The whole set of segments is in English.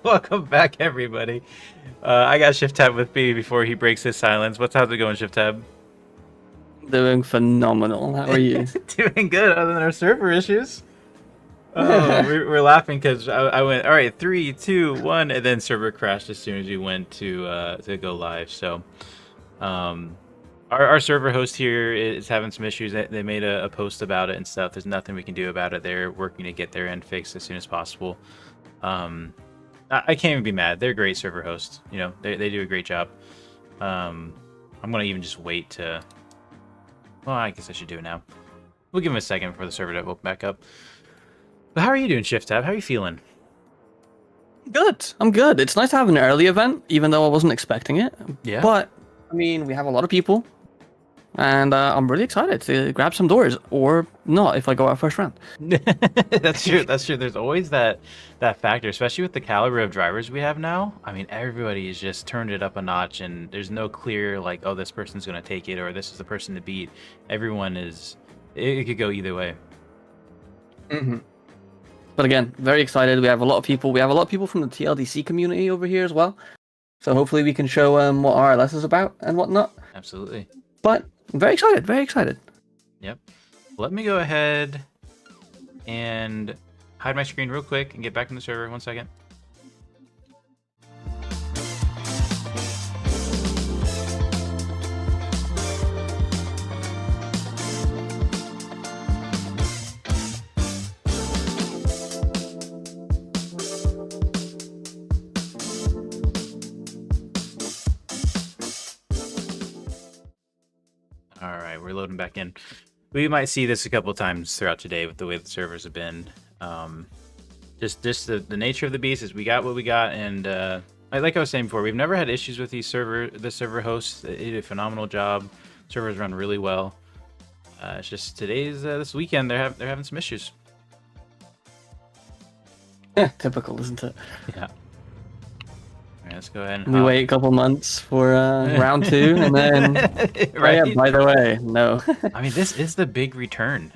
Welcome back, everybody. I got Shift Tab with me before he breaks his silence. How's it going, Shift Tab? Doing phenomenal. How are you? Doing good, other than our server issues. Oh, we're laughing because I went, all right, 3, 2, 1, and then server crashed as soon as we went to go live. So, our server host here is having some issues. They made a post about it and stuff. There's nothing we can do about it. They're working to get their end fixed as soon as possible. I can't even be mad. They're a great server host. You know, they do a great job. I'm gonna even just wait to. Well, I guess I should do it now. We'll give him a second for the server to open back up. But how are you doing, Shift Tab? How are you feeling? Good. I'm good. It's nice to have an early event, even though I wasn't expecting it. Yeah. But I mean, we have a lot of people, and I'm really excited to grab some doors, or not if I go out first round. That's true. That's true. There's always that factor, especially with the caliber of drivers we have now. I mean, everybody has just turned it up a notch, and there's no clear like, oh, this person's gonna take it, or this is the person to beat. Everyone is. It could go either way. But again, very excited. We have a lot of people. We have a lot of people from the TLDC community over here as well. So hopefully we can show what RLS is about and whatnot. Absolutely. But I'm very excited. Very excited. Yep. Let me go ahead and hide my screen real quick and get back in the server. 1 second. All right, we're loading back in. We might see this a couple times throughout today with the way the servers have been. Just the nature of the beast is we got what we got, and like I was saying before, we've never had issues with the server hosts. They did a phenomenal job. Servers run really well. It's just this weekend they're having some issues. Typical, isn't it? Yeah. All right, let's go ahead and we wait a couple months for round 2, and then right? Oh, yeah, by the way, no. I mean, this is the big return.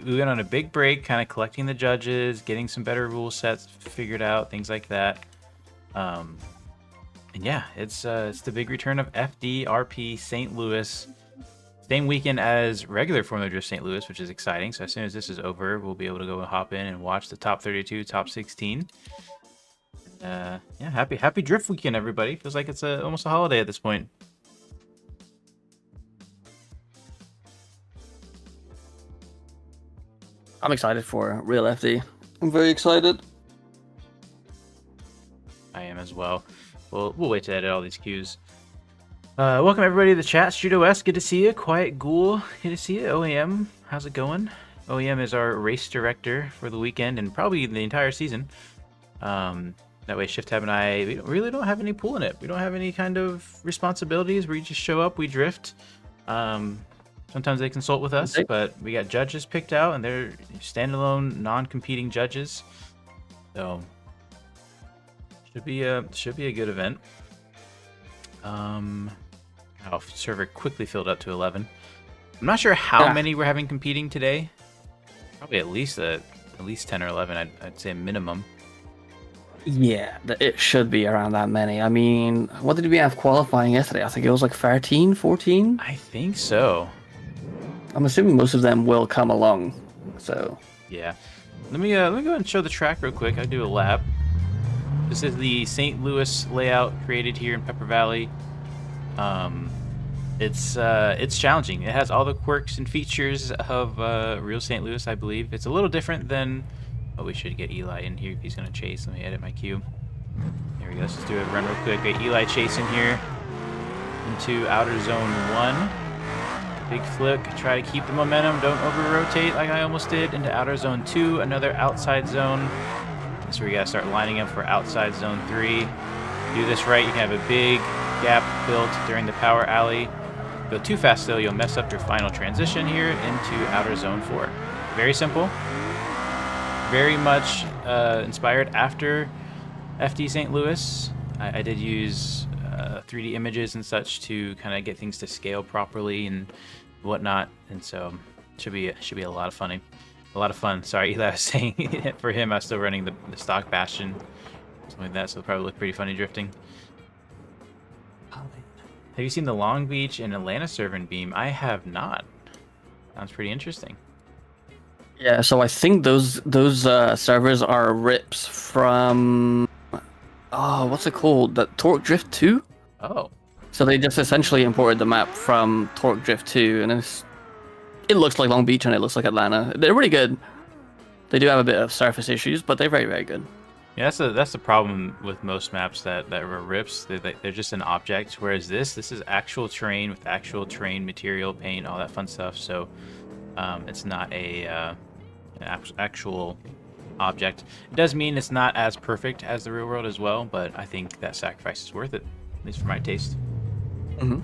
We went on a big break, kind of collecting the judges, getting some better rule sets figured out, things like that. And yeah, it's the big return of FDRP St. Louis, same weekend as regular Formula Drift St. Louis, which is exciting. So as soon as this is over, we'll be able to go and hop in and watch the top 32, top 16. Yeah, happy drift weekend, everybody. Feels like it's almost a holiday at this point. I'm excited for real FD. I'm very excited. I am as well. We'll wait to edit all these cues. Welcome everybody to the chat. StreetOS, good to see you. Quiet Ghoul, good to see you. OEM, how's it going? OEM is our race director for the weekend and probably the entire season. That way Shift Tab and I, we really don't have any pull in it. We don't have any kind of responsibilities. We just show up, we drift. Sometimes they consult with us, but we got judges picked out, and they're standalone, non-competing judges. So should be a good event. Our server quickly filled up to 11. I'm not sure how many we're having competing today. Probably at least 10 or 11. I'd say minimum. Yeah, it should be around that many. I mean, what did we have qualifying yesterday? I think it was like 13, 14? I think so. I'm assuming most of them will come along, so... Yeah. Let me go ahead and show the track real quick. I do a lap. This is the St. Louis layout created here in Pepper Valley. It's challenging. It has all the quirks and features of real St. Louis, I believe. It's a little different than... Oh, we should get Eli in here if he's going to chase. Let me edit my cue. There we go. Let's just do a run real quick. Get Eli chasing here into outer zone 1. Big flick. Try to keep the momentum. Don't over-rotate like I almost did. Into outer zone 2. Another outside zone. So we got to start lining up for outside zone 3. Do this right, you can have a big gap built during the power alley. Go too fast though, you'll mess up your final transition here into outer zone 4. Very simple. Very much inspired after FD St. Louis. I did use 3D images and such to kind of get things to scale properly and whatnot, and so should be a lot of fun. Sorry, Eli, I was saying for him I was still running the stock Bastion something like that. So it'll probably look pretty funny drifting. Have you seen the Long Beach and Atlanta server in Beam? I have not. Sounds pretty interesting. Yeah, so I think those servers are rips from what's it called? The Torque Drift 2? Oh. So they just essentially imported the map from Torque Drift 2, and it looks like Long Beach and it looks like Atlanta. They're really good. They do have a bit of surface issues, but they're very, very good. Yeah, that's the problem with most maps that were rips. They're just an object, whereas this is actual terrain with actual terrain material, paint, all that fun stuff. So it's not an actual object. It does mean it's not as perfect as the real world as well, but I think that sacrifice is worth it, at least for my taste. Mm-hmm.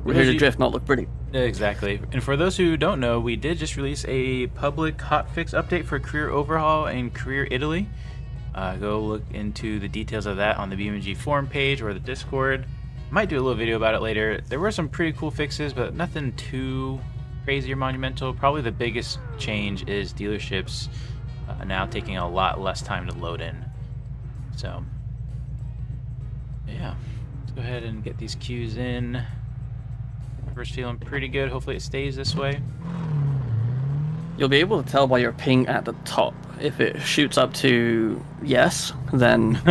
We're here to drift, not look pretty. Exactly. And for those who don't know, we did just release a public hotfix update for Career Overhaul and Career Italy. Go look into the details of that on the BeamNG forum page or the Discord. Might do a little video about it later. There were some pretty cool fixes, but nothing too crazy or monumental. Probably the biggest change is dealerships now taking a lot less time to load in. So, yeah. Let's go ahead and get these queues in. First feeling pretty good. Hopefully it stays this way. You'll be able to tell by your ping at the top. If it shoots up to yes, then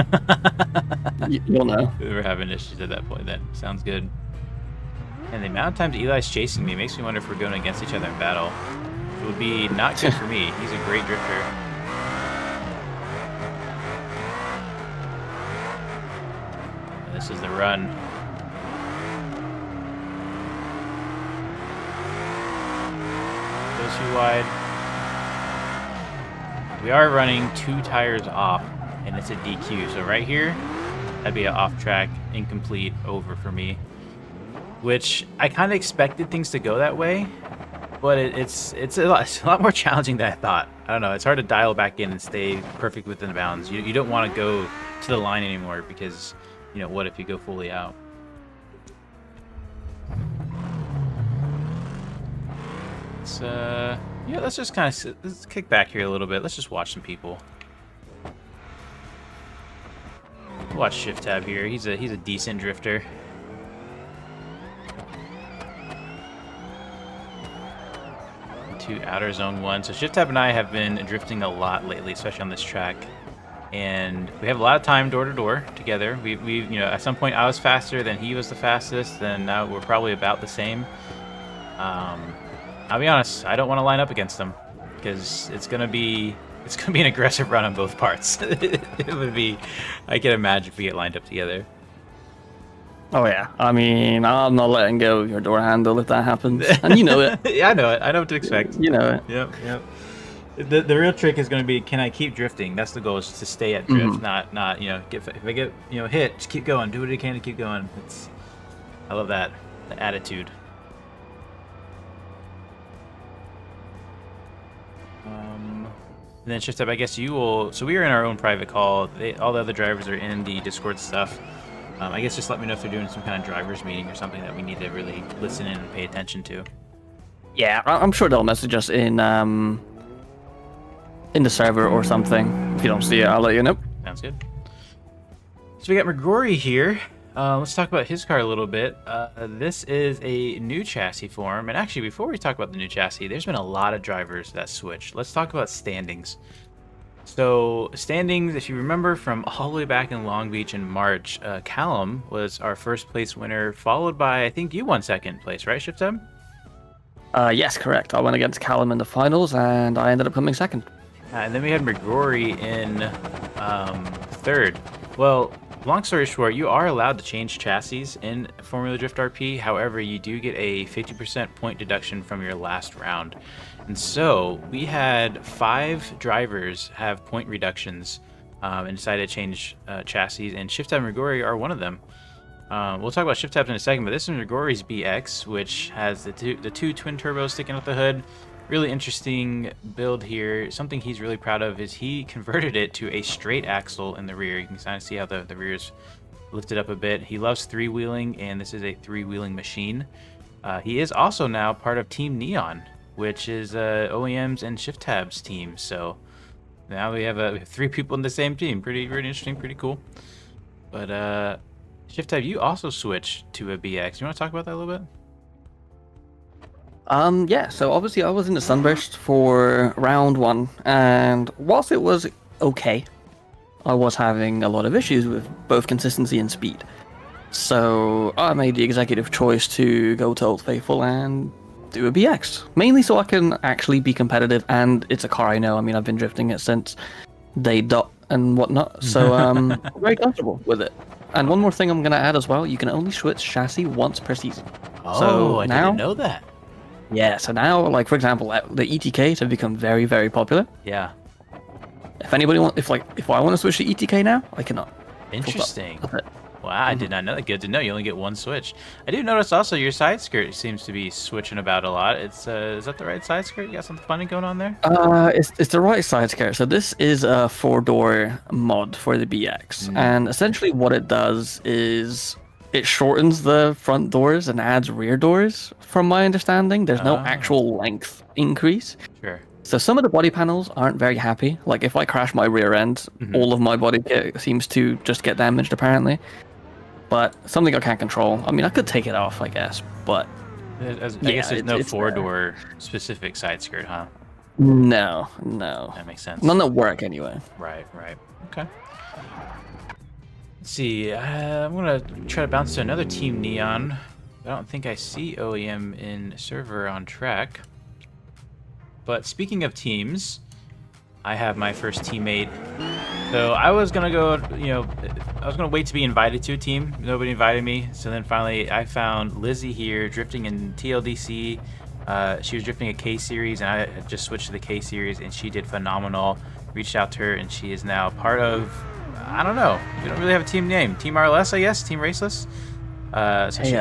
you'll know. We're having issues at that point then. Sounds good. And the amount of times Eli's chasing me makes me wonder if we're going against each other in battle. It would be not good for me. He's a great drifter. And this is the run. Goes too wide. We are running 2 tires off, and it's a DQ. So right here, that'd be an off-track, incomplete, over for me. Which I kind of expected things to go that way, but it's a lot more challenging than I thought. I don't know. It's hard to dial back in and stay perfect within the bounds. You don't want to go to the line anymore because, you know, what if you go fully out? Yeah, let's just kind of let's kick back here a little bit. Let's just watch some people. Watch Shift Tab here. He's a decent drifter. To outer zone 1. So Shift Tab and I have been drifting a lot lately, especially on this track. And we have a lot of time door to door together. We you know, at some point I was faster, then he was the fastest, then now we're probably about the same. I'll be honest, I don't want to line up against them because it's gonna be an aggressive run on both parts. It would be, I can imagine if we get lined up together. Oh yeah, I mean, I'm not letting go of your door handle if that happens, and you know it. Yeah, I know it. I know what to expect. You know it. Yep. The real trick is going to be, can I keep drifting? That's the goal, is to stay at drift, not you know, if I get, you know, hit, just keep going, do what you can to keep going. I love that, the attitude. And then Shift Up, I guess you will. So we are in our own private call. All the other drivers are in the Discord stuff. I guess just let me know if they're doing some kind of drivers meeting or something that we need to really listen in and pay attention to. Yeah, I'm sure they'll message us in the server or something. If you don't see it, I'll let you know. Sounds good. So we got McGrory here. Let's talk about his car a little bit. This is a new chassis for him. And actually, before we talk about the new chassis, there's been a lot of drivers that switched. Let's talk about standings. So standings, if you remember from all the way back in Long Beach in March, Callum was our first place winner, followed by, I think you won second place, right, Shiftab? Yes, correct. I went against Callum in the finals, and I ended up coming second. And then we had McGrory in third. Well, long story short, you are allowed to change chassis in Formula Drift RP. However, you do get a 50% point deduction from your last round. And so we had 5 drivers have point reductions and decided to change chassis, and Shift Tab and McGrory are one of them. We'll talk about Shift Tabs in a second, but this is McGrory's BX, which has the two twin turbos sticking out the hood. Really interesting build here. Something he's really proud of is he converted it to a straight axle in the rear. You can kind of see how the rear's lifted up a bit. He loves 3-wheeling, and this is a 3-wheeling machine. He is also now part of Team Neon, which is OEM's and Shift Tab's team. So Now we have 3 people in the same team. Pretty interesting, pretty cool. But Shift Type, you also switched to a BX. You want to talk about that a little bit? Yeah, so obviously I was in the Sunburst for round 1, and whilst it was okay, I was having a lot of issues with both consistency and speed. So I made the executive choice to go to Old Faithful and do a BX, mainly so I can actually be competitive, and it's a car I know. I mean, I've been drifting it since day dot and whatnot, so very comfortable with it. And one more thing I'm going to add as well, you can only switch chassis once per season. Oh, so I now, didn't know that. Yeah, so now, like, for example, the ETKs have become very, very popular. Yeah. If anybody if I want to switch to ETK now, I cannot. Interesting. That's it. Wow, I did not know that. Good to know. You only get one switch. I do notice also your side skirt seems to be switching about a lot. It's is that the right side skirt? You got something funny going on there? It's the right side skirt. So this is a 4-door mod for the BX, and essentially what it does is it shortens the front doors and adds rear doors. From my understanding, there's no actual length increase. Sure. So some of the body panels aren't very happy. Like if I crash my rear end, all of my body kit seems to just get damaged apparently. But something I can't control. I mean, I could take it off, I guess, but I guess there's no 4-door specific side skirt, huh? No. That makes sense. None that work anyway. Right. Okay. Let's see. I'm gonna try to bounce to another Team Neon. I don't think I see OEM in server on track. But speaking of teams, I have my first teammate. So I was gonna go, I was gonna wait to be invited to a team. Nobody invited me. So then finally I found Lizzie here drifting in TLDC. She was drifting a K series, and I had just switched to the K series, and she did phenomenal. Reached out to her, and she is now part of, I don't know. We don't really have a team name. Team RLS, I guess. Team Raceless. So Hey,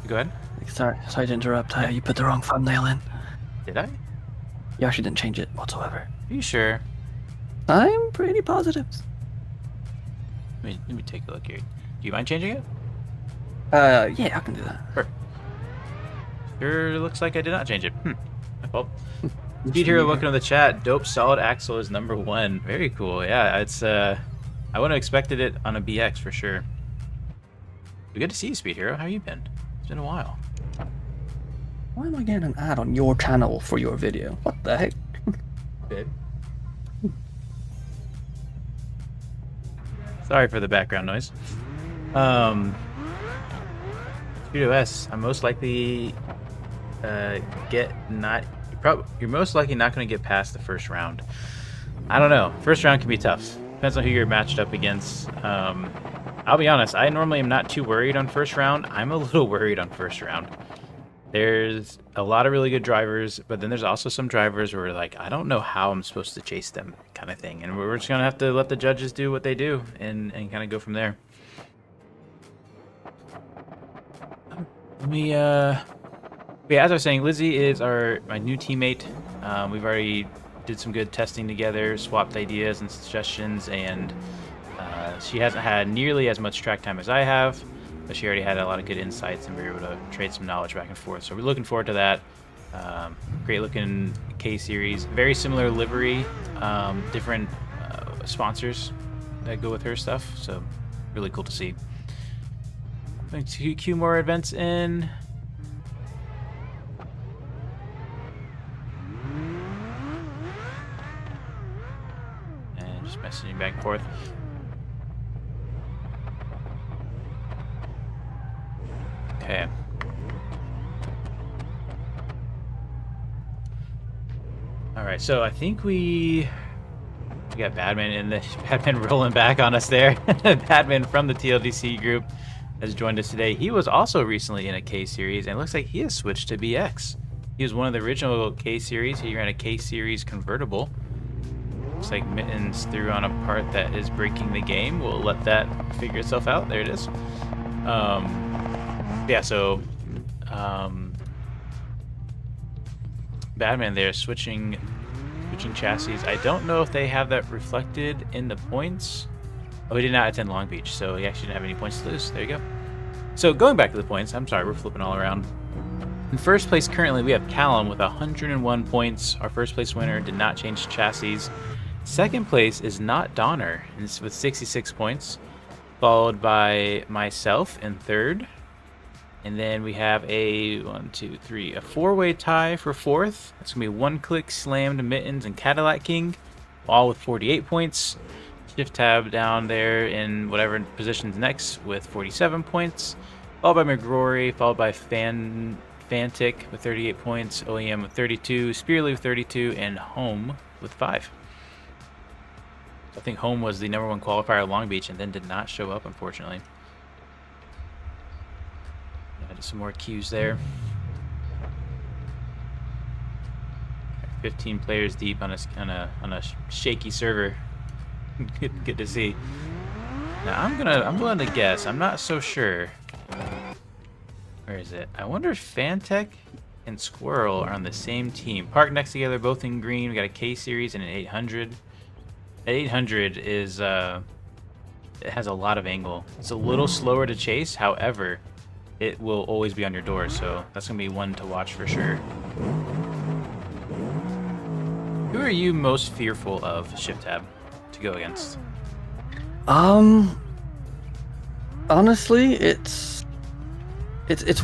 go ahead. Sorry to interrupt. You put the wrong thumbnail in. Did I? You actually didn't change it whatsoever. Are you sure? I'm pretty positive. Let me take a look here. Do you mind changing it? Yeah, I can do that. Sure. Sure looks like I did not change it. My fault. Speed Hero, welcome to the chat. Dope solid axle is #1. Very cool. Yeah, it's I wouldn't have expected it on a BX for sure. Good to see you, Speed Hero. How you been? It's been a while. Why am I getting an ad on your channel for your video? What the heck? Babe. Sorry for the background noise. Studio S, I'm most likely you're most likely not going to get past the first round. I don't know. First round can be tough. Depends on who you're matched up against. I'll be honest, I normally am not too worried on first round. I'm a little worried on first round. There's a lot of really good drivers, but then there's also some drivers where like, I don't know how I'm supposed to chase them kind of thing. And we're just going to have to let the judges do what they do and kind of go from there. Let me, yeah, as I was saying, Lizzie is my new teammate. We've already did some good testing together, swapped ideas and suggestions, and she hasn't had nearly as much track time as I have, but she already had a lot of good insights, and we were able to trade some knowledge back and forth. So we're looking forward to that. Great looking K series, very similar livery, different sponsors that go with her stuff. So really cool to see. Going to queue more events in. And just messaging back and forth. Okay. All right, so I think we got Badman in the Badman rolling back on us there. Badman from the TLDC group has joined us today. He was also recently in a K series, and it looks like he has switched to BX. He was one of the original K series. He ran a K series convertible. Looks like Mittens threw on a part that is breaking the game. We'll let that figure itself out. There it is. Yeah, so Badman there switching chassis. I don't know if they have that reflected in the points. Oh, he did not attend Long Beach, so he actually didn't have any points to lose. There you go. So going back to the points, I'm sorry, we're flipping all around. In first place currently, we have Callum with 101 points. Our first place winner did not change chassis. Second place is Not Donner, and it's with 66 points, followed by myself in third. And then we have a 4-way tie for fourth. That's gonna be One Click, Slammed, Mittens, and Cadillac King, all with 48 points. Shift Tab down there in whatever position's next with 47 points, followed by McGrory, followed by Fantic with 38 points, OEM with 32, Spearly with 32, and Home with 5. I think Home was the #1 qualifier at Long Beach and then did not show up, unfortunately. Added some more queues there. 15 players deep on a shaky server. Good to see. Now I'm willing to guess. I'm not so sure. Where is it? I wonder if Fantech and Squirrel are on the same team. Parked next together, both in green. We got a K series and an 800. That 800 is it has a lot of angle. It's a little slower to chase, however, it will always be on your door, so that's gonna be one to watch for sure. Who are you most fearful of, Shift Tab, to go against? Honestly, it's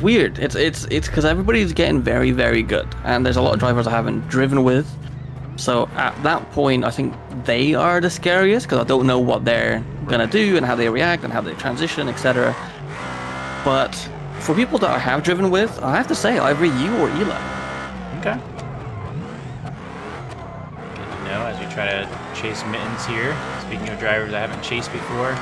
weird. It's because everybody's getting very, very good, and there's a lot of drivers I haven't driven with. So at that point, I think they are the scariest because I don't know what they're gonna do and how they react and how they transition, etc. But for people that I have driven with, I have to say either you or Eli. Okay. Good to know as we try to chase Mittens here. Speaking of drivers I haven't chased before.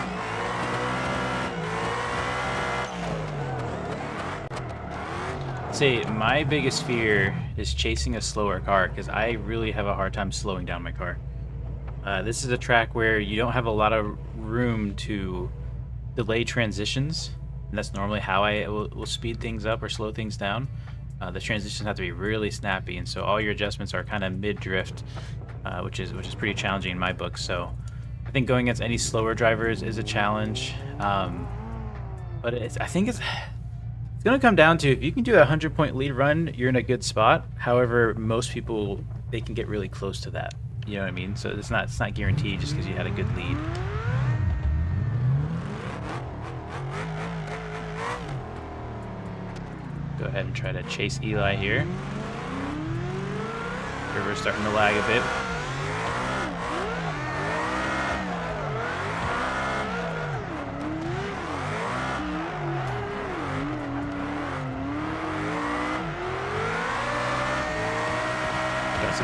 Say my biggest fear is chasing a slower car because I really have a hard time slowing down my car. This is a track where you don't have a lot of room to delay transitions, and that's normally how I will speed things up or slow things down. The transitions have to be really snappy, and so all your adjustments are kind of mid-drift, which is pretty challenging in my book. So I think going against any slower drivers is a challenge, but I think it's going to come down to if you can do a 100-point lead run, you're in a good spot. However, most people, they can get really close to that. You know what I mean? So it's not guaranteed just because you had a good lead. Go ahead and try to chase Eli here. River's starting to lag a bit.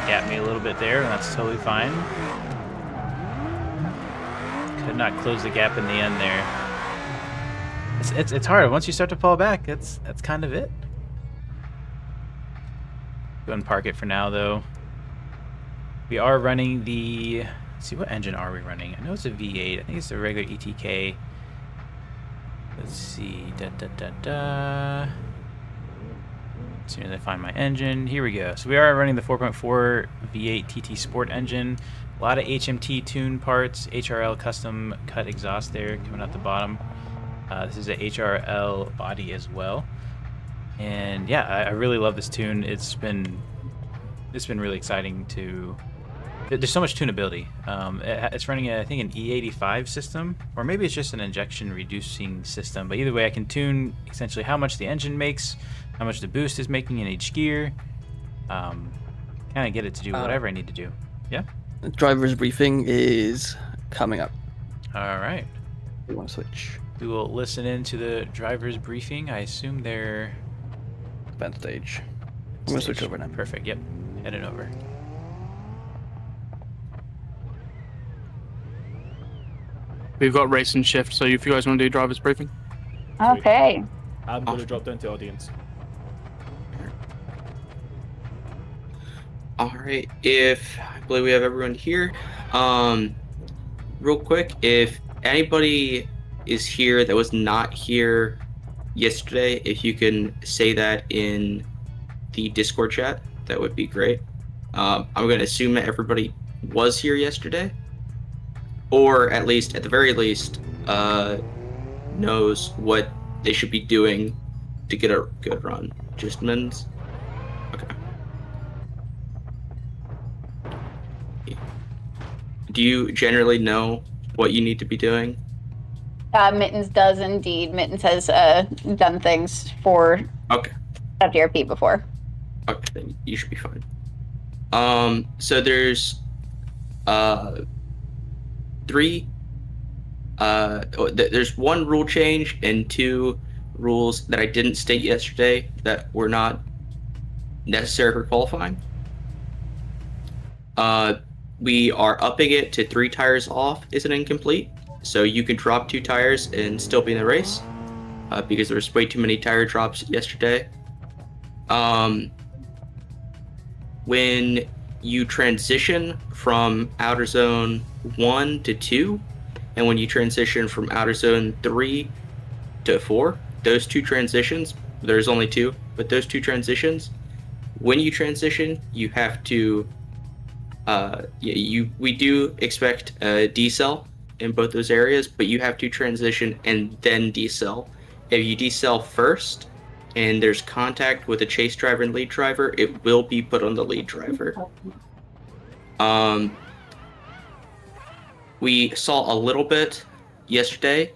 Gap me a little bit there, and that's totally fine. Could not close the gap in the end there. It's hard once you start to fall back. That's kind of it. Go ahead and park it for now, though. We are running the. Let's see, what engine are we running? I know it's a V8. I think it's a regular ETK. Let's see. As soon as I find my engine, here we go. So we are running the 4.4 V8 TT Sport engine. A lot of HMT tune parts, HRL custom cut exhaust there coming out the bottom. This is a HRL body as well. And yeah, I really love this tune. It's been really exciting to. There's so much tunability. It's running, I think, an E85 system, or maybe it's just an injection reducing system. But either way, I can tune essentially how much the engine makes, how much the boost is making in each gear. Kind of get it to do whatever I need to do. Yeah? The driver's briefing is coming up. All right. We want to switch. We will listen in to the driver's briefing. I assume they're... Event stage. I'm going to switch over now. Perfect, yep. Heading over. We've got race and shift, so if you guys want to do driver's briefing. Okay. I'm going to drop down to audience. All right, I believe we have everyone here. Real quick, if anybody is here that was not here yesterday, if you can say that in the Discord chat, that would be great. I'm going to assume that everybody was here yesterday, or at the very least, knows what they should be doing to get a good run. Just minutes. Okay. do you generally know what you need to be doing? Mittens does indeed. Mittens has done things for Okay. FDRP before. Okay, then you should be fine. So there's there's one rule change and 2 rules that I didn't state yesterday that were not necessary for qualifying. We are upping it to 3 tires off is an incomplete, so you can drop 2 tires and still be in the race, because there was way too many tire drops yesterday. When you transition from outer zone 1 to 2, and when you transition from outer zone 3 to 4, those 2 transitions, there's only 2, but those 2 transitions, when you transition, you have to, we do expect a decel in both those areas, but you have to transition and then decel. If you decel first, and there's contact with the chase driver and lead driver, it will be put on the lead driver. We saw a little bit yesterday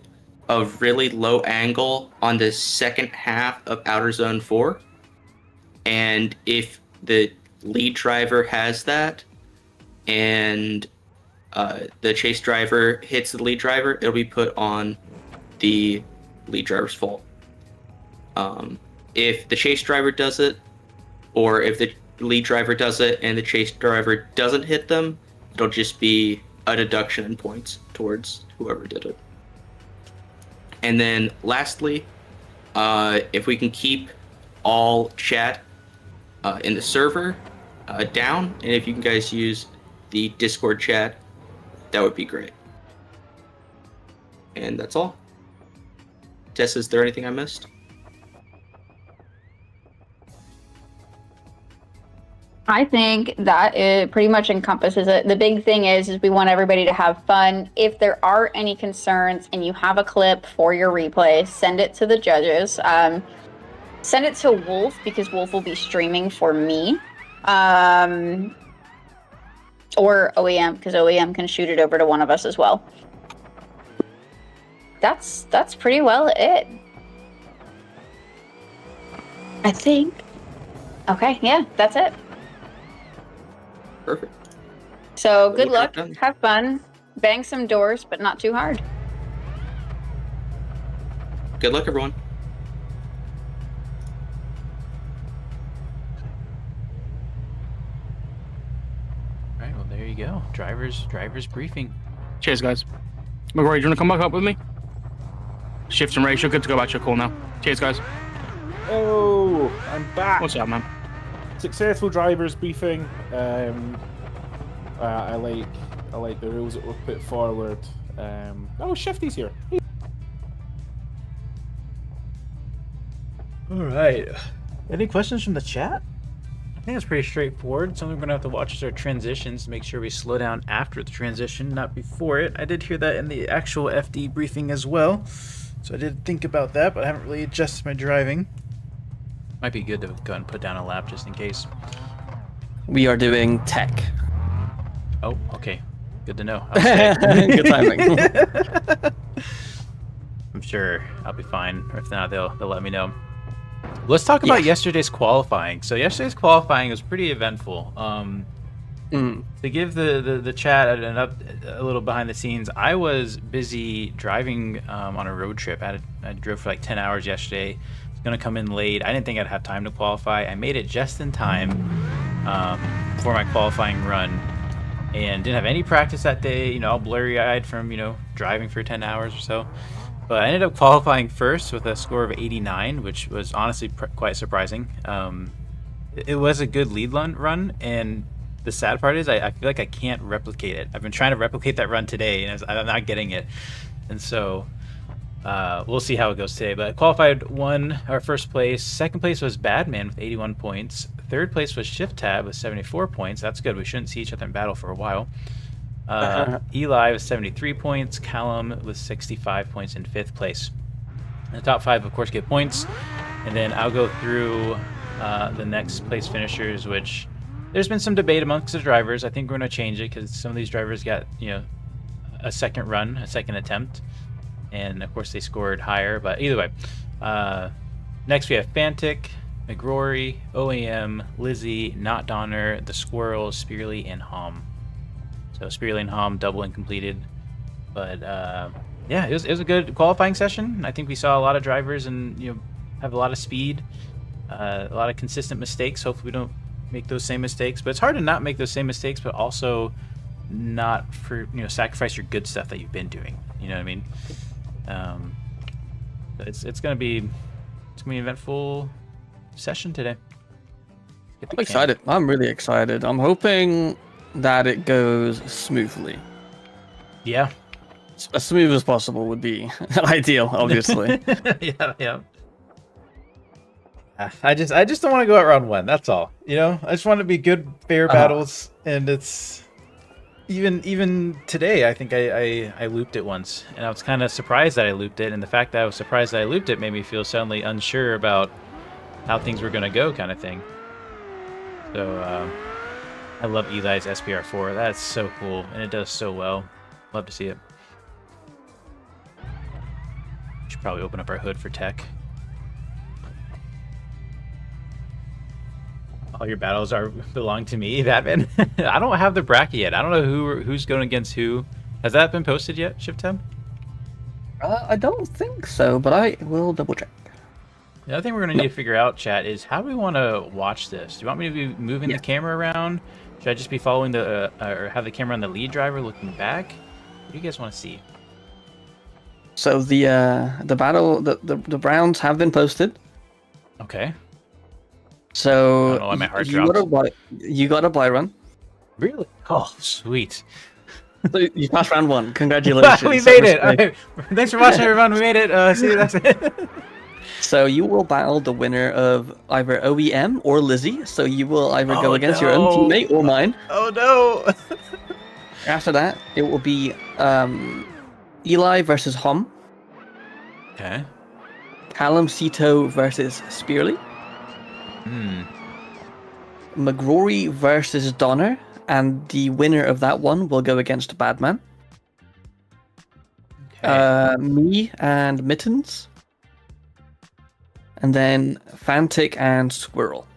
of really low angle on the second half of outer zone 4. And if the lead driver has that and the chase driver hits the lead driver, it'll be put on the lead driver's fault. If the chase driver does it, or if the lead driver does it and the chase driver doesn't hit them, it'll just be a deduction in points towards whoever did it. And then lastly, if we can keep all chat in the server down, and if you can guys use the Discord chat, that would be great. And that's all. Tess, is there anything I missed? I think that it pretty much encompasses it. The big thing is we want everybody to have fun. If there are any concerns and you have a clip for your replay, send it to the judges. Send it to Wolf, because Wolf will be streaming for me. Or OEM, because OEM can shoot it over to one of us as well. That's pretty well it. I think. Okay, yeah, that's it. Perfect. So good We'll luck, get it done. have fun, bang some doors, but not too hard. Good luck, everyone. All right, well, there you go. Drivers briefing. Cheers, guys. McRoy, do you want to come back up with me? Shift and race, you're good to go back to your call now. Cheers, guys. Oh, I'm back. What's up, man? Successful drivers briefing. I like the rules that were put forward. Oh, Shifty's here. All right. Any questions from the chat? I think it's pretty straightforward. Something we're gonna have to watch is our transitions to make sure we slow down after the transition, not before it. I did hear that in the actual FD briefing as well, so I did think about that, but I haven't really adjusted my driving. Might be good to go and put down a lap just in case. We are doing tech. Oh, okay. Good to know. I'll stay. Good timing. I'm sure I'll be fine. Or if not, they'll let me know. Let's talk about yesterday's qualifying. So yesterday's qualifying was pretty eventful. To give the chat a little behind the scenes, I was busy driving on a road trip. I drove for like 10 hours yesterday. I was gonna come in late. I didn't think I'd have time to qualify. I made it just in time for my qualifying run, and didn't have any practice that day. You know, all blurry-eyed from driving for 10 hours or so. But I ended up qualifying first with a score of 89, which was honestly quite surprising. It was a good lead run, and the sad part is I feel like I can't replicate it. I've been trying to replicate that run today, and I'm not getting it. And so we'll see how it goes today. But I qualified first place. Second place was Badman with 81 points. Third place was Shift Tab with 74 points. That's good. We shouldn't see each other in battle for a while. Eli with 73 points, Callum with 65 points in 5th place. The top 5, of course, get points, and then I'll go through the next place finishers, which there's been some debate amongst the drivers. I think we're going to change it because some of these drivers got, a second run, a second attempt. And, of course, they scored higher. But either way, next we have Fantic, McGrory, OAM, Lizzie, Not Donner, The Squirrel, Spearly, and Hom. So Spearly and Hom doubling completed. But, yeah, it was a good qualifying session. I think we saw a lot of drivers and, have a lot of speed, a lot of consistent mistakes. Hopefully we don't make those same mistakes. But it's hard to not make those same mistakes, but also not sacrifice your good stuff that you've been doing. You know what I mean? It's gonna be an eventful session today. I'm excited. I'm really excited. I'm hoping that it goes smoothly. Yeah. As smooth as possible would be ideal, obviously. Yeah. I just don't want to go out round one. That's all. I just want it to be good, fair battles, and it's even today. I think I looped it once, and I was kind of surprised that I looped it, and the fact that I was surprised that I looped it made me feel suddenly unsure about how things were gonna go, kind of thing. So I love Eli's SPR4. That's so cool, and it does so well. Love to see it. Should probably open up our hood for tech. All your battles belong to me, Batman. I don't have the bracket yet. I don't know who's going against who. Has that been posted yet, Shift Temp? I don't think so, but I will double check. The other thing we're going to need to figure out, chat, is how do we want to watch this? Do you want me to be moving the camera around? Should I just be following or have the camera on the lead driver looking back? What do you guys want to see? So the battle, the rounds have been posted. Okay. So I don't know why my heart drops. You got a buy run. Really? Oh, sweet. So you passed round one. Congratulations. We made it. Okay. Thanks for watching, everyone. We made it. See, that's it. So you will battle the winner of either OEM or Lizzie. So you will either go against your own teammate or mine. Oh no! After that, it will be Eli versus Hom. Okay. Callum Cito versus Spearly. McGrory versus Donner, and the winner of that one will go against Badman. Okay. Me and Mittens. And then Fantic and Squirrel.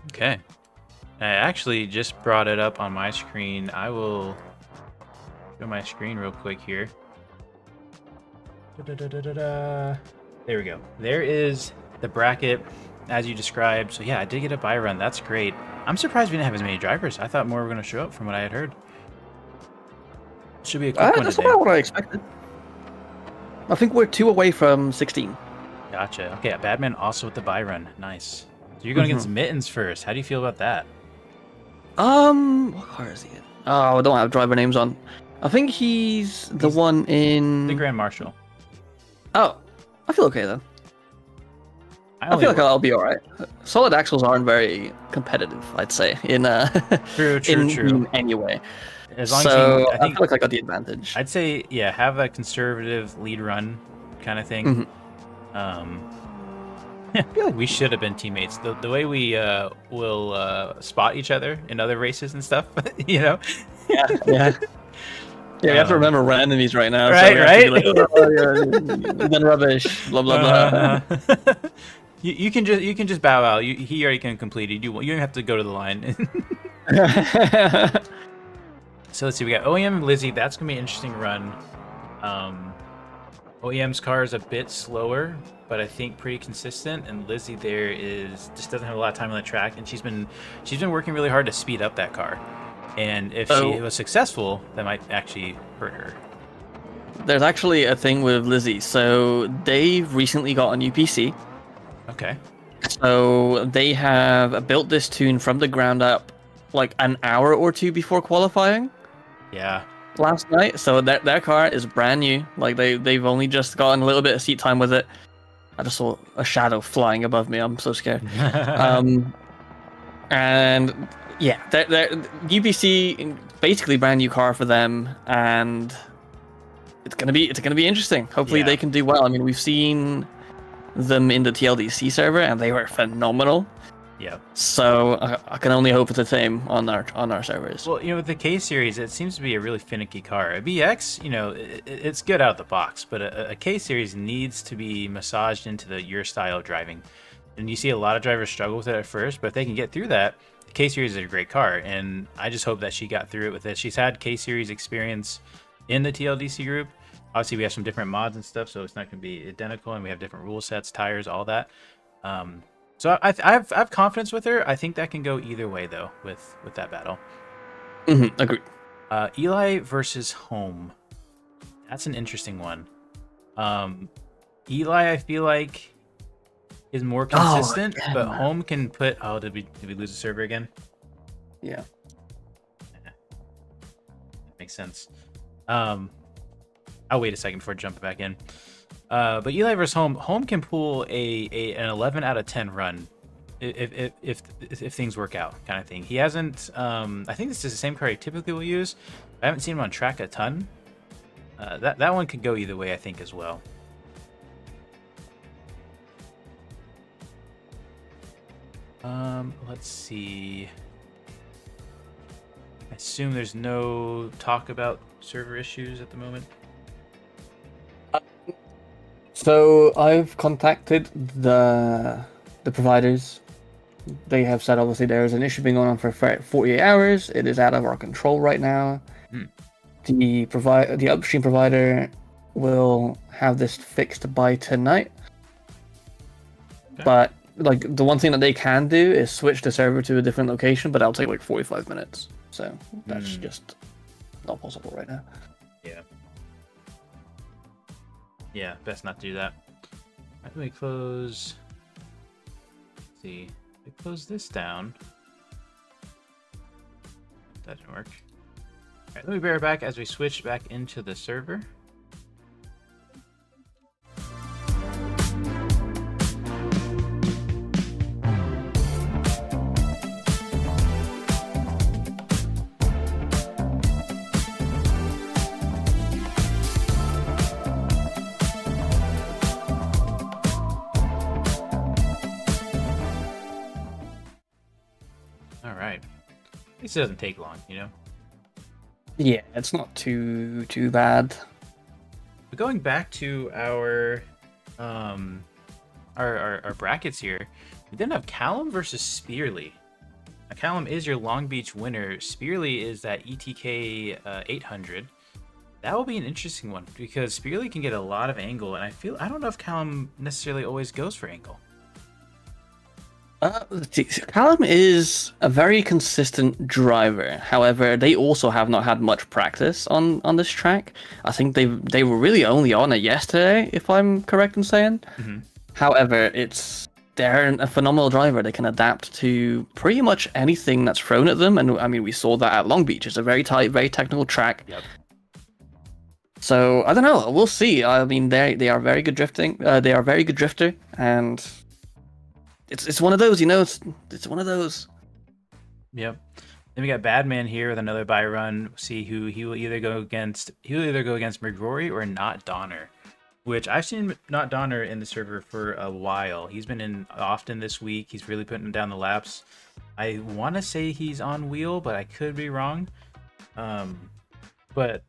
Okay. I actually just brought it up on my screen. I will show my screen real quick here. There we go. There is the bracket as you described. So yeah, I did get a buy run. That's great. I'm surprised we didn't have as many drivers. I thought more were going to show up from what I had heard. Should be a quick one That's today. about what I expected. I think we're 2 away from 16. Gotcha. Okay, Badman also with the buy run. Nice. So you're going against Mittens first. How do you feel about that? What car is he in? Oh, I don't have driver names on. I think he's the one in... The Grand Marshal. Oh, I feel okay then. I feel like I'll be alright. Solid axles aren't very competitive, I'd say, in True. in any way. As long So as I feel like I got the advantage. I'd say, yeah, have a conservative lead run kind of thing. I feel like we should have been teammates. The way we will spot each other in other races and stuff, you know? Yeah. Yeah, we have to remember we're enemies right now. Right, so right? Like, oh, you've been rubbish, blah, blah, blah. You can just bow out. He already can complete it. You don't have to go to the line. So let's see. We got OEM and Lizzie. That's going to be an interesting run. OEM's car is a bit slower, but I think pretty consistent. And Lizzie there just doesn't have a lot of time on the track, and she's been working really hard to speed up that car. And if she was successful, that might actually hurt her. There's actually a thing with Lizzie. So they've recently got a new PC. Okay. So they have built this tune from the ground up like an hour or two before qualifying. Yeah. Last night. So their car is brand new. Like they've only just gotten a little bit of seat time with it. I just saw a shadow flying above me. I'm so scared. And yeah, they're UPC, basically brand new car for them, and it's gonna be interesting. Hopefully they can do well. I mean, we've seen them in the TLDC server, and they were phenomenal. Yeah. So I can only hope for the same on our servers. Well, with the K series, it seems to be a really finicky car. A BX, it's good out of the box, but a K series needs to be massaged into your style of driving. And you see a lot of drivers struggle with it at first, but if they can get through that, the K series is a great car. And I just hope that she got through it with it. She's had K series experience in the TLDC group. Obviously, we have some different mods and stuff, so it's not going to be identical, and we have different rule sets, tires, all that. So I've confidence with her. I think that can go either way though with that battle. Agreed. Eli versus Home. That's an interesting one. Eli, I feel like, is more consistent, but Home can put. Oh, did we lose the server again? Yeah. That makes sense. I'll wait a second before jumping back in. But Eli versus Home can pull an 11 out of 10 run if things work out, kind of thing. He hasn't. I think this is the same card he typically will use. I haven't seen him on track a ton. That one could go either way, I think, as well. Let's see. I assume there's no talk about server issues at the moment. So I've contacted the providers. They have said obviously there is an issue being going on for 48 hours. It is out of our control right now. The upstream provider will have this fixed by tonight. Okay. But like the one thing that they can do is switch the server to a different location, but that'll take like 45 minutes. So that's just not possible right now. Yeah. Yeah, best not to do that. Let me close. Let's see. We close this down. That didn't work. Alright, let me bear it back as we switch back into the server. At least it doesn't take long, Yeah, it's not too bad. But going back to our brackets here, we then have Callum versus Spearly. Now, Callum is your Long Beach winner. Spearly is that ETK 800. That will be an interesting one because Spearly can get a lot of angle, and I don't know if Callum necessarily always goes for angle. Callum is a very consistent driver. However, they also have not had much practice on this track. I think they were really only on it yesterday, if I'm correct in saying. Mm-hmm. However, they're a phenomenal driver. They can adapt to pretty much anything that's thrown at them, and I mean we saw that at Long Beach. It's a very tight, very technical track. Yep. So I don't know. We'll see. I mean they are very good drifting. They are a very good drifter, and it's one of those, it's one of those. Yep. Then we got Badman here with another buy run. See who he will either go against. He'll either go against McGrory or Not Donner, which I've seen Not Donner in the server for a while. He's been in often this week. He's really putting down the laps. I want to say he's on wheel, but I could be wrong. But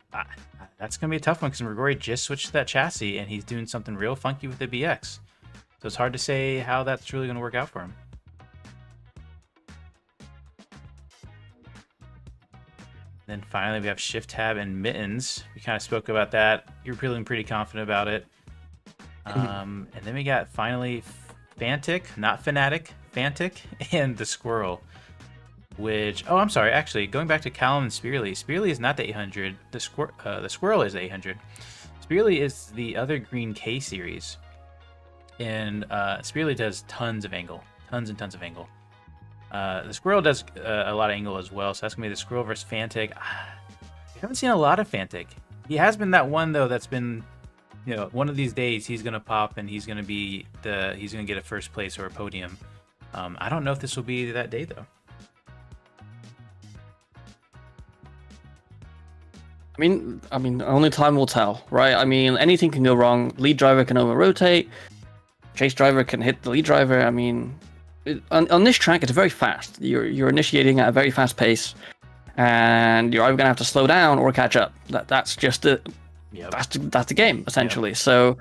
that's gonna be a tough one because McGrory just switched to that chassis and he's doing something real funky with the BX. So it's hard to say how that's really going to work out for him. Then finally we have Shift Tab and Mittens. We kind of spoke about that. You're feeling pretty confident about it. And then we got finally Fantic, not Fanatic, Fantic, and the Squirrel. Which, oh, I'm sorry. Actually, going back to Callum and Spearly. Spearly is not the 800. The Squirrel is the 800. Spearly is the other green K series. And Spearly does tons of angle. Tons and tons of angle. The Squirrel does a lot of angle as well, so that's going to be the Squirrel versus Fantic. We haven't seen a lot of Fantic. He has been that one, though, that's been, one of these days he's going to pop and he's going to get a first place or a podium. I don't know if this will be that day, though. I mean, only time will tell, right? I mean, anything can go wrong. Lead driver can over-rotate. Chase driver can hit the lead driver. I mean, on this track, it's very fast. You're initiating at a very fast pace, and you're either gonna have to slow down or catch up. That's just Yep. that's the game essentially. So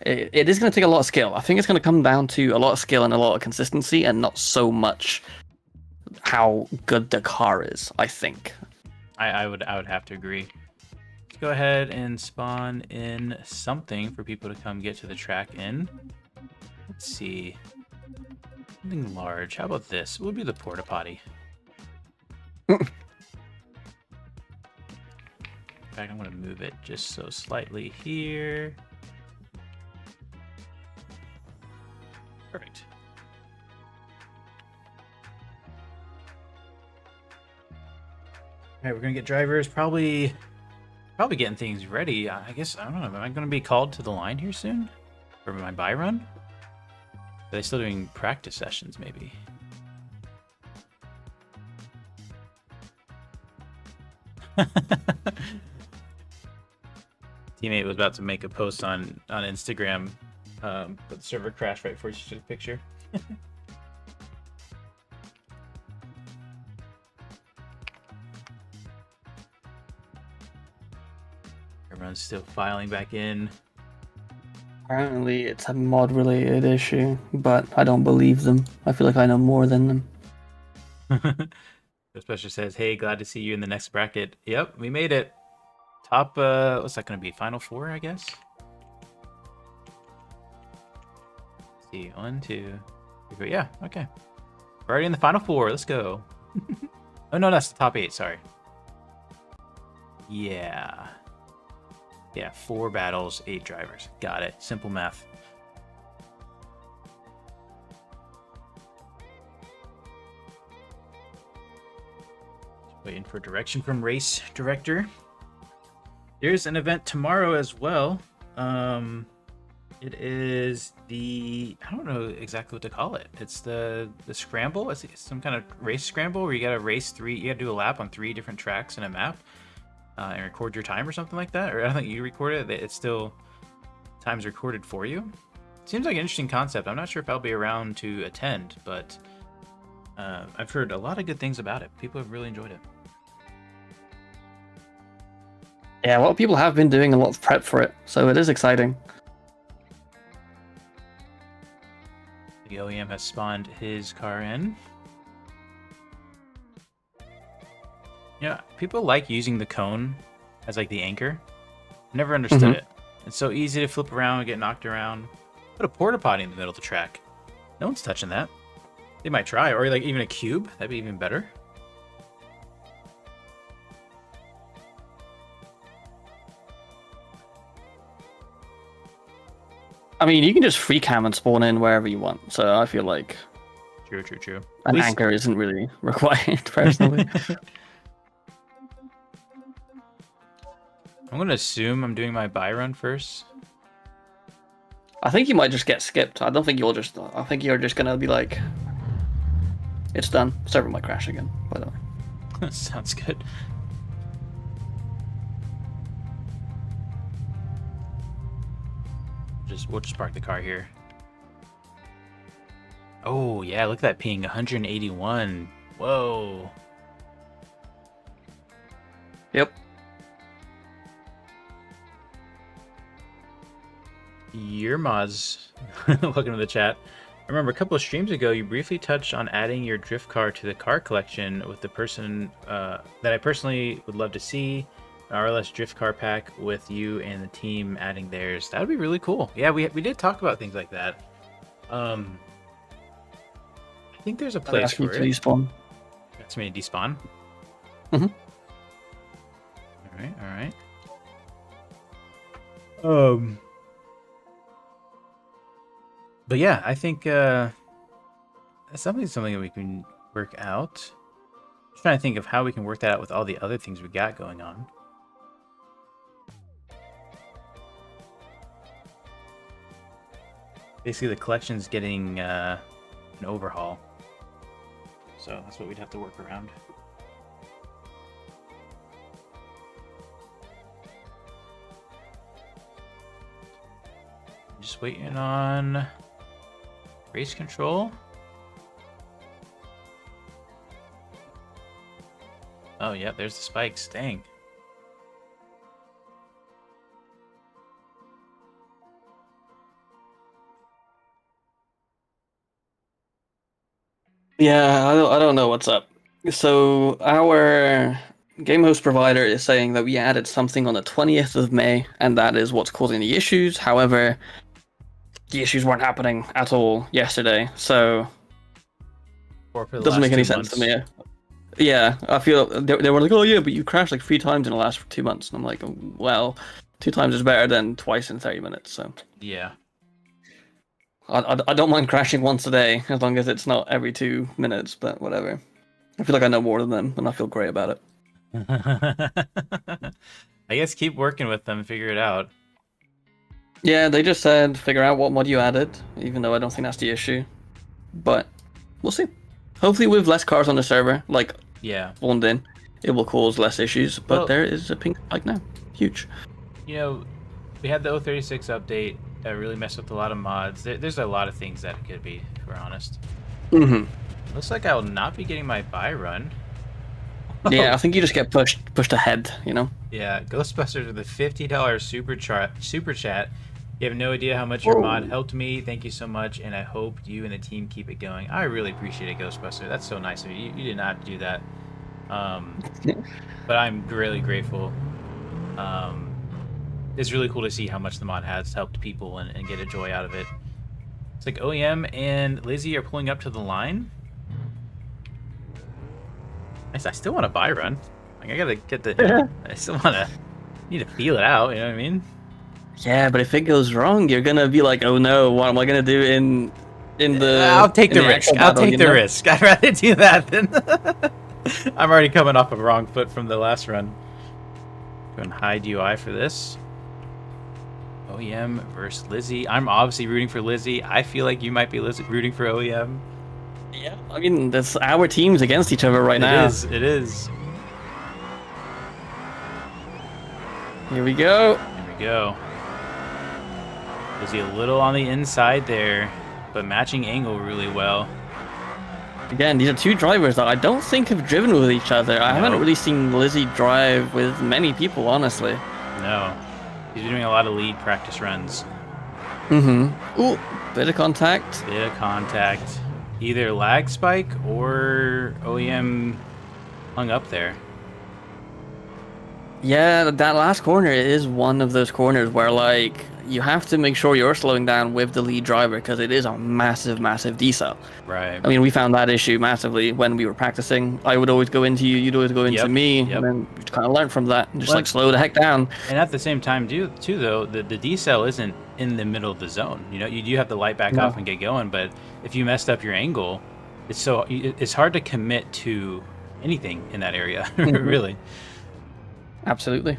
it is going to take a lot of skill. I think it's going to come down to a lot of skill and a lot of consistency, and not so much how good the car is. I think. I would have to agree. Let's go ahead and spawn in something for people to come get to the track in. Let's see. Something large. How about this? We'll be the porta potty. In fact, I'm going to move it just so slightly here. Perfect. All right, we're going to get drivers probably getting things ready. I guess, I don't know, am I going to be called to the line here soon? For my buy run? Are they still doing practice sessions, maybe? Teammate was about to make a post on Instagram, but the server crashed right before she took a picture. Everyone's still filing back in. Apparently, it's a mod-related issue, but I don't believe them. I feel like I know more than them. Ghostbuster says, "Hey, glad to see you in the next bracket." Yep, we made it. Top, what's that going to be? Final 4, I guess? Let's see, 1, 2, 3, 4. Yeah, okay. We're already in the final 4. Let's go. Oh, no, that's the top 8. Sorry. Yeah. Yeah, 4 battles, 8 drivers. Got it. Simple math. Waiting for direction from race director. There's an event tomorrow as well. It is the, I don't know exactly what to call it. It's the scramble. It's some kind of race scramble where you gotta you gotta do a lap on 3 different tracks in a map and record your time or something like that. Or I don't think you record it. It's still time's recorded for you. Seems like an interesting concept. I'm not sure if I'll be around to attend, but I've heard a lot of good things about it. People have really enjoyed it. Yeah, a lot of people have been doing a lot of prep for it, so it is exciting. The OEM has spawned his car in. Yeah, people like using the cone as like the anchor. Never understood it. It's so easy to flip around and get knocked around. Put a porta potty in the middle of the track. No one's touching that. They might try, or like even a cube. That'd be even better. I mean, you can just free cam and spawn in wherever you want, so I feel like True. an anchor isn't really required, personally. I'm gonna assume I'm doing my buy run first. I think you might just get skipped. I don't think you'll just... I think you're just gonna be like... It's done. Server might crash again, by the way. Sounds good. We'll just park the car here. Oh yeah, look at that ping, 181. Whoa. Yep. Your mods. Welcome to the chat. I remember a couple of streams ago, you briefly touched on adding your drift car to the car collection with the person that I personally would love to see. An RLS drift car pack with you and the team adding theirs. That would be really cool. Yeah, we did talk about things like that. I think there's a place for it. Despawn. That's me to despawn. Mhm. All right. But yeah, I think that's something that we can work out. Just trying to think of how we can work that out with all the other things we got going on. Basically, the collection's getting an overhaul. So that's what we'd have to work around. Just waiting on race control. Oh, yeah, there's the spikes. Dang. Yeah, I don't know what's up. So our game host provider is saying that we added something on the 20th of May, and that is what's causing the issues. However, the issues weren't happening at all yesterday, so Or for it the doesn't last make any 2 sense to months. me. Yeah, I feel they were like, oh yeah, but you crashed like 3 times in the last 2 months, and I'm like, well, 2 times is better than twice in 30 minutes. So Yeah. I don't mind crashing once a day as long as it's not every 2 minutes, but whatever. I feel like I know more than them, and I feel great about it. I guess keep working with them, figure it out. Yeah, they just said figure out what mod you added, even though I don't think that's the issue. But we'll see. Hopefully with less cars on the server, like Yeah. spawned in, it will cause less issues. But Well- there is a pink spike now. Huge. You know, we had the 036 update that really messed with a lot of mods. There's a lot of things that it could be, if we're honest. Mm-hmm. Looks like I will not be getting my buy run. Yeah, I think you just get pushed ahead, you know? Yeah, Ghostbusters with a $50 super chat. You have no idea how much your mod helped me. Thank you so much, and I hope you and the team keep it going. I really appreciate it, Ghostbuster. That's so nice of you. You did not do that. But I'm really grateful. It's really cool to see how much the mod has helped people and get a joy out of it. It's like OEM and Lizzie are pulling up to the line. I still want to buy run. Like, I gotta get the. I still need to feel it out. You know what I mean? Yeah, but if it goes wrong, you're gonna be like, oh no, what am I gonna do in the? I'll take in the the risk. actual I'll battle, take you the know? risk. I'd rather do that than. I'm already coming off a wrong foot from the last run. Going hide UI for this. OEM versus Lizzie. I'm obviously rooting for Lizzie. I feel like you might be rooting for OEM. Yeah, I mean, that's our teams against each other right now. It is. It is. Here we go. Here we go. Lizzie a little on the inside there, but matching angle really well. Again, these are two drivers that I don't think have driven with each other. I haven't No. really seen Lizzie drive with many people, honestly. No. He's doing a lot of lead practice runs. Mm-hmm. Ooh, bit of contact. Bit of contact. Either lag spike or OEM hung up there. Yeah, that last corner is one of those corners where, like, you have to make sure you're slowing down with the lead driver because it is a massive, massive decel. Right. I mean, we found that issue massively when we were practicing. I would always go into you, you'd always go into Yep, me, yep. and then you kind of learn from that and just, Well- like, slow the heck down. And at the same time, too though, the decel isn't in the middle of the zone. You know, you do have to light back No. off and get going, but if you messed up your angle, it's hard to commit to anything in that area, really. Absolutely.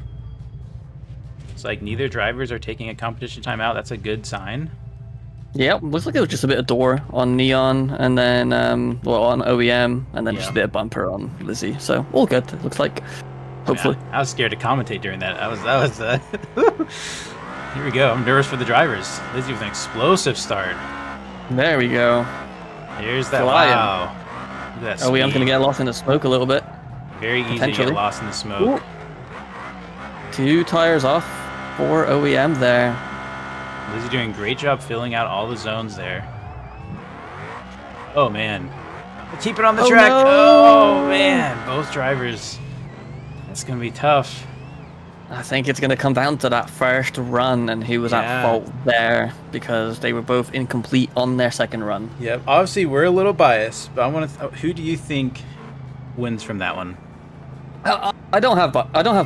It's like neither drivers are taking a competition timeout. That's a good sign. Yeah, looks like it was just a bit of door on Neon, and then, well, on OEM, and then just Yeah. a bit of bumper on Lizzie. So, all good, it looks like. Hopefully. I was scared to commentate during that. Here we go. I'm nervous for the drivers. Lizzie with an explosive start. There we go. Here's that. Flying. Wow. Look at that OEM's speed. gonna get lost in the smoke a little bit. Very easy to potentially. get lost in the smoke. Ooh. 2 tires off for OEM there. Lizzie doing a great job filling out all the zones there. Oh man. Keep it on the Oh, track. no. Oh man. Both drivers. That's gonna be tough. I think it's gonna come down to that first run and who was Yeah. at fault there because they were both incomplete on their second run. Yep. Obviously we're a little biased, but I want to. Who do you think wins from that one? I don't have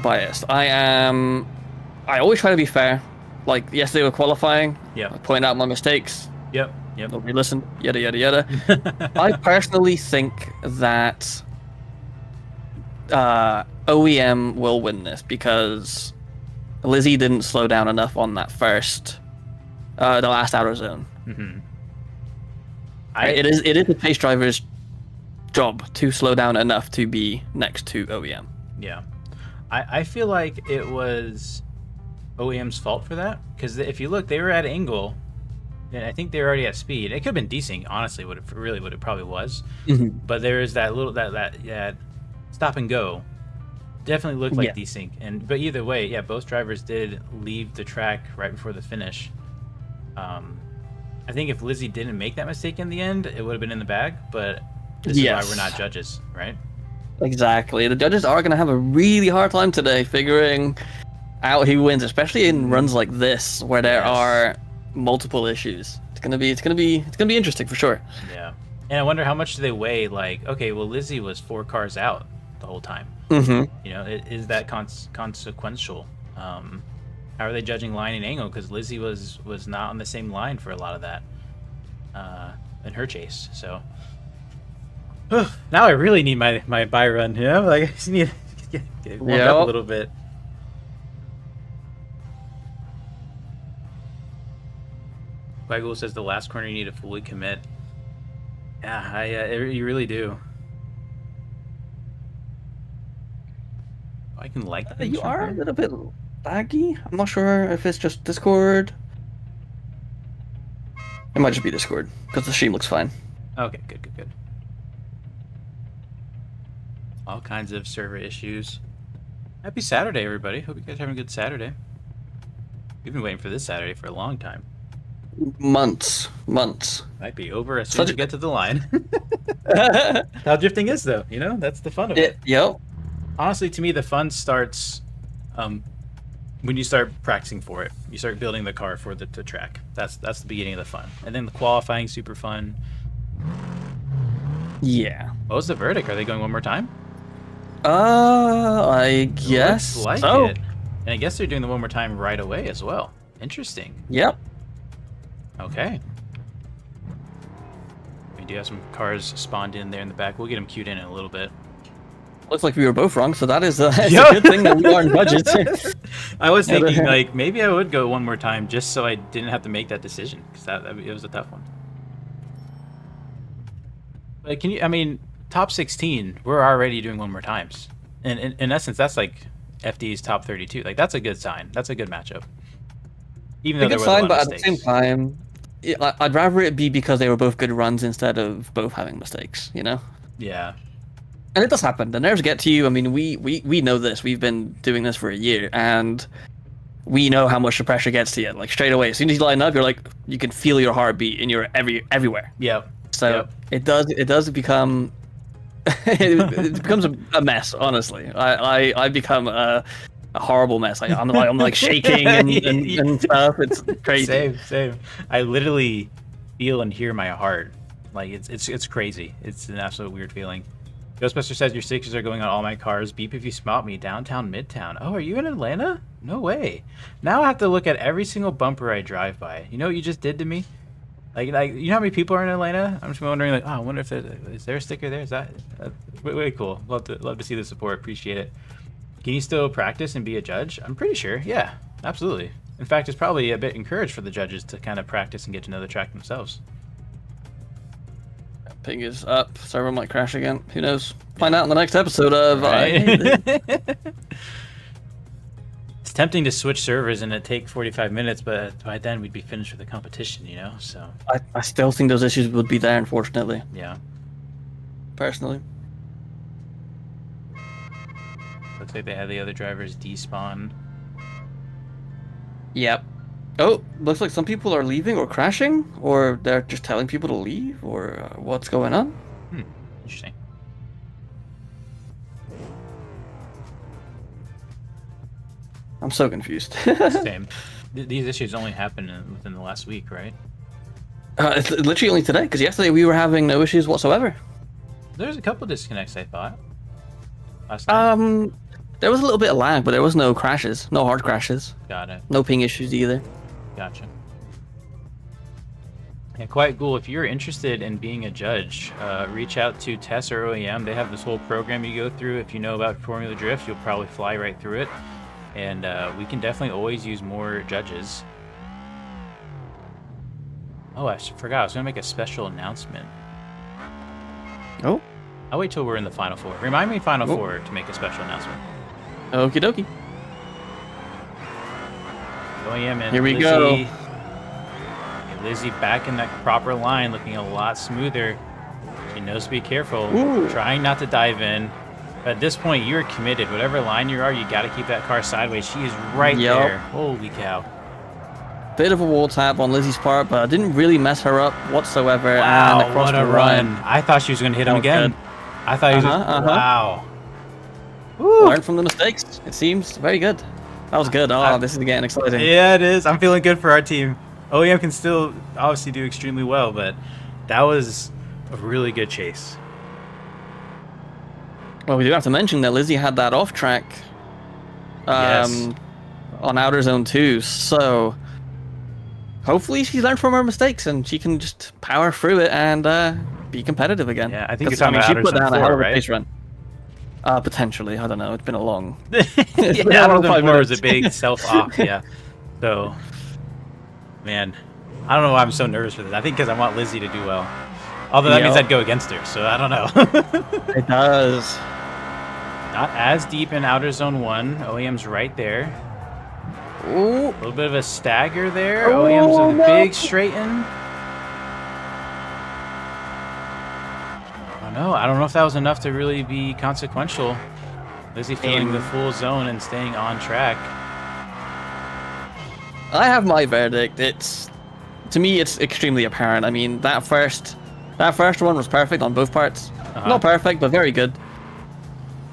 bias. I always try to be fair. Like yesterday with qualifying, Yep. I point out my mistakes. Yep. Yep. Nobody listened. Yada yada yada. I personally think that OEM will win this because Lizzie didn't slow down enough on that first, the last outer zone. Mm-hmm. It is the pace driver's job to slow down enough to be next to OEM. Yeah. I feel like it was OEM's fault for that because if you look, they were at angle, and I think they were already at speed. It could have been decent, honestly. What it probably was, Mm-hmm. but there is that little that stop and go definitely looked like Yeah. desync. But either way, yeah, both drivers did leave the track right before the finish. I think if Lizzie didn't make that mistake in the end, it would have been in the bag. But this is why we're not judges, right? Exactly. The judges are going to have a really hard time today figuring out who wins, especially in runs like this where there are multiple issues. It's gonna be interesting for sure. Yeah, and I wonder how much do they weigh? Like, okay, well, Lizzie was 4 cars out the whole time. Mm-hmm. You know, is that consequential? How are they judging line and angle? Because Lizzie was not on the same line for a lot of that in her chase. So now I really need my buy run. You know, like I just need to get warmed up a little bit. Quaggle says the last corner you need to fully commit. Yeah, you really do. I can like things You from are her. a little bit laggy. I'm not sure if it's just Discord. It might just be Discord because the stream looks fine. Okay, good. All kinds of server issues. Happy Saturday, everybody. Hope you guys are having a good Saturday. We've been waiting for this Saturday for a long time. Months. Might be over as soon as you get to the line. How drifting is, though. You know, that's the fun of it. Yep. Honestly, to me, the fun starts when you start practicing for it. You start building the car for the track. That's the beginning of the fun. And then the qualifying, super fun. Yeah. What was the verdict? Are they going one more time? I guess Looks like so. it. And I guess they're doing the one more time right away as well. Interesting. Yep. Okay. We do have some cars spawned in there in the back. We'll get them queued in a little bit. Looks like we were both wrong, so that is it's a good thing that we are in budget. I was thinking, like, maybe I would go one more time just so I didn't have to make that decision, because it was a tough one. But top 16, we're already doing one more times. And in essence, that's like FD's top 32. Like, that's a good sign. That's a good matchup. Even though a there good was a lot sign, of but at the mistakes. same time, I'd rather it be because they were both good runs instead of both having mistakes, you know? Yeah. And it does happen. The nerves get to you. I mean, we know this. We've been doing this for a year, and we know how much the pressure gets to you. Like, straight away, as soon as you line up, you're like, you can feel your heartbeat, and you're everywhere. Yep. So it does become it becomes a mess. Honestly, I become a horrible mess. I'm like shaking and stuff. It's crazy. Same. I literally feel and hear my heart. Like it's crazy. It's an absolute weird feeling. Ghostbuster says your stickers are going on all my cars. Beep if you spot me downtown, midtown. Oh, are you in Atlanta? No way. Now I have to look at every single bumper I drive by. You know what you just did to me? Like you know how many people are in Atlanta? I'm just wondering, like, oh, I wonder if is there a sticker there? Is that way cool? Love to see the support. Appreciate it. Can you still practice and be a judge? I'm pretty sure. Yeah, absolutely. In fact, it's probably a bit encouraged for the judges to kind of practice and get to know the track themselves. Ping is up. Server might crash again. Who knows? Find out in the next episode of. It's tempting to switch servers and it take 45 minutes, but by then we'd be finished with the competition, you know. So I still think those issues would be there, unfortunately. yeah. Personally. Looks like they had the other drivers despawn. Yep. Oh, looks like some people are leaving or crashing, or they're just telling people to leave, or what's going on? Interesting. I'm so confused. Same. These issues only happened within the last week, right? It's literally only today, because yesterday we were having no issues whatsoever. There's a couple disconnects, I thought. Last night. There was a little bit of lag, but there was no crashes, no hard crashes, Got it. no ping issues either. Gotcha. Yeah, quite cool. If you're interested in being a judge, reach out to Tess or OEM. They have this whole program you go through. If you know about Formula Drift, you'll probably fly right through it. And we can definitely always use more judges. Oh, I forgot. I was going to make a special announcement. Oh, I'll wait till we're in the Final Four. Remind me Final Four to make a special announcement. okie dokie. OEM and Here we Lizzie. go. And Lizzie back in that proper line, looking a lot smoother. She knows to be careful. Ooh. Trying not to dive in. But at this point, you're committed. Whatever line you are, you got to keep that car sideways. She is right Yep. there. Holy cow. Bit of a wall tap on Lizzie's part, but I didn't really mess her up whatsoever. And Wow, across what the a run. run. I thought she was going to hit him Oh, again. good. I thought he was Wow. Learn from the mistakes. It seems very good. That was good. Oh, this is getting exciting. Yeah, it is. I'm feeling good for our team. OEM can still obviously do extremely well, but that was a really good chase. Well, we do have to mention that Lizzie had that off track Yes. on Outer Zone 2, so hopefully she's learned from her mistakes and she can just power through it and be competitive again. Yeah, I think 'Cause, you're talking she about put Outer down Zone a hell 4, of a right? pace run. Potentially, I don't know. It's been a long. Yeah, been Outer around Zone 5 4 was a minutes. big self-off, yeah. So, man, I don't know why I'm so nervous for this. I think because I want Lizzie to do well. Although that means Yep. I'd go against her, so I don't know. It does. Not as deep in Outer Zone 1. OEM's right there. Ooh. A little bit of a stagger there. Oh, OEM's a no. big straighten. I don't know if that was enough to really be consequential. Lizzie feeling the full zone and staying on track. I have my verdict. To me, it's extremely apparent. I mean, that first one was perfect on both parts. Not perfect, but very good.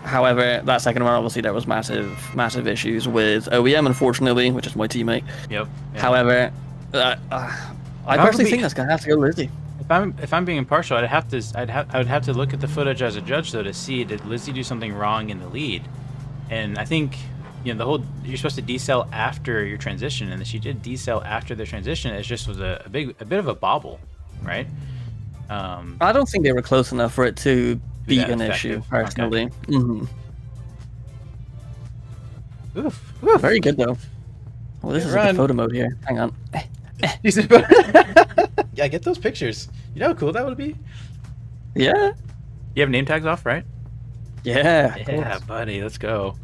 However, that second one, obviously, there was massive issues with OEM, unfortunately, which is my teammate. Yep. Yeah. However, I personally think that's gonna have to go Lizzie. If I'm being impartial, I would have to look at the footage as a judge though to see, did Lizzie do something wrong in the lead? And I think you're supposed to decel after your transition, and she did decel after the transition. It just was a bit of a bobble, right? I don't think they were close enough for it to be that an effective. issue, personally. Okay. Oof. Very good though. Well, this Good is a run. good photo mode here. Hang on. Yeah, get those pictures. You know how cool that would be? Yeah. You have name tags off, right? Yeah. of Yeah, course. buddy, let's go.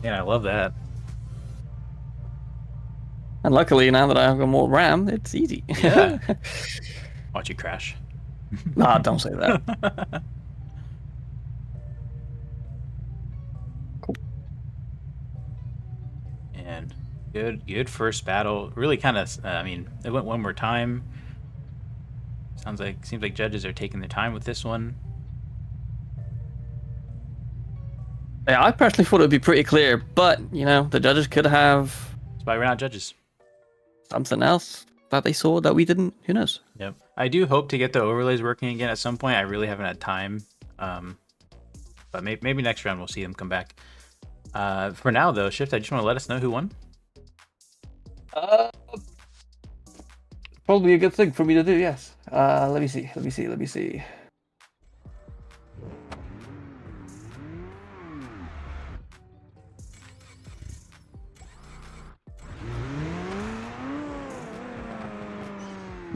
Yeah, I love that. And luckily, now that I have more RAM, it's easy. Yeah. Watch you crash. Nah, don't say that. And good first battle. Really kind of, I mean, it went one more time. Seems like judges are taking their time with this one. Yeah, I personally thought it would be pretty clear, but the judges could have That's why we're not judges. something else that they saw that we didn't. Who knows? Yep. I do hope to get the overlays working again at some point. I really haven't had time. But maybe next round we'll see them come back. For now though, Shift, I just want to let us know who won. Probably a good thing for me to do. Yes. Let me see.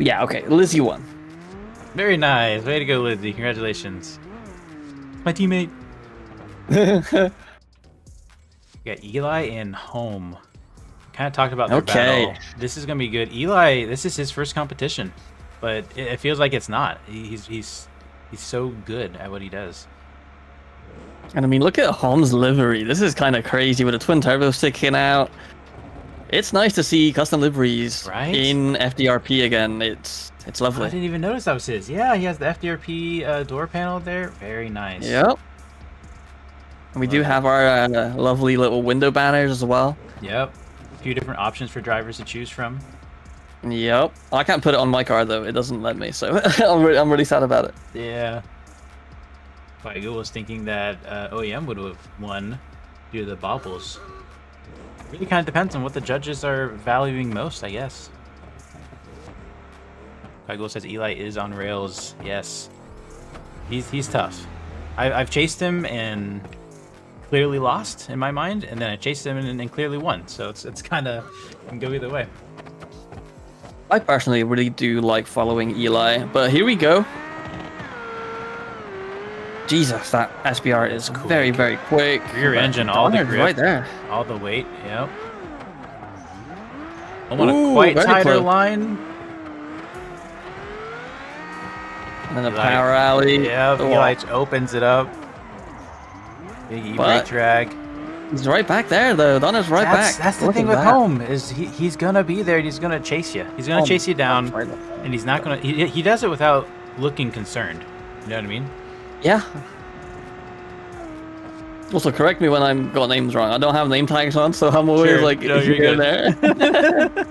Yeah. Okay. Lizzie won. Very nice. Way to go, Lizzie. Congratulations. My teammate. We got Eli and Home. Kind of talked about their battle. This is gonna be good. Eli, this is his first competition, but it feels like it's not. He's so good at what he does. And I mean, look at Holmes' livery. This is kind of crazy with a twin turbo sticking out. It's nice to see custom liveries Right? in FDRP again. It's I lovely. didn't even notice that was his. Yeah, he has the FDRP door panel there. Very nice. Yep. And we do have our lovely little window banners as well. Yep. A few different options for drivers to choose from. Yep. I can't put it on my car though. It doesn't let me, so I'm really sad about it. Yeah. Weigel was thinking that OEM would have won due to the bobbles. It really kind of depends on what the judges are valuing most, I guess. Weigel says Eli is on rails. Yes. He's tough. I've chased him and clearly lost in my mind, and then I chased him and clearly won. So it's kind of can go either way. I personally really do like following Eli, but here we go. Jesus, that SBR is very, very quick. Rear engine, all the Donner's grip, right there. all the weight. Yep. I want a Ooh, quite very tighter close. line. And then a power alley. Yeah, Oh. Eli opens it up. Big e-brake drag. He's right back there, though. Donna's right back. That's the Look thing at with that. home is he's gonna be there. And he's gonna chase you. He's gonna chase you down, and he's not gonna. He does it without looking concerned. You know what I mean? Yeah. Also, correct me when I'm got names wrong. I don't have name tags on, so I'm always Sure. like, No, you're here good. there.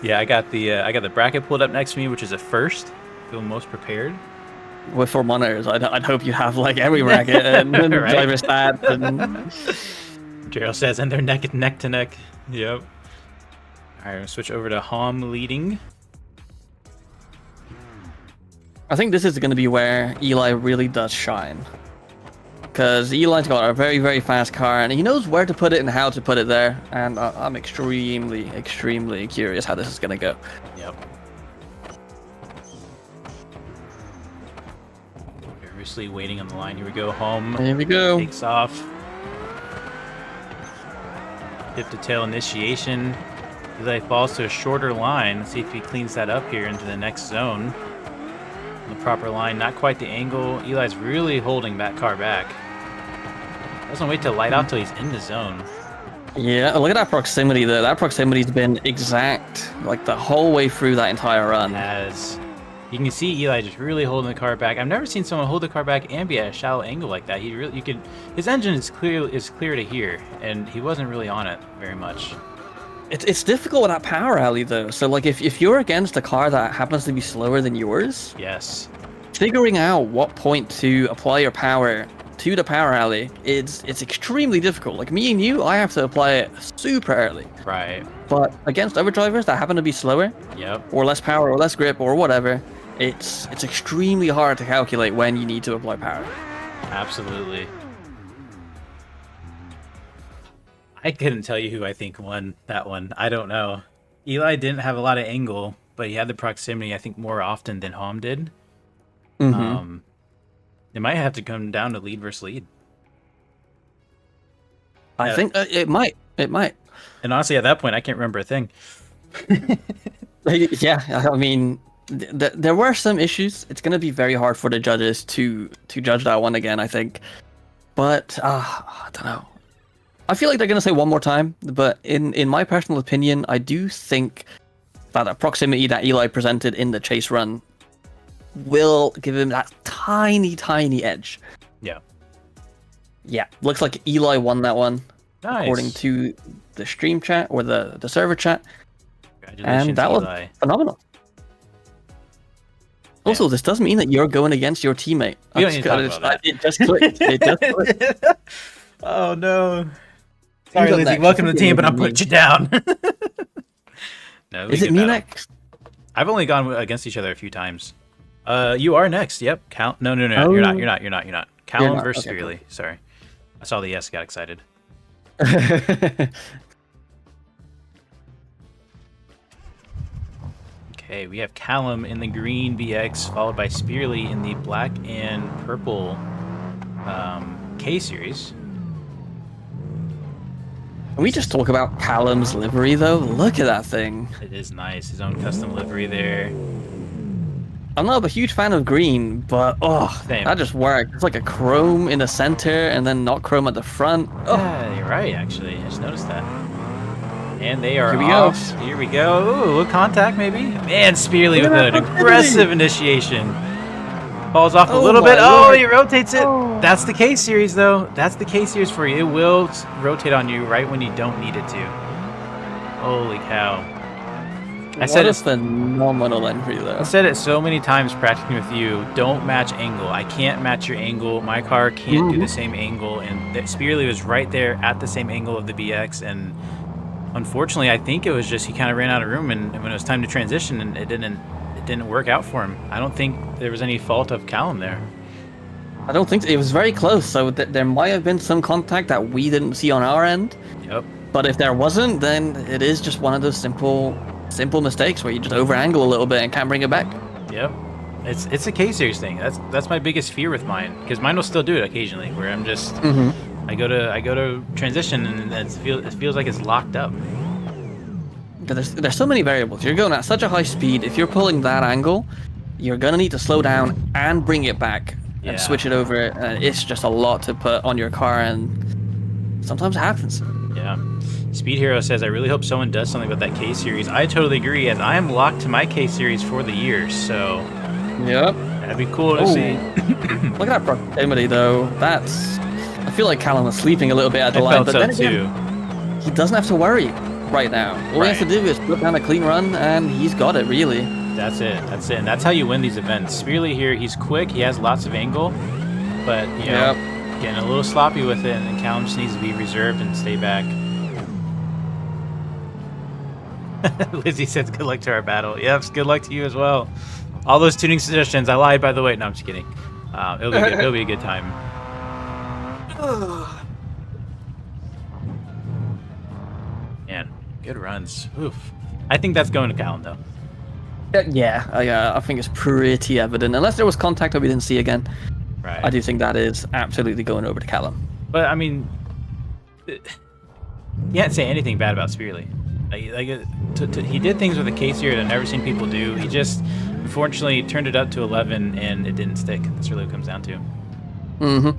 Yeah, I got the bracket pulled up next to me, which is a first. Feel most prepared. With 4 monitors, I'd hope you have like every bracket and Right. driver stats. And... Gerald says, and they're neck to neck. Yep. All right, we'll switch over to Hom leading. I think this is going to be where Eli really does shine. Because Eli's got a very, very fast car, and he knows where to put it and how to put it there. And I'm extremely, extremely curious how this is going to go. Yep. Nervously waiting on the line. Here we go. Home Here we go. takes off. Tip to tail initiation. Eli falls to a shorter line. Let's see if he cleans that up here into the next zone. The proper line, not quite the angle. Eli's really holding that car back. Doesn't wait to light out till he's in the zone. Yeah, look at that proximity there. That proximity's been exact, like the whole way through that entire run. As you can see, Eli just really holding the car back. I've never seen someone hold the car back and be at a shallow angle like that. His engine is clear to here, and he wasn't really on it very much. It's difficult with that power alley though. So like if you're against a car that happens to be slower than yours, Yes. figuring out what point to apply your power to the power alley, it's extremely difficult. Like me and you, I have to apply it super early. Right. But against other drivers that happen to be slower, Yep. or less power, or less grip, or whatever, it's extremely hard to calculate when you need to apply power. Absolutely. I couldn't tell you who I think won that one. I don't know. Eli didn't have a lot of angle, but he had the proximity, I think, more often than Hom did. Mm-hmm. It might have to come down to lead versus lead. I think it might. It might. And honestly, at that point, I can't remember a thing. Yeah, I mean, there were some issues. It's going to be very hard for the judges to judge that one again, I think. But I don't know. I feel like they're going to say one more time, but in my personal opinion, I do think that the proximity that Eli presented in the chase run will give him that tiny, tiny edge. Yeah. Yeah, looks like Eli won that one, Nice. according to the stream chat or the server chat. Congratulations, And that was Eli. phenomenal. Also, this does mean that you're going against your teammate. We don't need to talk about that. It just clicked. It just clicked. Oh no. Sorry, up Lizzie. next? Welcome to the team, but I'm Me. putting you down. No, Is it me next? I've only gone against each other a few times. You are next. Yep. No. Oh. You're not. Callum not. versus Okay, Spearley. Sorry. I saw the yes, got excited. Okay, we have Callum in the green BX, followed by Spearley in the black and purple K series. Can we just talk about Callum's livery, though? Look at that thing. It is nice. His own custom livery there. I'm not a huge fan of green, but Same. that just worked. It's like a chrome in the center and then not chrome at the front. Oh, Yeah, you're right, actually. I just noticed that. And they are Here we go. off. Here we go. Ooh, a little contact, maybe. Man, Spearley with Look at an that aggressive initiation. Falls off a Oh little my bit. Oh, Lord. he rotates it. Oh. That's the K series, though. That's the K series for you. It will rotate on you right when you don't need it to. Holy cow. I said what a it's phenomenal entry, though. I said it so many times practicing with you. Don't match angle. I can't match your angle. My car can't do the same angle. And Spearley was right there at the same angle of the BX. And unfortunately, I think it was just he kind of ran out of room. And when it was time to transition, and it didn't work out for him. I don't think there was any fault of Callum there. I don't think it was very close, so there might have been some contact that we didn't see on our end. Yep. But if there wasn't, then it is just one of those simple mistakes where you just over angle a little bit and can't bring it back. Yep. It's a K series thing. That's my biggest fear with mine, because mine will still do it occasionally, where I'm just I go to transition and it feels like it's locked up. There's so many variables. You're going at such a high speed. If you're pulling that angle, you're gonna need to slow down and bring it back Yeah. and switch it over. It's just a lot to put on your car, and sometimes it happens. Yeah. Speed Hero says, I really hope someone does something about that K series. I totally agree, as I am locked to my K series for the year, so Yep. that'd be cool to Oh. see. Look at that proximity, though. That's. I feel like Callum was sleeping a little bit at the I line, felt but so then too. again, he doesn't have to worry right now. All he has to Right. do is put down a clean run, and he's got it, really. That's it. That's it. And that's how you win these events. Spearly here, he's quick. He has lots of angle, but you know, getting a little sloppy with it. And Callum just needs to be reserved and stay back. Lizzie says, "Good luck to our battle." Yep, good luck to you as well. All those tuning suggestions. I lied, by the way. No, I'm just kidding. It'll be good. It'll be a good time. Man, good runs. Oof. I think that's going to Callum though. Yeah, I think it's pretty evident. Unless there was contact that we didn't see again, Right. I do think that is absolutely going over to Callum. But I mean, you can't say anything bad about Spearly. He did things with the K series I've never seen people do. He just, unfortunately, turned it up to 11 and it didn't stick. That's really what it comes down to. Mm-hmm.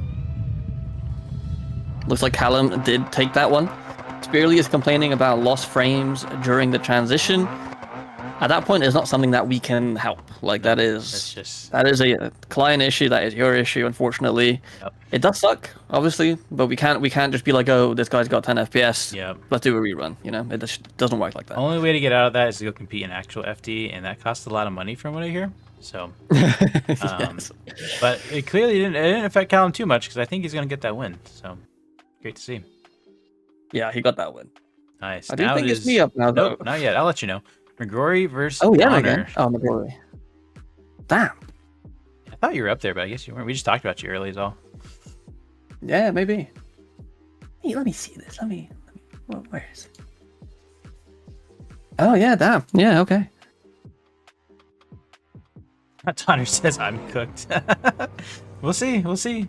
Looks like Callum did take that one. Spearly is complaining about lost frames during the transition. At that point, it's not something that we can help. Like That's is just a client issue. That is your issue, unfortunately. Yep. It does suck, obviously, but we can't just be like, oh, this guy's got 10 FPS. Yep. Let's do a rerun. You know, it just doesn't work like that. Only way to get out of that is to go compete in actual FD, and that costs a lot of money from what I hear. So, Yes. but it clearly didn't affect Callum too much because I think he's gonna get that win. So, great to see. Yeah, he got that win. Nice. I do Now think it it's is- me up now, though. Nope, not yet. I'll let you know. McGrory versus Oh, yeah, Donner. again. Oh, McGrory. Damn. I thought you were up there, but I guess you weren't. We just talked about you early, is all. Yeah, maybe. Hey, let me see this. Let me where is it? Oh, yeah, damn. Yeah, okay. Donner says I'm cooked. We'll see. We'll see.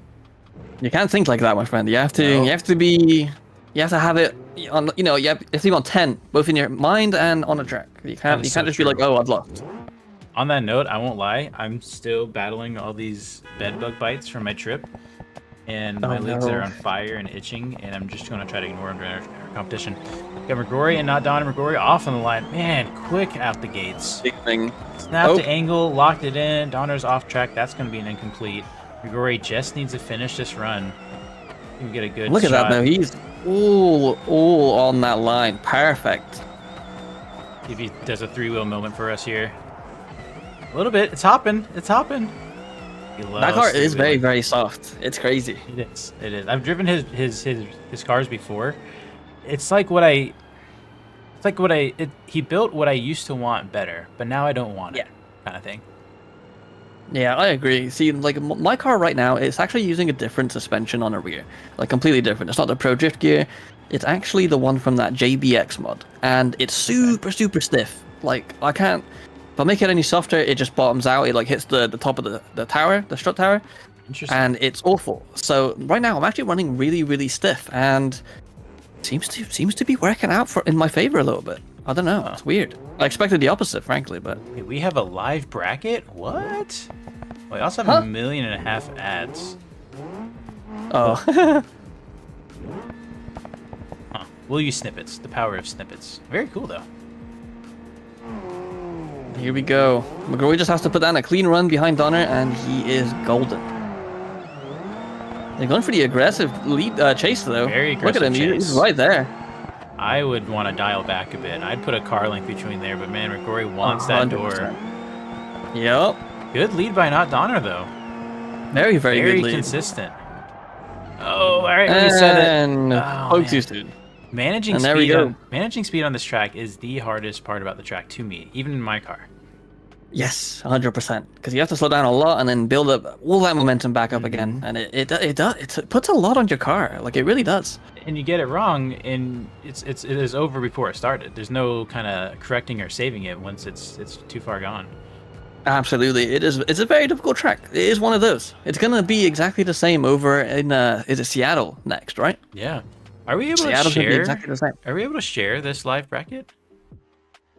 You can't think like that, my friend. You have to. No. You have to be. You have to have it on. You know, you have to be on 10, both in your mind and on the track. You can't. That is You can't so just be like, true. oh, I've lost. On that note, I won't lie. I'm still battling all these bed bug bites from my trip, and my legs no. are on fire and itching. And I'm just going to try to ignore them during our competition. Got McGrory and not Donner. McGrory off on the line. Man, quick out the gates. Big thing. Snapped Oh. the angle, locked it in. Donner's off track. That's going to be an incomplete. McGrory just needs to finish this run. He can get a good Look at shot. that though. He's all on that line. Perfect. If he does a three-wheel moment for us here. A little bit. It's hopping. It's hopping. He That loves car is very, three-wheeling. very soft. It's crazy. It is. It is. I've driven his cars before. It's like what I. It's like what I. He built what I used to want better, but now I don't want it. Kind of thing. Yeah, I agree. See, like my car right now, it's actually using a different suspension on the rear, like completely different. It's not the Pro Drift gear. It's actually the one from that JBX mod, and it's super, super stiff. Like I can't. If I make it any softer, it just bottoms out. It like hits the top of the tower, the strut tower, Interesting. and it's awful. So right now, I'm actually running really, really stiff, and seems to be working out in my favor a little bit. I don't know. It's weird. I expected the opposite, frankly, but Wait, we have a live bracket? What? We also have Huh? 1.5 million ads. oh. Huh. We'll use snippets. The power of snippets. Very cool, though. Here we go. McGrory just has to put down a clean run behind Donner, and he is golden. They're going for the aggressive lead chase, though. Very Look at him. aggressive He's chase. right there. I would want to dial back a bit. I'd put a car length between there, but man, McGrory wants that door. 100%. Yep. Good lead by not Donner, though. Very, very, Very good lead. consistent. Oh, all right. When you said it. And Oh, poke man. too soon. Managing And there we speed, go. managing speed on this track is the hardest part about the track to me, even in my car. Yes, 100%. Because you have to slow down a lot and then build up all that momentum back up again, and it puts a lot on your car. Like it really does. And you get it wrong, and it is over before it started. There's no kind of correcting or saving it once it's too far gone. Absolutely, it is. It's a very difficult track. It is one of those. It's gonna be exactly the same over in is it Seattle next, right? Yeah. Are we able Seattle's to gonna be share? exactly the same. Are we able to share this live bracket?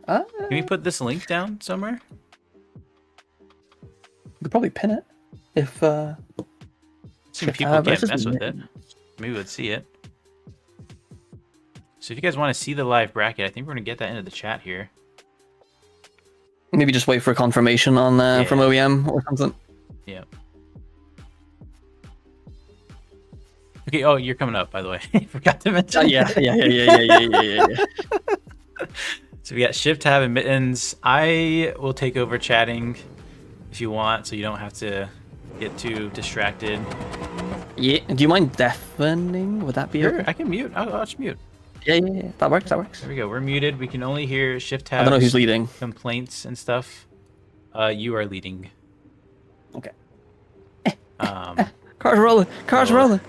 Can we put this link down somewhere? could probably pin it if. Some Shift people tab, can't it's just mess with it. mittens. Maybe we'd see it. So if you guys want to see the live bracket, I think we're gonna get that into the chat here. Maybe just wait for a confirmation on from Yeah. OEM or something. Yeah. Okay. Oh, you're coming up, by the way. Forgot to mention. Yeah. So we got Shift Tab and Mittens. I will take over chatting if you want, so you don't have to get too distracted. Yeah. Do you mind deafening? Would that be Sure, okay? I can mute. I'll just mute. Yeah. That works. There we go. We're muted. We can only hear Shift Tab. I don't know who's leading. Complaints and stuff. You are leading. Okay. Cars rolling. Rolling.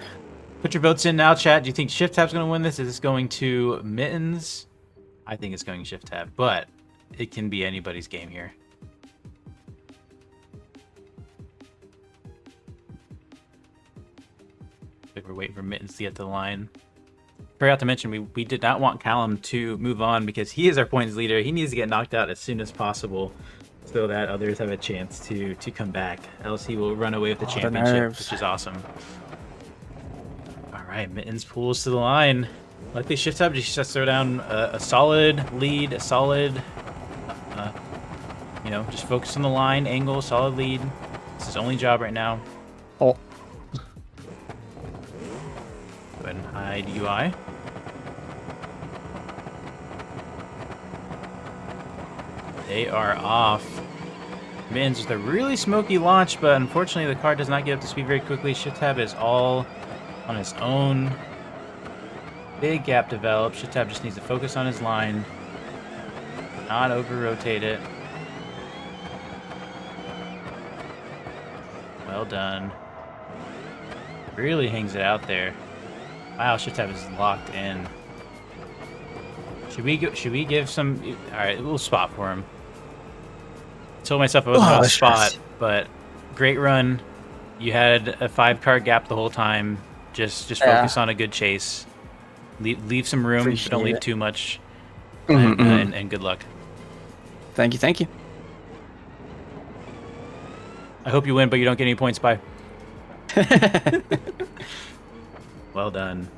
Put your votes in now, chat. Do you think Shift Tab's going to win this? Is this going to Mittens? I think it's going Shift Tab, but it can be anybody's game here. I think we're waiting for Mittens to get to the line. Forgot to mention, we did not want Callum to move on because he is our points leader. He needs to get knocked out as soon as possible so that others have a chance to come back. Else he will run away with the championship, which is awesome. All right, Mittens pulls to the line. Likely Shift Tab just throw down a solid lead, a solid, just focus on the line, angle, solid lead. It's his only job right now. Oh. Go ahead and hide UI. They are off. Mittens with a really smoky launch, but unfortunately the car does not get up to speed very quickly. Shift Tab is all on his own. Big gap developed. Shift Tab just needs to focus on his line. Not over-rotate it. Well done. Really hangs it out there. Wow, Shift Tab is locked in. Should we give some... Alright, we'll spot for him. Told myself I wasn't going to spot, but great run. You had a 5-car gap the whole time. Just focus on a good chase. Leave some room, but don't leave too much. And good luck. Thank you. I hope you win, but you don't get any points. Bye. Well done.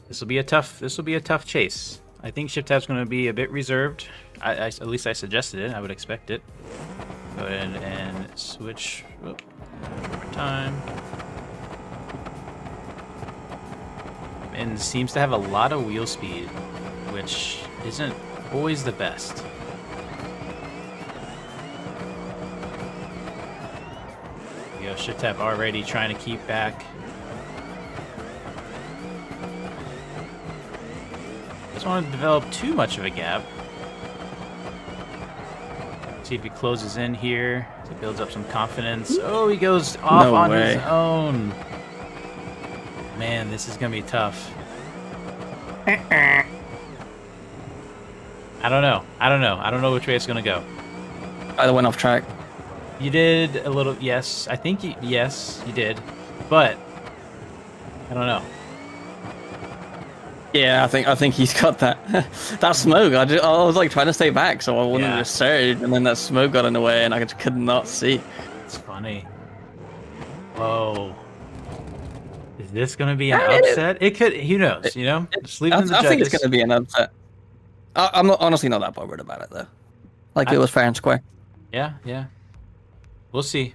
This will be a tough chase. I think Shift Tab's going to be a bit reserved. At least I suggested it. I would expect it. Go ahead and switch. One more time. And seems to have a lot of wheel speed, which isn't always the best. Shift Tab already trying to keep back. Doesn't want to develop too much of a gap. See if he closes in here. So he builds up some confidence. Oh, he goes off on his own. Man, this is gonna be tough. I don't know. I don't know which way it's gonna go. Either went off track. You did a little, yes. I think yes, you did. But I don't know. Yeah, I think he's got that that smoke. I was like trying to stay back so I wouldn't just surge, and then that smoke got in the way, and I just could not see. It's funny. Whoa. Is this gonna be an upset? It could. Who knows? You know. Just leave it to the judges. I think it's gonna be an upset. I'm not, honestly not that bothered about it though. Like it was fair and square. Yeah. We'll see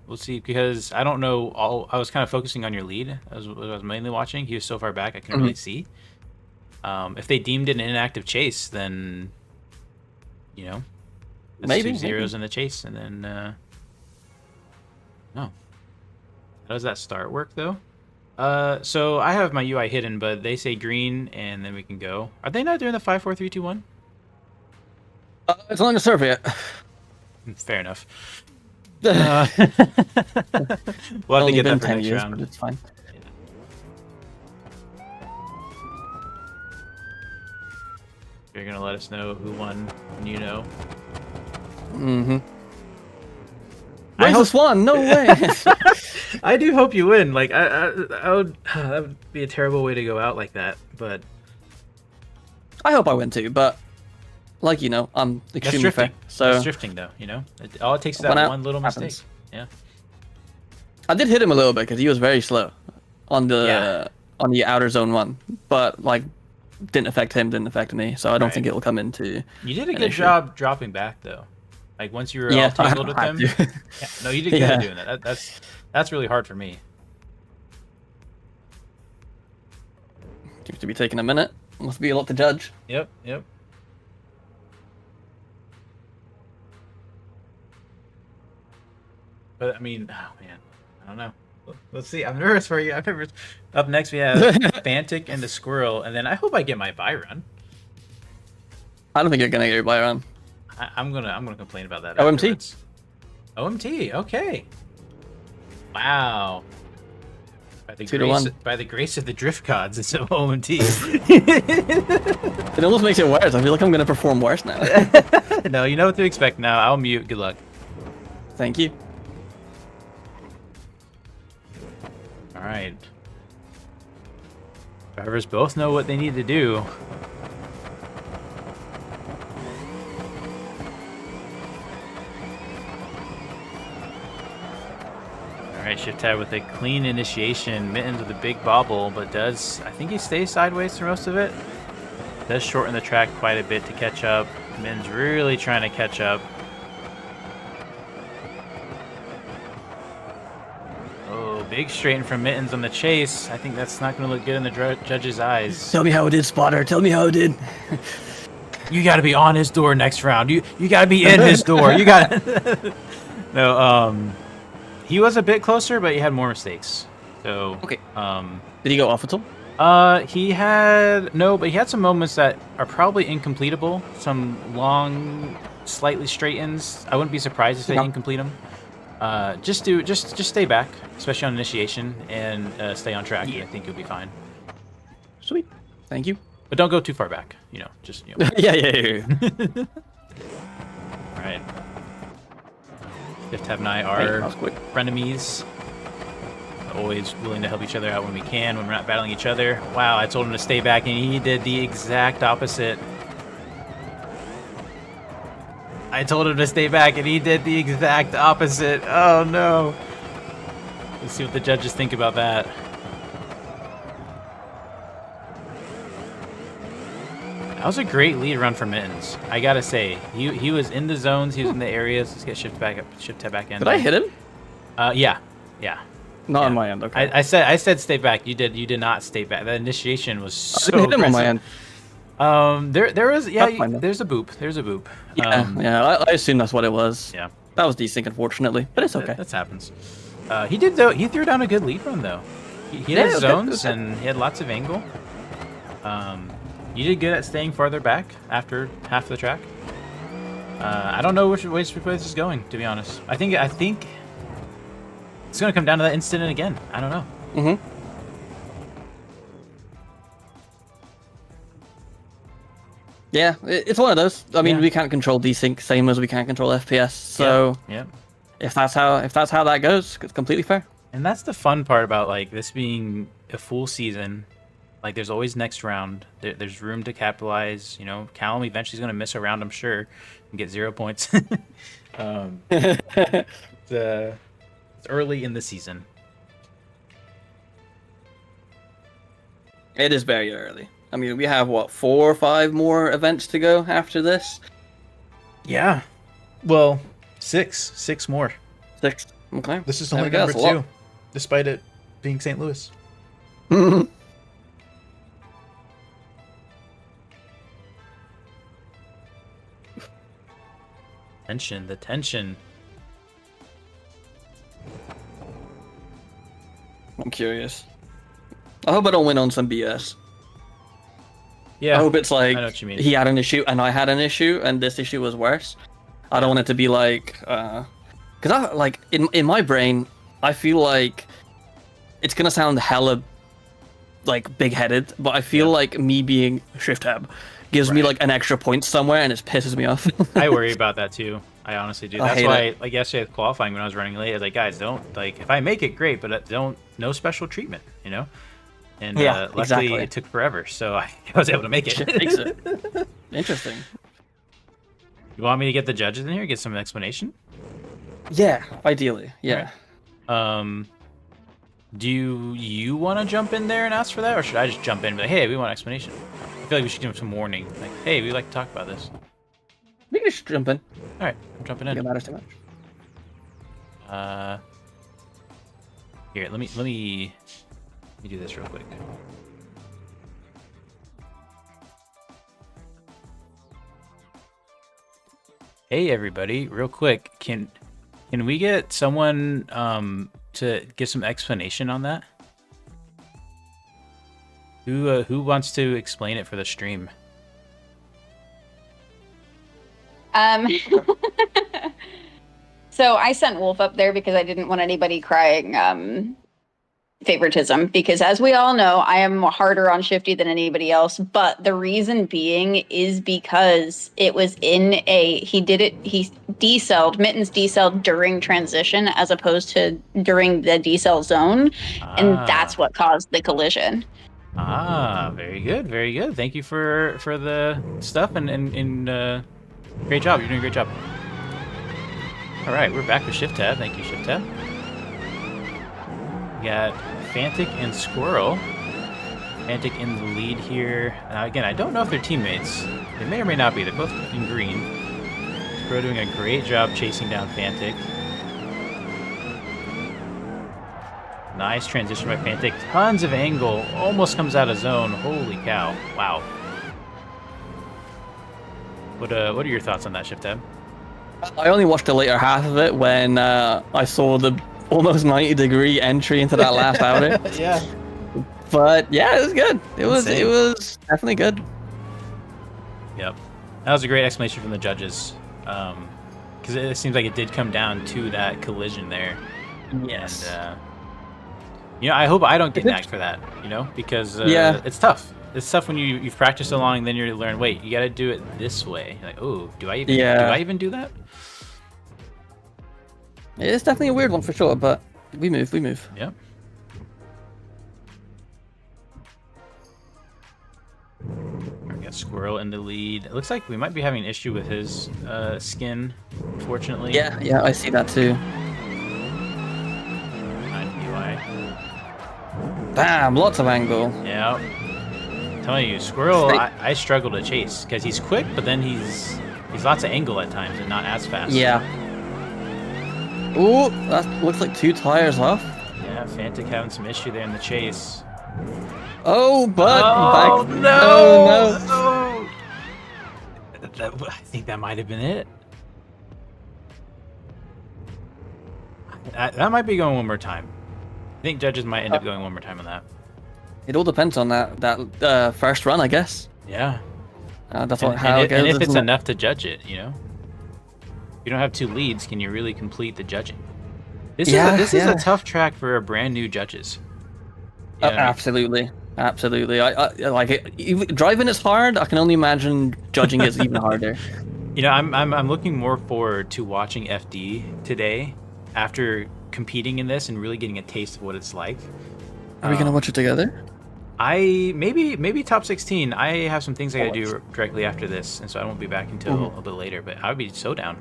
because I don't know. I was kind of focusing on your lead. I was mainly watching. He was so far back I couldn't really see. If they deemed it an inactive chase, then that's maybe 2 zeros in the chase, and then no. How does that start work though? So I have my UI hidden, but they say green, and then we can go. Are they not doing the 5, 4, 3, 2, 1? It's on the server yet. Fair enough. We'll have to get that for 10 next years, round. but it's fine. You're gonna let us know who won when you know. Raceless won. No way. I do hope you win. Like I would. That would be a terrible way to go out like that. But I hope I win too. But like I'm That's extremely drifting. fair. So That's drifting, though. All it takes is that When one little mistake. happens. Yeah. I did hit him a little bit because he was very slow on the outer zone one, but like didn't affect him, didn't affect me. So I don't Right. think it will come into. You did a an good issue. job dropping back, though. Like once you were Yeah, all tangled with I him. had to. Yeah. No, you did good Yeah. at doing that. That's really hard for me. Seems to be taking a minute. Must be a lot to judge. Yep. But I mean, oh man, I don't know. Let's see. I'm nervous for you. I'm nervous. Up next we have Fantic and the Squirrel, and then I hope I get my buy run. I don't think you're gonna get your buy run. I'm gonna complain about that. OMT. afterwards. OMT. Okay. Wow. By the 2-1. by the grace of the drift gods, it's OMT. It almost makes it worse. I feel like I'm gonna perform worse now. No, you know what to expect now. I'll mute. Good luck. Thank you. All right. Drivers both know what they need to do. All right, Shift Tab with a clean initiation. Mittens with a big bobble, but I think he stays sideways for most of it. Does shorten the track quite a bit to catch up. Mittens really trying to catch up. Oh, big straighten from Mittens on the chase. I think that's not going to look good in the judge's eyes. Tell me how it did, Spotter. Tell me how it did. You got to be on his door next round. You got to be in his door. You got to... No, he was a bit closer, but he had more mistakes. So, Okay. Did he go off at all? but he had some moments that are probably incompletable. Some long, slightly straight ins. I wouldn't be surprised if they incomplete them. Just stay back, especially on initiation, and stay on track. Yeah. I think you'll be fine. Sweet. Thank you. But don't go too far back. Just Yeah. All right. Shift Tab and I Hey, are that was quick. frenemies. Always willing to help each other out when we can, when we're not battling each other. Wow, I told him to stay back, and he did the exact opposite. I told him to stay back, and he did the exact opposite. Oh, no. Let's see what the judges think about that. That was a great lead run for Mittens. I gotta say, he was in the zones, he was in the areas. Let's get Shift Tab back in. Did I hit him? Yeah. Not Yeah. on my end. Okay. I said stay back. You did not stay back. The initiation was so I didn't hit him on my aggressive. end. There was That's fine, though. there's a boop. There's a boop. Yeah. I assume that's what it was. Yeah. That was desync, unfortunately, but it's okay. That happens. He did though. He threw down a good lead run though. He had his zones and he had lots of angle. You did good at staying farther back after half of the track. I don't know which way this is going, to be honest. I think it's gonna come down to that incident again. I don't know. Mm-hmm. Yeah, it's one of those. I mean, Yeah. we can't control desync, same as we can't control FPS. So yeah. if that's how that goes, it's completely fair. And that's the fun part about like this being a full season. Like there's always next round. There's room to capitalize. Callum eventually is going to miss a round, I'm sure, and get 0 points. It's early in the season. It is very early. I mean, we have, 4 or 5 more events to go after this? Yeah. Well, 6 more. 6. Okay. This is There only we go, number that's a 2, lot. despite it being St. Louis. The tension. I'm curious. I hope I don't win on some BS. Yeah. I hope it's like I know what you mean. he had an issue and I had an issue and this issue was worse. I don't want it to be like, because I like in my brain, I feel like it's gonna sound hella like big-headed, but I feel like me being Shift Tab gives me like an extra point somewhere and it pisses me off. I worry about that too. I honestly do. I That's hate why, it. like yesterday with qualifying when I was running late, I was like, guys, don't if I make it, great, but no special treatment, And Yeah, luckily exactly. it took forever, so I was able to make it. Shit makes it. Interesting. You want me to get the judges in here, get some explanation? Yeah, ideally. Yeah. Do you want to jump in there and ask for that, or should I just jump in and be like, hey, we want explanation? I feel like we should give them some warning. Like, hey, we'd like to talk about this. We can just jump in. All right, I'm jumping It in. matters too much. Here, let me do this real quick. Hey everybody, real quick, can we get someone to give some explanation on that? Who wants to explain it for the stream? So I sent Wolf up there because I didn't want anybody crying favoritism, because as we all know, I am harder on Shifty than anybody else, but the reason being is because it was he decelled, Mittens decelled during transition as opposed to during the decel zone, and that's what caused the collision. Very good, very good. Thank you for the stuff and great job. You're doing a great job. All right, we're back with Shift Tab. Thank you, Shift Tab. We got Fantic and Squirrel. Fantic in the lead here. Now again, I don't know if they're teammates. They may or may not be. They're both in green. Squirrel doing a great job chasing down Fantic. Nice transition by Fantic. Tons of angle. Almost comes out of zone. Holy cow. Wow. What are your thoughts on that, Shift Tab? I only watched the later half of it when I saw the almost 90-degree entry into that last outer. Yeah. But yeah, it was good. It was definitely good. Yep. That was a great explanation from the judges. Because it seems like it did come down to that collision there. Yes. And, I hope I don't get nagged for that, because yeah, it's tough. It's tough when you've practiced so long and then you learn, wait, you got to do it this way. You're like, oh, do I even do that? It's definitely a weird one for sure, but we move. Yep. We got Squirrel in the lead. It looks like we might be having an issue with his skin, unfortunately. Yeah, I see that too. Bam, lots of angle. Yeah. I'm telling you, Squirrel, I struggle to chase because he's quick, but then he's lots of angle at times and not as fast. Yeah. Ooh, that looks like 2 tires off. Yeah, Fantic having some issue there in the chase. Oh, but oh back. no! Oh, no! I think that might have been it. That might be going one more time. I think judges might end up going one more time on that. It all depends on that first run, I guess. Yeah. That's and, how it goes. And if it's enough to judge it, If you don't have 2 leads, can you really complete the judging? This is a tough track for brand new judges. Absolutely. I like it. Driving is hard. I can only imagine judging is even harder. I'm looking more forward to watching FD today after competing in this and really getting a taste of what it's like. Are we gonna watch it together? Maybe top 16. I have some things I gotta do directly after this, and so I won't be back until a bit later. But I would be so down.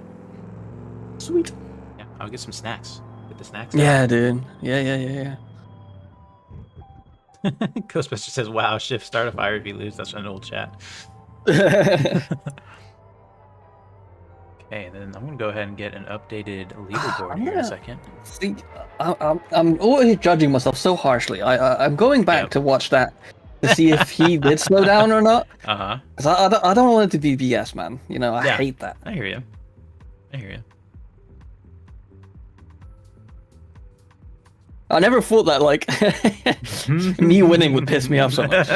Sweet. Yeah, I'll get some snacks. Get the snacks. Yeah, dude. Yeah. Ghostbuster says, "Wow, shift start a fire if you lose." That's an old chat. Okay, then I'm gonna go ahead and get an updated leaderboard here in a second. See, I'm always judging myself so harshly. I'm going back to watch that to see if he did slow down or not. Because I don't want it to be BS, man. I hate that. I hear you. I never thought that me winning would piss me off so much.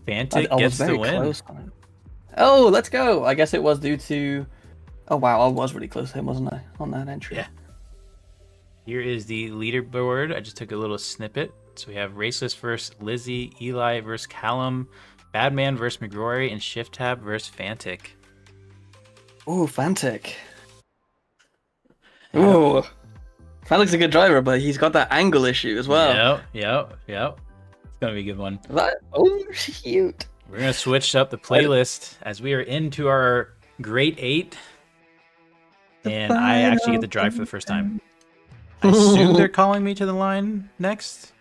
Fantic gets the win. Close. Oh, let's go. I guess it was due to... Oh, wow. I was really close to him, wasn't I? On that entry. Yeah. Here is the leaderboard. I just took a little snippet. So we have Raceless versus Lizzie, Eli versus Callum, Badman versus McGrory, and Shift Tab versus Fantic. Ooh, Fantic. Ooh. Fantic's a good driver, but he's got that angle issue as well. Yep. It's going to be a good one. Oh, shoot. We're going to switch up the playlist as we are into our Grade 8. And I actually get to drive for the first time. I assume they're calling me to the line next.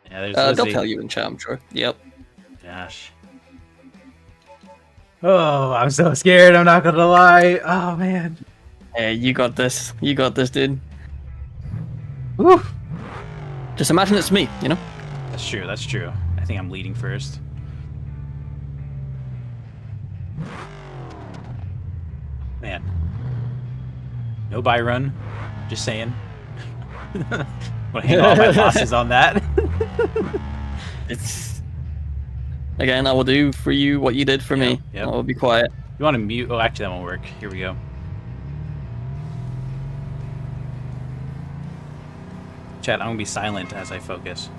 Yeah, there's They'll Lizzie. tell you in chat, I'm sure. Yep. Gosh. Oh, I'm so scared. I'm not gonna lie. Oh man. Hey, you got this. You got this, dude. Woo. Just imagine it's me, you know? That's true. That's true. I think I'm leading first. Man. No buy run. Just saying. Want to handle all my losses on that. It's again, I will do for you what you did for me. Yep. I will be quiet. You want to mute? Oh, actually, that won't work. Here we go. Chat, I'm gonna be silent as I focus.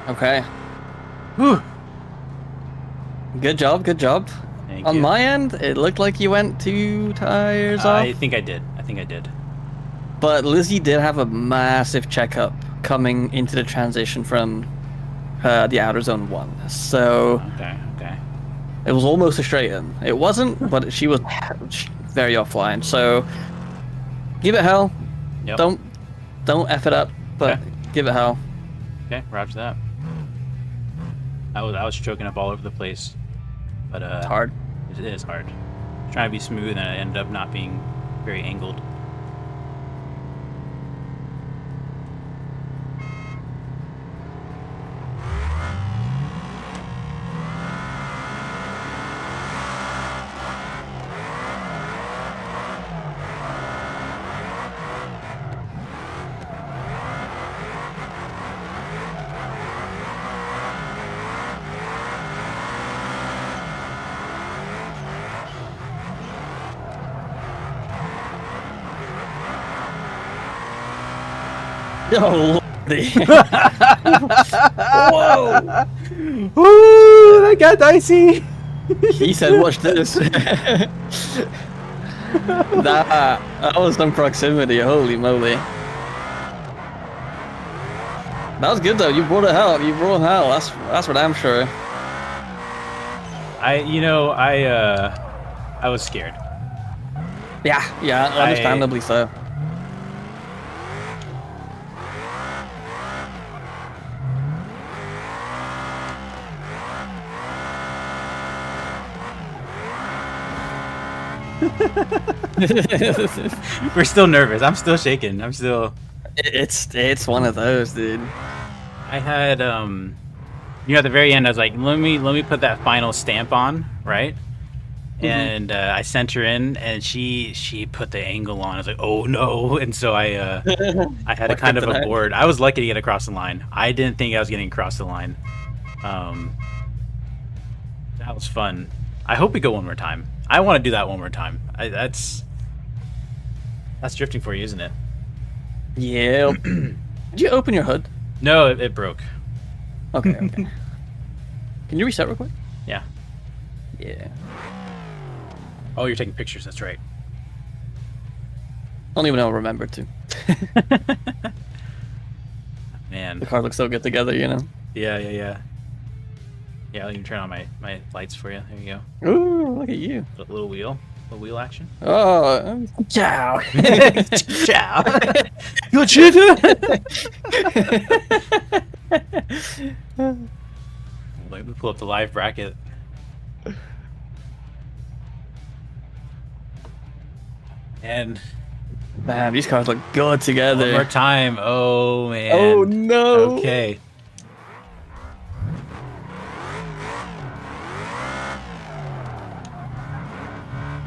Okay. Whew. Good job, good job. Thank On you. my end, it looked like you went 2 tires I off. think I did. I think I did. But Lizzie did have a massive checkup coming into the transition from the outer zone 1. So Okay. Okay. it was almost a straight in. It wasn't, but she was very offline. So give it hell. Yep. Don't F it up, but Okay. give it hell. Okay. Roger that. I was choking up all over the place, but It's hard. It is hard. Trying to be smooth, and I ended up not being very angled. Oh, lordy. Whoa! Ooh, that got dicey. He said, watch this. that was some proximity, holy moly. That was good though, you brought it hell, that's what I'm sure. I was scared. Yeah, understandably so. We're still nervous. I'm still shaking. I'm still. It's one of those, dude. I had at the very end, I was like, let me put that final stamp on, right? And I sent her in, and she put the angle on. I was like, oh no! And so I had to kind of abort. I was lucky to get across the line. I didn't think I was getting across the line. That was fun. I hope we go one more time. I want to do that one more time. That's drifting for you, isn't it? Yeah. Did you open your hood? No, it broke. Okay. Can you reset real quick? Yeah. Yeah. Oh, you're taking pictures. That's right. I don't even know I remembered to. Man. The car looks so good together, you know? Yeah. Yeah, I'll even turn on my lights for you. There you go. Ooh, look at you. Little wheel action. Oh, ciao. Ciao. You cheater. Let me pull up the live bracket. And Man, these cars look good together. one more time. Oh man. Oh no. Okay.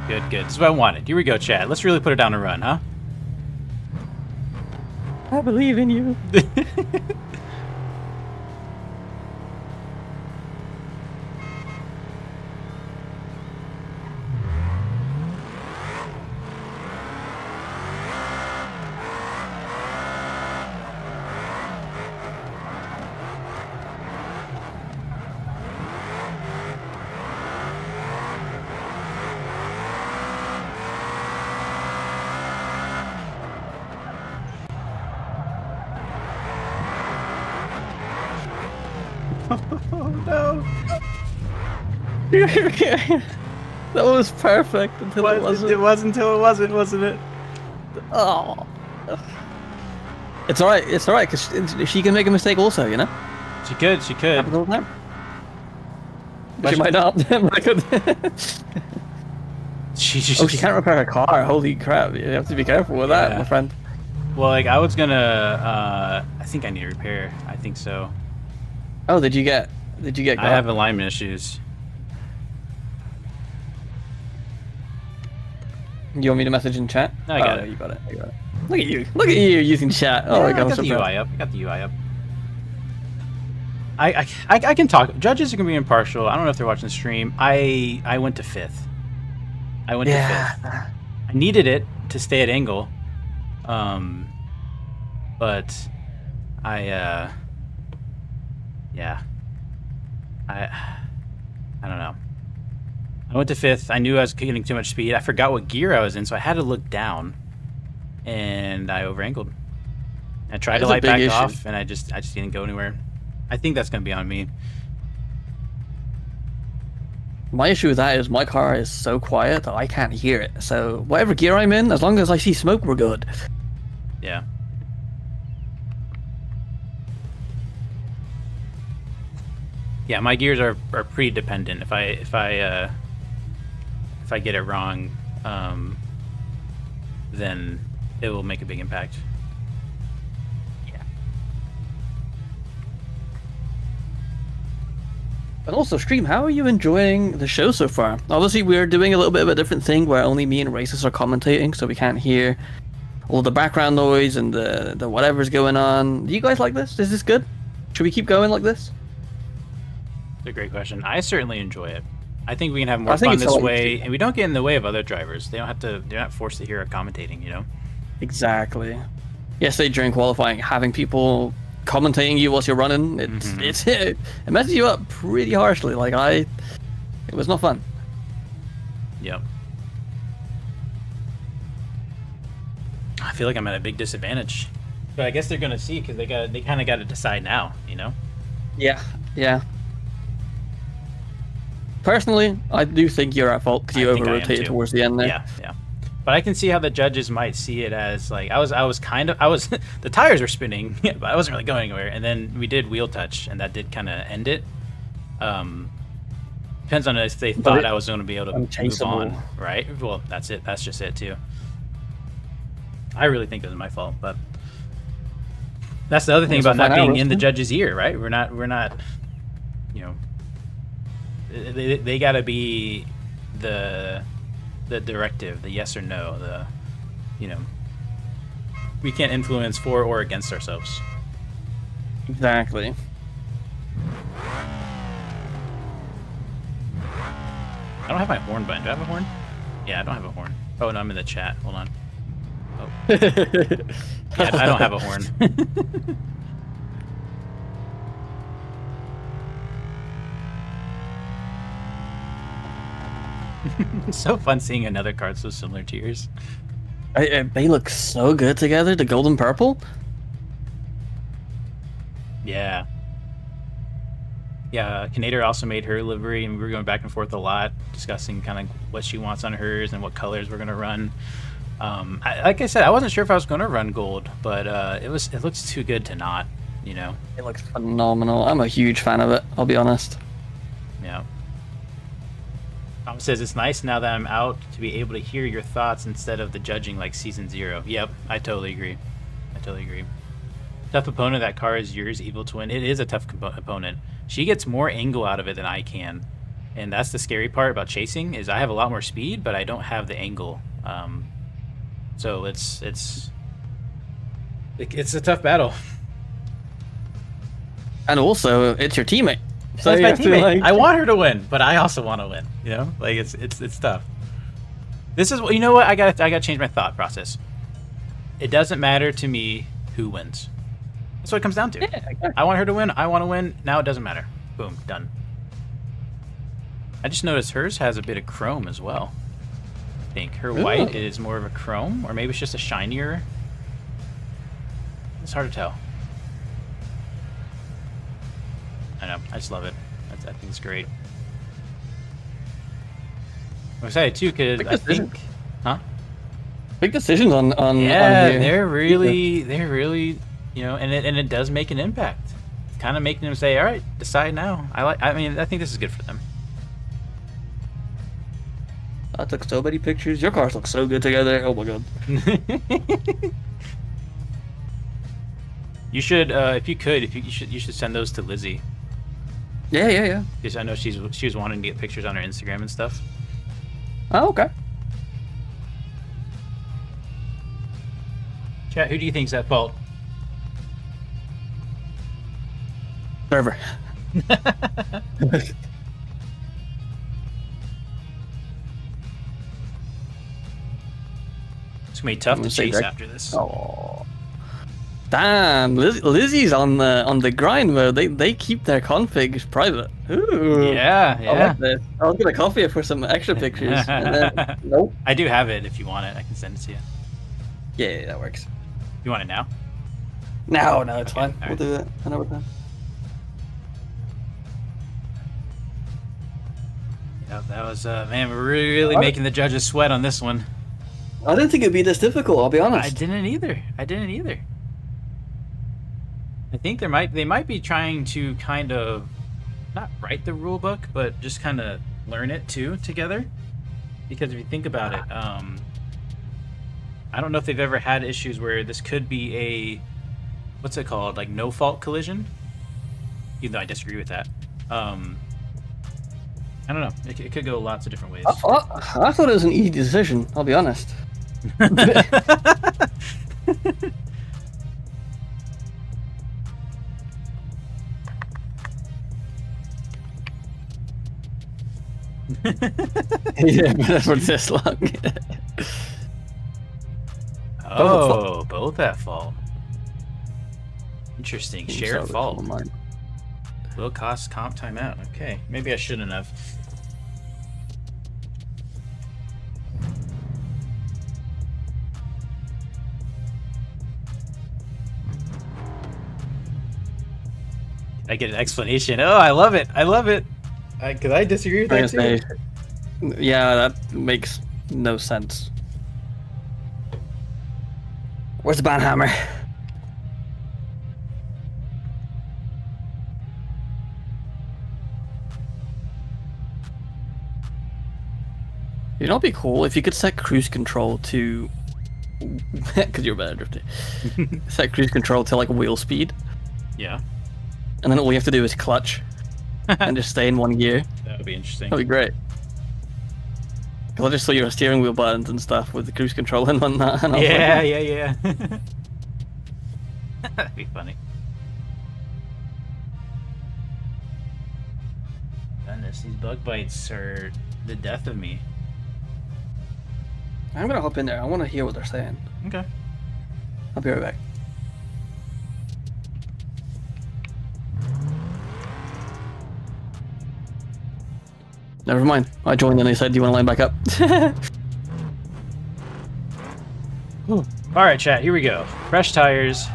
Good. This is what I wanted. Here we go, Chad. Let's really put it down and run, huh? I believe in you. No. That was perfect until it wasn't. It was until it wasn't, wasn't it? Oh. It's alright, because she can make a mistake also, you know? She could, she could. Happens all the time. But She might not. She just... Oh, she can't repair her car. Holy crap. You have to be careful with that, Yeah. my friend. Well, like, I was gonna, I think I need a repair. I think so. Oh, did you get I have alignment issues. You want me to message in chat? No, I got Oh, it. You got it. You got it. Look at you. Look at you using chat. Oh my I god, I'm got so the proud. UI up. I got the UI up. I can talk. Judges are gonna be impartial. I don't know if they're watching the stream. I went to 5th. I went to 5th. I needed it to stay at angle. But I yeah. I don't know. I went to 5th. I knew I was getting too much speed. I forgot what gear I was in, so I had to look down, and I over-angled. I tried to That's a light big back issue. off, and I just didn't go anywhere. I think that's gonna be on me. My issue with that is my car is so quiet that I can't hear it. So whatever gear I'm in, as long as I see smoke, we're good. Yeah. Yeah, my gears are pretty dependent. If I get it wrong, then it will make a big impact. And also, Stream, how are you enjoying the show so far? Obviously, we're doing a little bit of a different thing where only me and Raceless are commentating, so we can't hear all the background noise and the whatever's going on. Do you guys like this? Is this good? Should we keep going like this? It's a great question. I certainly enjoy it. I think we can have more I think fun it's this so way, and we don't get in the way of other drivers. They don't have to. They're not forced to hear our commentating. You know. Exactly. Yesterday during qualifying, having people commentating you whilst you're running, it messes you up pretty harshly. It was not fun. Yep. I feel like I'm at a big disadvantage, but I guess they're gonna see because they kind of got to decide now. You know. Yeah. Personally, I do think you're at fault because you I think I am over-rotated too. towards the end there. Yeah. But I can see how the judges might see it as like I was the tires were spinning, but I wasn't really going anywhere. And then we did wheel touch, and that did kind of end it. Depends on if they thought I was going to be able to move unchaseable. on, right? Well, that's it. That's just it too. I really think it was my fault, but that's the other thing about not being in the judge's ear, right? We're not, you know, they got to be the directive, the yes or no, we can't influence for or against ourselves. Exactly. I don't have my horn button. Do I have a horn? Yeah, I don't have a horn. Oh, no, I'm in the chat. Hold on. Oh. Yeah, I don't have a horn. It's so fun seeing another card so similar to yours. They look so good together, the gold and purple. Yeah. Yeah, Kanator also made her livery, and we were going back and forth a lot, discussing kind of what she wants on hers and what colors we're going to run. Like I said, I wasn't sure if I was going to run gold, but it looks too good to not, you know? It looks phenomenal. I'm a huge fan of it, I'll be honest. Yeah. Tom says, it's nice now that I'm out to be able to hear your thoughts instead of the judging like Season 0. Yep, I totally agree. Tough opponent, that car is yours, Evil Twin. It is a tough opponent. She gets more angle out of it than I can. And that's the scary part about chasing, is I have a lot more speed, but I don't have the angle. So it's a tough battle. And also, it's your teammate. So it's you my have to, teammate. I want her to win, but I also want to win. You know, like it's tough. This is what, you know what, I got to change my thought process. It doesn't matter to me who wins. That's what it comes down to. Yeah, exactly. I want her to win. I want to win. Now it doesn't matter. Boom, done. I just noticed hers has a bit of chrome as well. I think her white is more of a chrome, or maybe it's just a shinier. It's hard to tell. I I know. I just love it. I think it's great. I'm excited too because I think, Big decisions on yeah, the, they're really, you know, and it does make an impact. It's kind of making them say, all right, decide now. I mean, I think this is good for them. I took so many pictures. Your cars look so good together. Oh my god. You should, if you could, you should send those to Lizzie. Yeah. Because I know she was wanting to get pictures on her Instagram and stuff. Oh, okay. Chat, who do you think's at fault? Server. It's gonna be tough to chase Greg. after this. Oh. Damn, Lizzie's on the grind mode. They keep their configs private. Ooh. Yeah. I like this. I was gonna copy it for some extra pictures. And then, nope. I do have it. If you want it, I can send it to you. Yeah, that works. You want it now? No, it's Okay, fine. all We'll right. do that another time. Yeah, that was man, we're really making the judges sweat on this one. I didn't think it'd be this difficult. I'll be honest. I didn't either. I think they might be trying to kind of not write the rule book, but just kind of learn it too together. Because if you think about it, I don't know if they've ever had issues where this could be a, what's it called, like no fault collision. Even though I disagree with that. I don't know. It could go lots of different ways. I thought it was an easy decision. I'll be honest. Yeah, but for this long. Oh, both at fault. Interesting. Shared fault. Will cost comp timeout. Okay, maybe I shouldn't have. I get an explanation. Oh, I love it. Because I disagree with that too. Yeah, that makes no sense. Where's the banhammer? You know, it'd be cool if you could set cruise control to, because you're better drifting. Set cruise control to like wheel speed, Yeah, and then all you have to do is clutch and just stay in one gear. that would be interesting. That'd be great. Because I just saw your steering wheel buttons and stuff with the cruise control and whatnot. And I was Yeah. That'd be funny. Goodness, these bug bites are the death of me. I'm gonna hop in there. I want to hear what they're saying. Okay. I'll be right back. Never mind. I joined and they said, "Do you want to line back up?" All right, chat. Here we go. Fresh tires.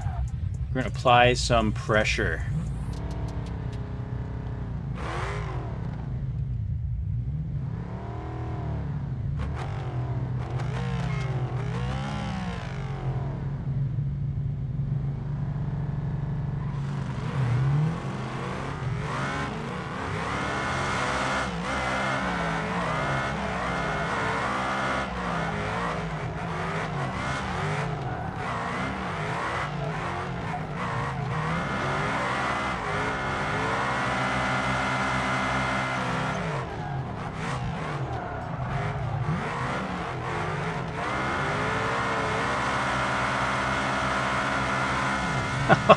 We're gonna apply some pressure.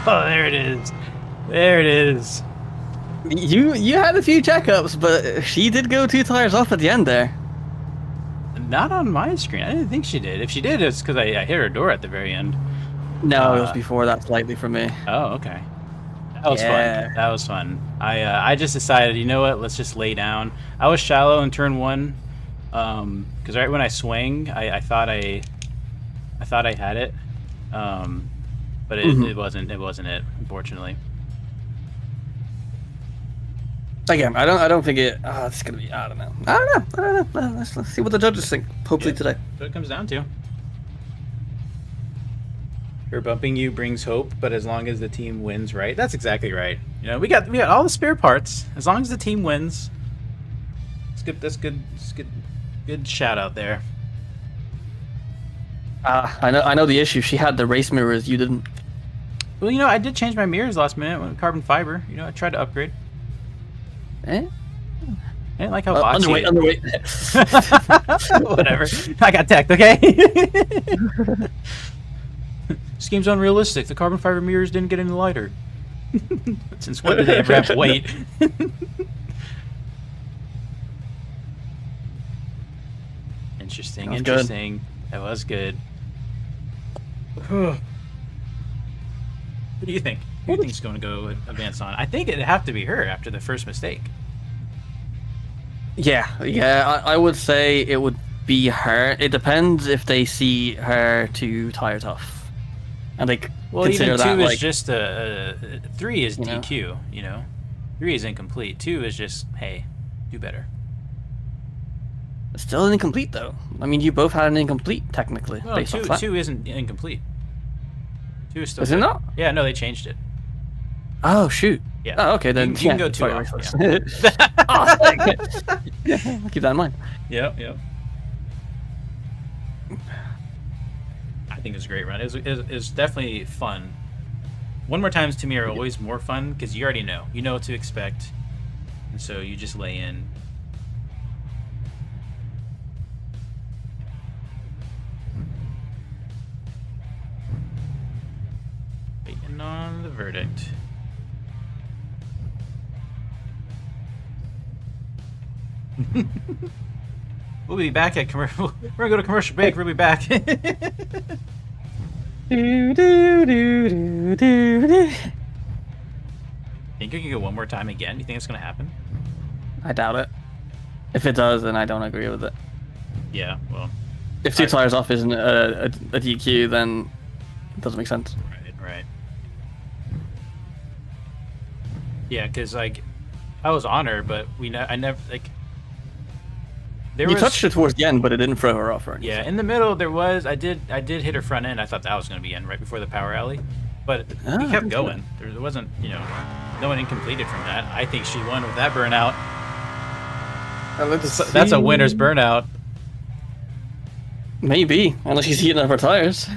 Oh, there it is. There it is. You had a few checkups, but she did go 2 tires off at the end there. Not on my screen. I didn't think she did. If she did, it's because I hit her door at the very end. No, it was before that slightly for me. Oh, okay. That was fun. That was fun. I just decided, you know what? Let's just lay down. I was shallow in turn 1, because right when I swing, I thought I had it, but it wasn't. It wasn't it, unfortunately. Again, I don't think it. It's gonna be. I don't know. Let's see what the judges think. Hopefully Yeah. today. That's what it comes down to. Her bumping you brings hope, but as long as the team wins, right? That's exactly right. You know, we got all the spare parts. As long as the team wins, it's good. That's good. It's good. Good shout out there. I know the issue. She had the race mirrors. You didn't. Well, you know, I did change my mirrors last minute with carbon fiber. You know, I tried to upgrade. Eh? I didn't like how boxy. Underweight. Whatever. I got teched, okay? This game's unrealistic. The carbon fiber mirrors didn't get any lighter. Since when did they ever have weight? Interesting, That was interesting. That was good. Who do you think? Who do you think's going to go advance on? I think it'd have to be her after the first mistake. Yeah. I would say it would be her. It depends if they see her to tire tough, and they Well, consider even 2 that is like just 3 is you know? DQ, you know? 3 is incomplete. 2 is just, hey, do better. still incomplete though. I mean, you both had an incomplete technically. No, based 2, off that. 2 isn't incomplete. 2 is still Is it good. not? Yeah, no, they changed it. Oh shoot. Yeah. Oh, okay then. You can go 2 sorry, off. Raceless. Yeah. Oh, yeah, I'll keep that in mind. Yep. I think it was a great run. It was definitely fun. One more times to me are always more fun because you already know. You know what to expect. And so you just lay in. Waiting on the verdict. We'll be back at commercial. We're gonna go to commercial break. We'll be back. Think you can go one more time again? You think it's gonna happen? I doubt it. If it does, then I don't agree with it. Yeah. Well. If 2 tires off isn't a DQ, then it doesn't make sense. Right. Yeah, because like, I was on her, but I never like. There You was, touched her towards the end, but it didn't throw her off or anything. Yeah, in the middle there was. I did hit her front end. I thought that was gonna be in right before the power alley, but he kept going. There wasn't, no one incompleted from that. I think she won with that burnout. That's a winner's burnout. Maybe, unless she's heating up her tires.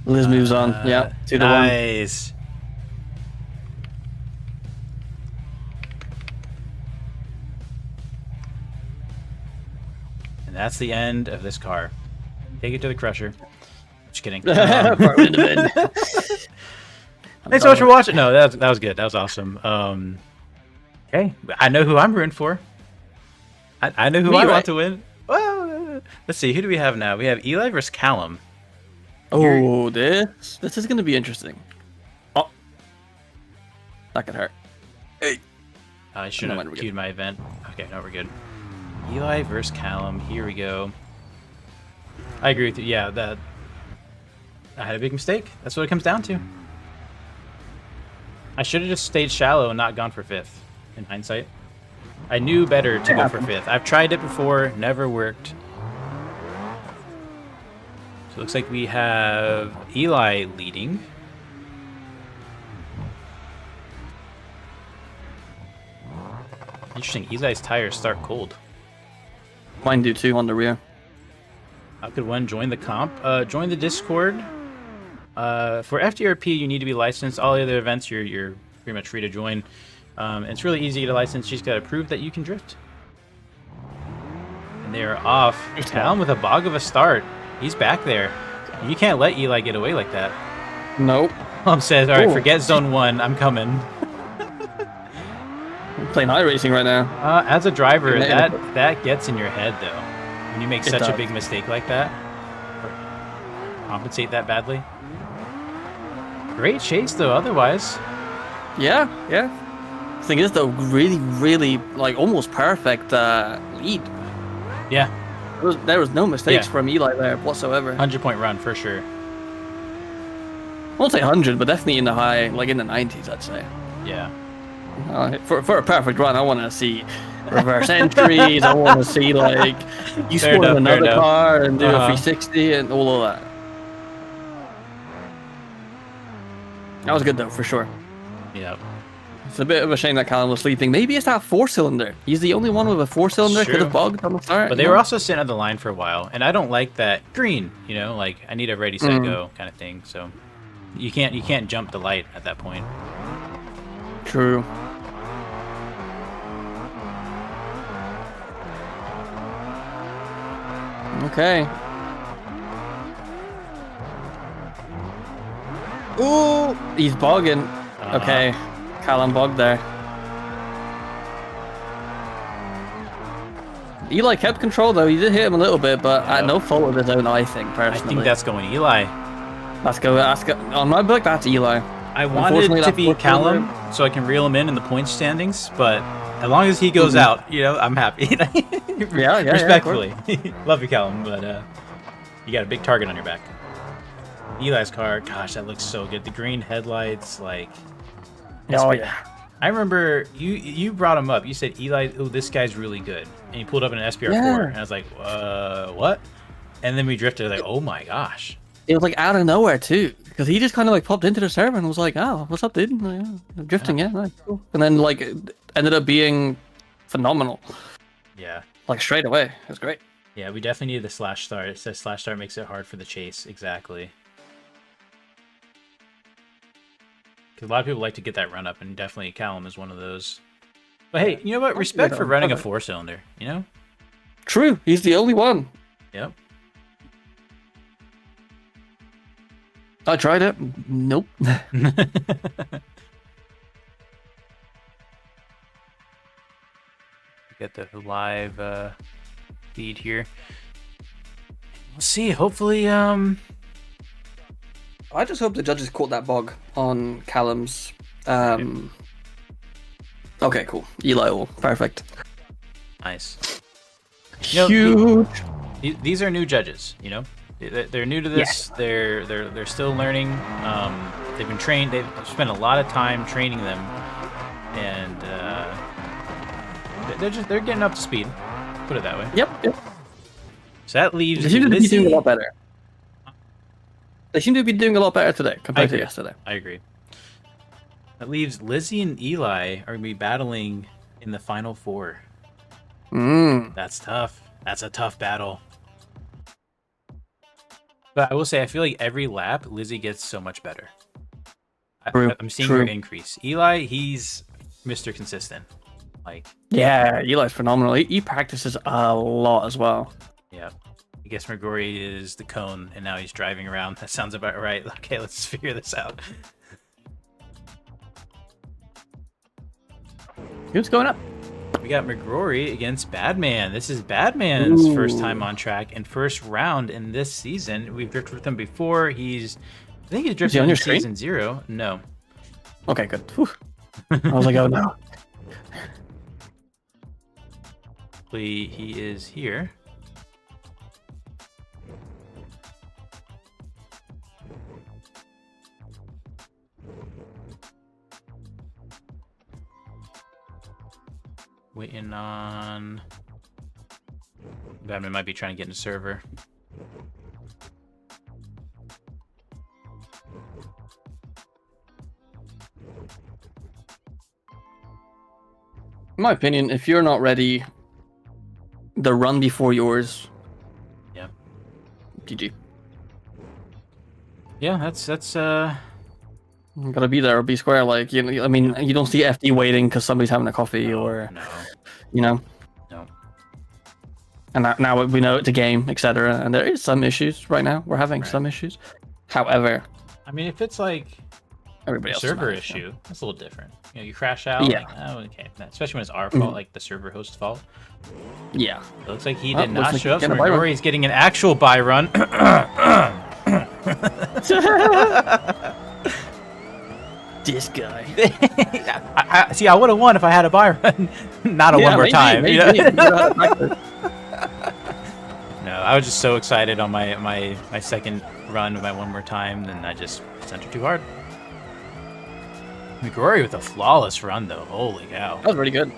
Liz moves on. Yeah, 2 to 1. Nice. And that's the end of this car. Take it to the crusher. Just kidding. Thanks so much for watching. No, that was good. That was awesome. Okay, I know who I'm rooting for. I know who I want to win. Well, let's see. Who do we have now? We have Eli versus Callum. Oh, this is going to be interesting. Oh, that could hurt. Hey. I shouldn't have queued my event. Okay, no, we're good. Eli versus Callum. Here we go. I agree with you. Yeah, that I had a big mistake. That's what it comes down to. I should have just stayed shallow and not gone for 5th. In hindsight, I knew better to go for 5th. I've tried it before, never worked. So it looks like we have Eli leading. Interesting. Eli's tires start cold. Mine do too on the rear. How could one join the comp? Join the Discord. For FDRP, you need to be licensed. All the other events, you're pretty much free to join. And it's really easy to get a license. You just gotta prove that you can drift. And they are off. Callum with a bog of a start. He's back there. You can't let Eli get away like that. Nope. Callum says, "All right, forget zone 1. I'm coming." I'm playing high racing right now. As a driver, that gets in your head though. When you make such a does. big mistake like that, compensate that badly. Great chase though. Otherwise, Yeah. Thing is though, really like almost perfect lead. yeah, There was no mistakes Yeah. from Eli there whatsoever. 100-point run for sure. I won't say 100, but definitely in the high, like in the 90s, I'd say. Yeah. For a perfect run, I want to see reverse entries. I want to see like you Fair spawn enough, in fair another enough. car and do a Uh-huh. 360 and all of that. That was good though, for sure. Yep. It's a bit of a shame that Callum was sleeping. Maybe it's that 4-cylinder. He's the only one with a 4-cylinder. It's Could have true. bugged on the start. But they were also sitting on the line for a while, and I don't like that green. You know, like I need a ready set go kind of thing. So you can't jump the light at that point. True. Okay. Ooh, he's bogging. Okay, Callum bogged there. Eli kept control though. He did hit him a little bit, but at no fault of his own, I think, I personally. think that's going Eli. Let's go. On my book, that's Eli. I wanted Unfortunately, to that be fourth Callum so I can reel him in the point standings, but as long as he goes out, you know, I'm happy. Yeah, Respectfully. Love you, Callum, but you got a big target on your back. Eli's car, gosh, that looks so good. The green headlights, like... Oh, yeah. I remember you brought him up. You said, Eli, oh, this guy's really good. And he pulled up in an SPR4, Yeah. and I was like, what? And then we drifted, like, oh my gosh. It was like out of nowhere too, because he just kind of like popped into the server and was like, "Oh, what's up, dude? Like, yeah, drifting, yeah, nice, cool." And then like it ended up being phenomenal, Yeah. like straight away. It was great. Yeah, we definitely needed the slash start. It says slash start makes it hard for the chase. Exactly. Because a lot of people like to get that run up, and definitely Callum is one of those. But hey, you know what? Respect for running a 4-cylinder, you know? True, he's the only one. Yep. I tried it. Nope. Get the live feed here. We'll see. Hopefully, I just hope the judges caught that bog on Callum's. Okay, cool. Eli, all perfect. nice. You know, Huge. These are new judges, you know? They're new to this. They're still learning. They've been trained. They've spent a lot of time training them, and they're getting up to speed. Put it that way. Yep. So that leaves They seem to be doing a Lizzie. lot better. They seem to be doing a lot better today compared to agree. yesterday. I agree. That leaves Lizzie and Eli are gonna be battling in the final 4. That's tough. That's a tough battle. But I will say, I feel like every lap, Lizzie gets so much better. I'm seeing her increase. Eli, he's Mr. Consistent. Like, Yeah, Eli's phenomenal. He practices a lot as well. yeah. I guess McGrory is the cone, and now he's driving around. That sounds about right. Okay, let's figure this out. Who's going up? We got McGrory against Badman. This is Badman's first time on track and first round in this season. We've drifted with him before. I think he's drifted on in your screen? season 0. No. Okay, good. Whew. I was like, oh no. He is here. Waiting on... Badman might be trying to get into server. In my opinion, if you're not ready, the run before yours. Yeah. GG. Yeah, that's You gotta be there or be square. Like, you know, I mean, you don't see FD waiting because somebody's having a coffee or, no. you know. No. And now we know it's a game, etc. And there is some issues right now. We're having some issues. However, I mean, if it's like everybody a else server managed, issue, that's a little different. You know, you crash out. Yeah. Like, oh, okay. Especially when it's our fault, like the server host fault. Yeah. It looks like he Oh, did not looks like show up. he's So getting a buy run. Rory's getting an actual buy run. This guy. I see. I would have won if I had a buy run, not a one more maybe, time. Maybe, you know? you know how to practice. No, I was just so excited on my second run of my one more time, then I just sent her too hard. McGrory with a flawless run, though. Holy cow. That was really good.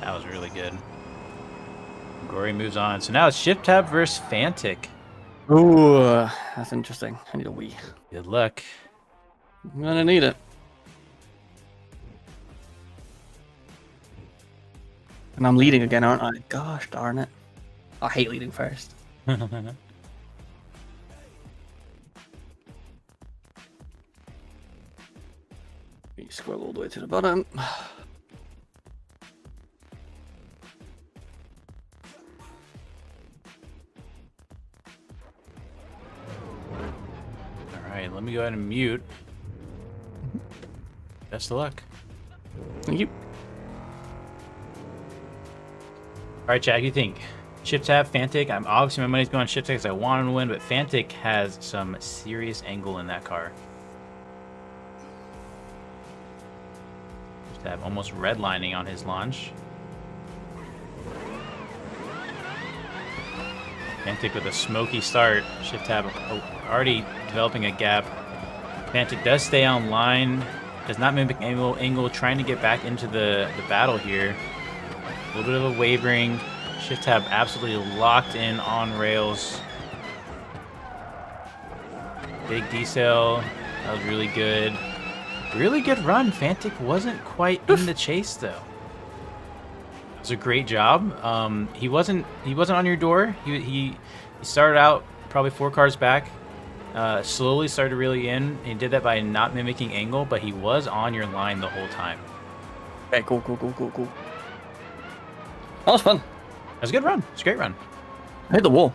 That was really good. McGrory moves on. So now it's Shift Tab versus Fantic. Ooh, that's interesting. I need a Wii. Good luck. I'm gonna need it. And I'm leading again, aren't I? Gosh darn it. I hate leading first. You scroll all the way to the bottom. Alright, let me go ahead and mute. Best of luck. Thank you. Alright, Chad, what do you think? Shift Tab, Fantic. Obviously my money's going on Shift Tab because I want him to win, but Fantic has some serious angle in that car. Shift Tab almost redlining on his launch. Fantic with a smoky start. Shift Tab already developing a gap. Fantic does stay on line. Does not mimic angle, trying to get back into the battle here. A little bit of a wavering. Shift Tab absolutely locked in on rails. Big decel. That was really good. Really good run. Fantic wasn't quite in the chase though. It was a great job. He wasn't on your door. He started out probably 4 cars back. Slowly started really in. He did that by not mimicking angle, but he was on your line the whole time. Okay, cool. That was fun. That was a good run. It's a great run. I hit the wall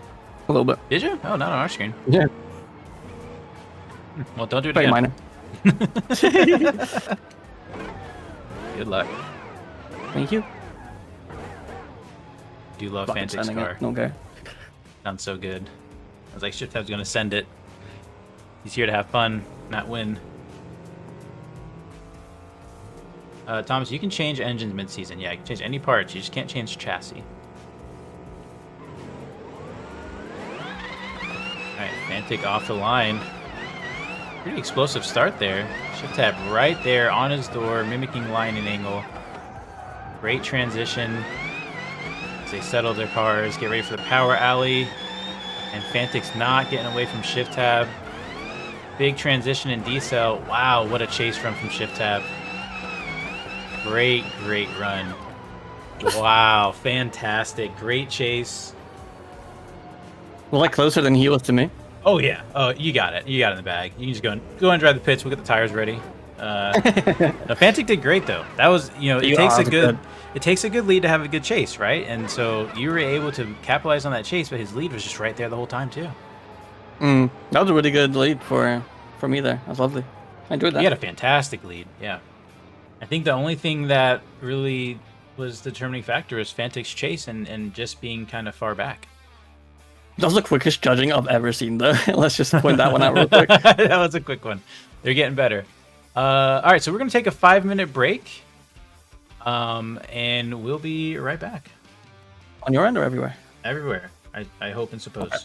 a little bit. Did you? Oh, not on our screen. Yeah. Well, don't do it Very again. minor. Good luck. Thank you. Do love Fucking Fantic's sending car. it. Okay. Sounds so good. I was like, Shift Tab's gonna send it. He's here to have fun, not win. Thomas, you can change engines mid-season. Yeah, you can change any parts. You just can't change chassis. Alright, Fantic off the line. Pretty explosive start there. Shift Tab right there on his door, mimicking line and angle. Great transition. As they settle their cars, get ready for the power alley. And Fantic's not getting away from Shift Tab. Big transition in decel. Wow, what a chase run from Shift Tab. Great run. Wow, fantastic. Great chase. Was I closer than he was to me? Oh, yeah. Oh, you got it. You got it in the bag. You can just go and drive the pits. We'll get the tires ready. No, Fantic did great, though. That was, it takes a good lead to have a good chase, right? And so you were able to capitalize on that chase, but his lead was just right there the whole time, too. That was a really good lead for me there. That was lovely. I enjoyed that. He had a fantastic lead, yeah. I think the only thing that really was the determining factor is Fantic's chase and just being kind of far back. That was the quickest judging I've ever seen, though. Let's just point that one out real quick. That was a quick one. They're getting better. All right, so we're going to take a 5-minute break, and we'll be right back. On your end or everywhere? Everywhere, I hope and suppose. Okay.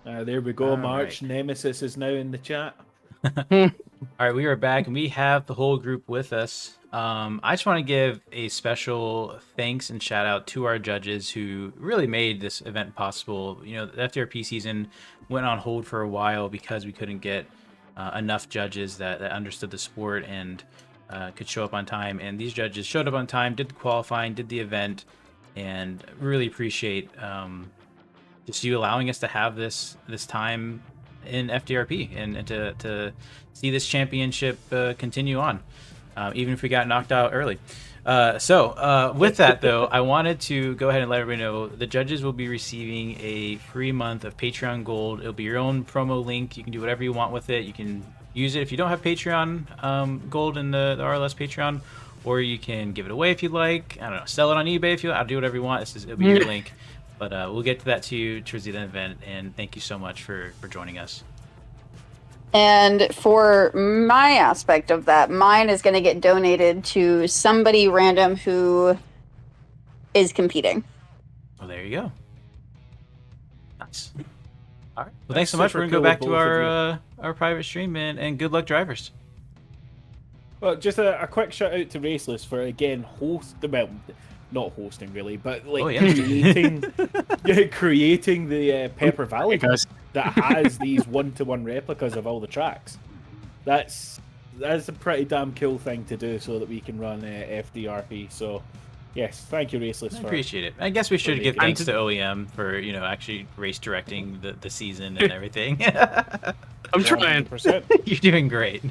There we go, All March. right. Nemesis is now in the chat. All right, we are back and we have the whole group with us. I just want to give a special thanks and shout out to our judges who really made this event possible. You know, the FDRP season went on hold for a while because we couldn't get enough judges that understood the sport and could show up on time. And these judges showed up on time, did the qualifying, did the event, and really appreciate just you allowing us to have this time in FDRP and to see this championship continue on, even if we got knocked out early. With that though, I wanted to go ahead and let everybody know the judges will be receiving a free month of Patreon Gold. It'll be your own promo link. You can do whatever you want with it. You can use it if you don't have Patreon Gold in the RLS Patreon, or you can give it away if you'd like. I don't know, sell it on eBay if you want. I'll do whatever you want. It'll be your link. But we'll get to that to you towards the event, and thank you so much for joining us. And for my aspect of that, mine is going to get donated to somebody random who is competing. Well, there you go. Nice. All right. Well, thanks so much. We're going to go back to our private stream, and good luck, drivers. Well, just a quick shout out to Raceless for again not hosting really, but like creating the Pepper Valley that has these one-to-one replicas of all the tracks. That's a pretty damn cool thing to do, so that we can run FDRP. So yes, thank you, Raceless. I appreciate it. I guess we should give thanks to OEM for actually race directing the season and everying. I'm trying. You're doing great.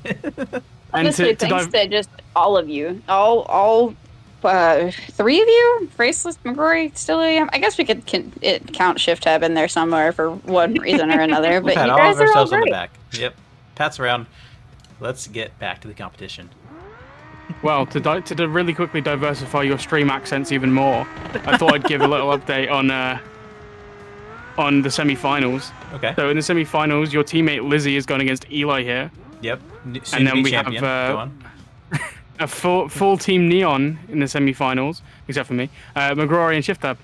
Honestly, thanks to just all of you, all. Three of you, Raceless, McGrory, still OEM. I guess we could count Shift Tab in there somewhere for one reason or another. But you guys are all great. On the back. Yep, pats around. Let's get back to the competition. Well, to really quickly diversify your stream accents even more, I thought I'd give a little update on the semi-finals. Okay. So in the semi-finals, your teammate Lizzie is going against Eli here. Yep. And then we have a full team Neon in the semi-finals, except for me, McGrory and Shift Tab.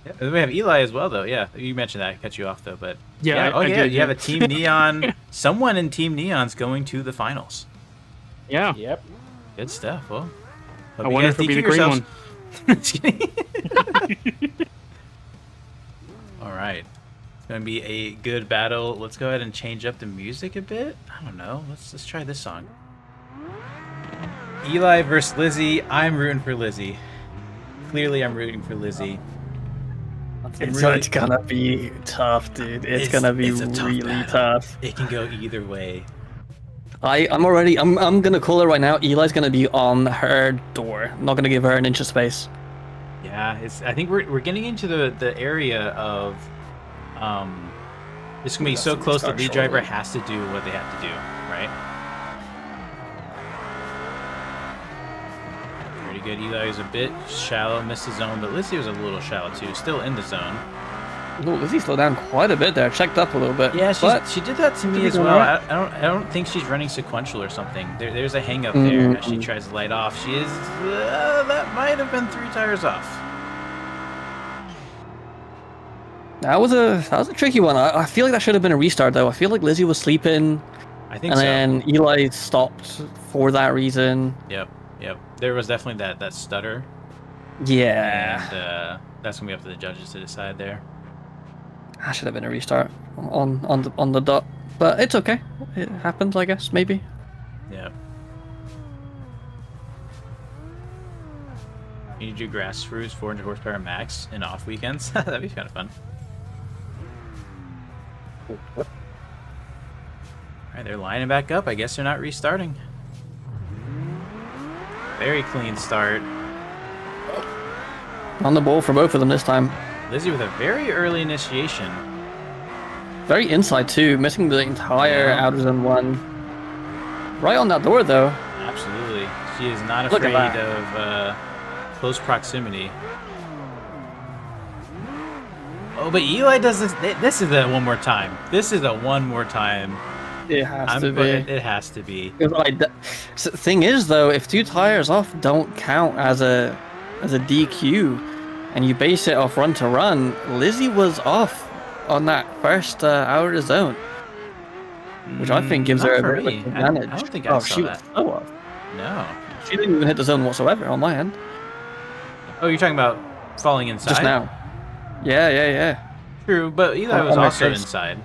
Yeah, we have Eli as well, though. Yeah, you mentioned that. I cut you off, though, but yeah. I did, you have a Team Neon. Someone in Team Neon's going to the finals. Yeah. Yep. Good stuff. Well, I wonder if it'll be the green one. Just kidding. All right. It's going to be a good battle. Let's go ahead and change up the music a bit. I don't know. Let's try this song. Eli versus Lizzie. I'm rooting for Lizzie. Clearly, I'm rooting for Lizzie. It's gonna be tough, dude. It's gonna be really tough. It can go either way. I'm gonna call it right now. Eli's gonna be on her door. I'm not gonna give her an inch of space. Yeah, I think we're getting into the area of it's gonna be so close the lead driver has to do what they have to do, right? Good. Eli is a bit shallow, missed the zone, but Lizzie was a little shallow too, still in the zone. No, Lizzie slowed down quite a bit there, checked up a little bit. Yeah, she did that to me as well. Right. I don't think she's running sequential or something. There's a hang up there as she tries to light off. She is that might have been 3 tires off. That was a tricky one. I feel like that should have been a restart though. I feel like Lizzie was sleeping. I think so. And then Eli stopped for that reason. Yep. There was definitely that stutter. Yeah. And that's gonna be up to the judges to decide there. That should have been a restart on the dot, but it's okay. It happens, I guess. Maybe. Yeah. You do grassroots 400 horsepower max in off weekends. That'd be kind of fun. All right, they're lining back up. I guess they're not restarting. Very clean start. On the ball for both of them this time. Lizzie with a very early initiation. Very inside too, missing the entire outer zone 1. Right on that door though. Absolutely. She is not afraid of close proximity. Oh, but Eli does this. This is a one more time. This is a one more time. It has to be. It has to be. So the thing is, though, if 2 tires off don't count as a DQ, and you base it off run to run, Lizzie was off on that first out of the zone, which I think gives her a for bit of me. an advantage. I don't think I saw she that. was so off. No. She didn't even hit the zone whatsoever on my end. Oh, you're talking about falling inside? Just now. Yeah. True, but Eli On was my also case. inside.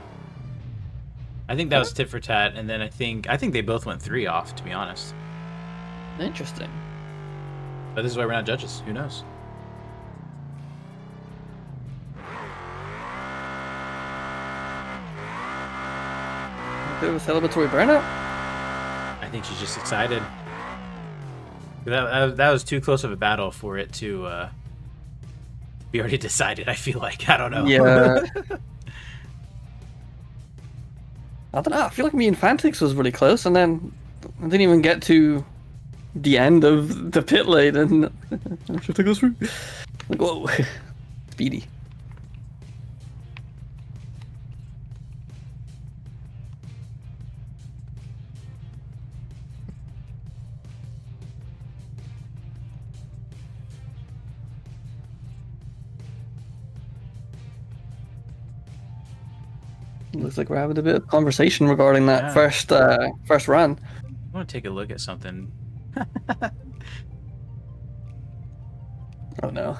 I think that was tit for tat, and then I think they both went 3 off, to be honest. Interesting. But this is why we're not judges. Who knows? Bit of a celebratory burnout. I think she's just excited. That was too close of a battle for it to be already decided, I feel like. I don't know. Yeah. I don't know. I feel like me and Fantix was really close, and then I didn't even get to the end of the pit lane, and I have to go through. Like, whoa. Speedy. Looks like we're having a bit of conversation regarding that Yeah. first run. I want to take a look at something. Oh no.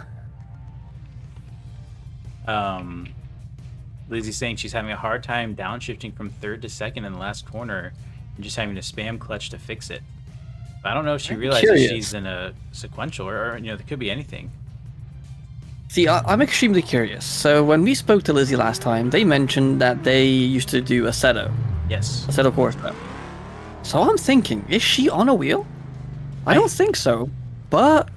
Lizzie's saying she's having a hard time downshifting from 3rd to 2nd in the last corner and just having to spam clutch to fix it. But I don't know if she I'm realizes curious. she's in a sequential or there could be anything. See, I'm extremely curious. So when we spoke to Lizzie last time, they mentioned that they used to do a Seto Yes. course. So I'm thinking, is she on a wheel? I don't think so, but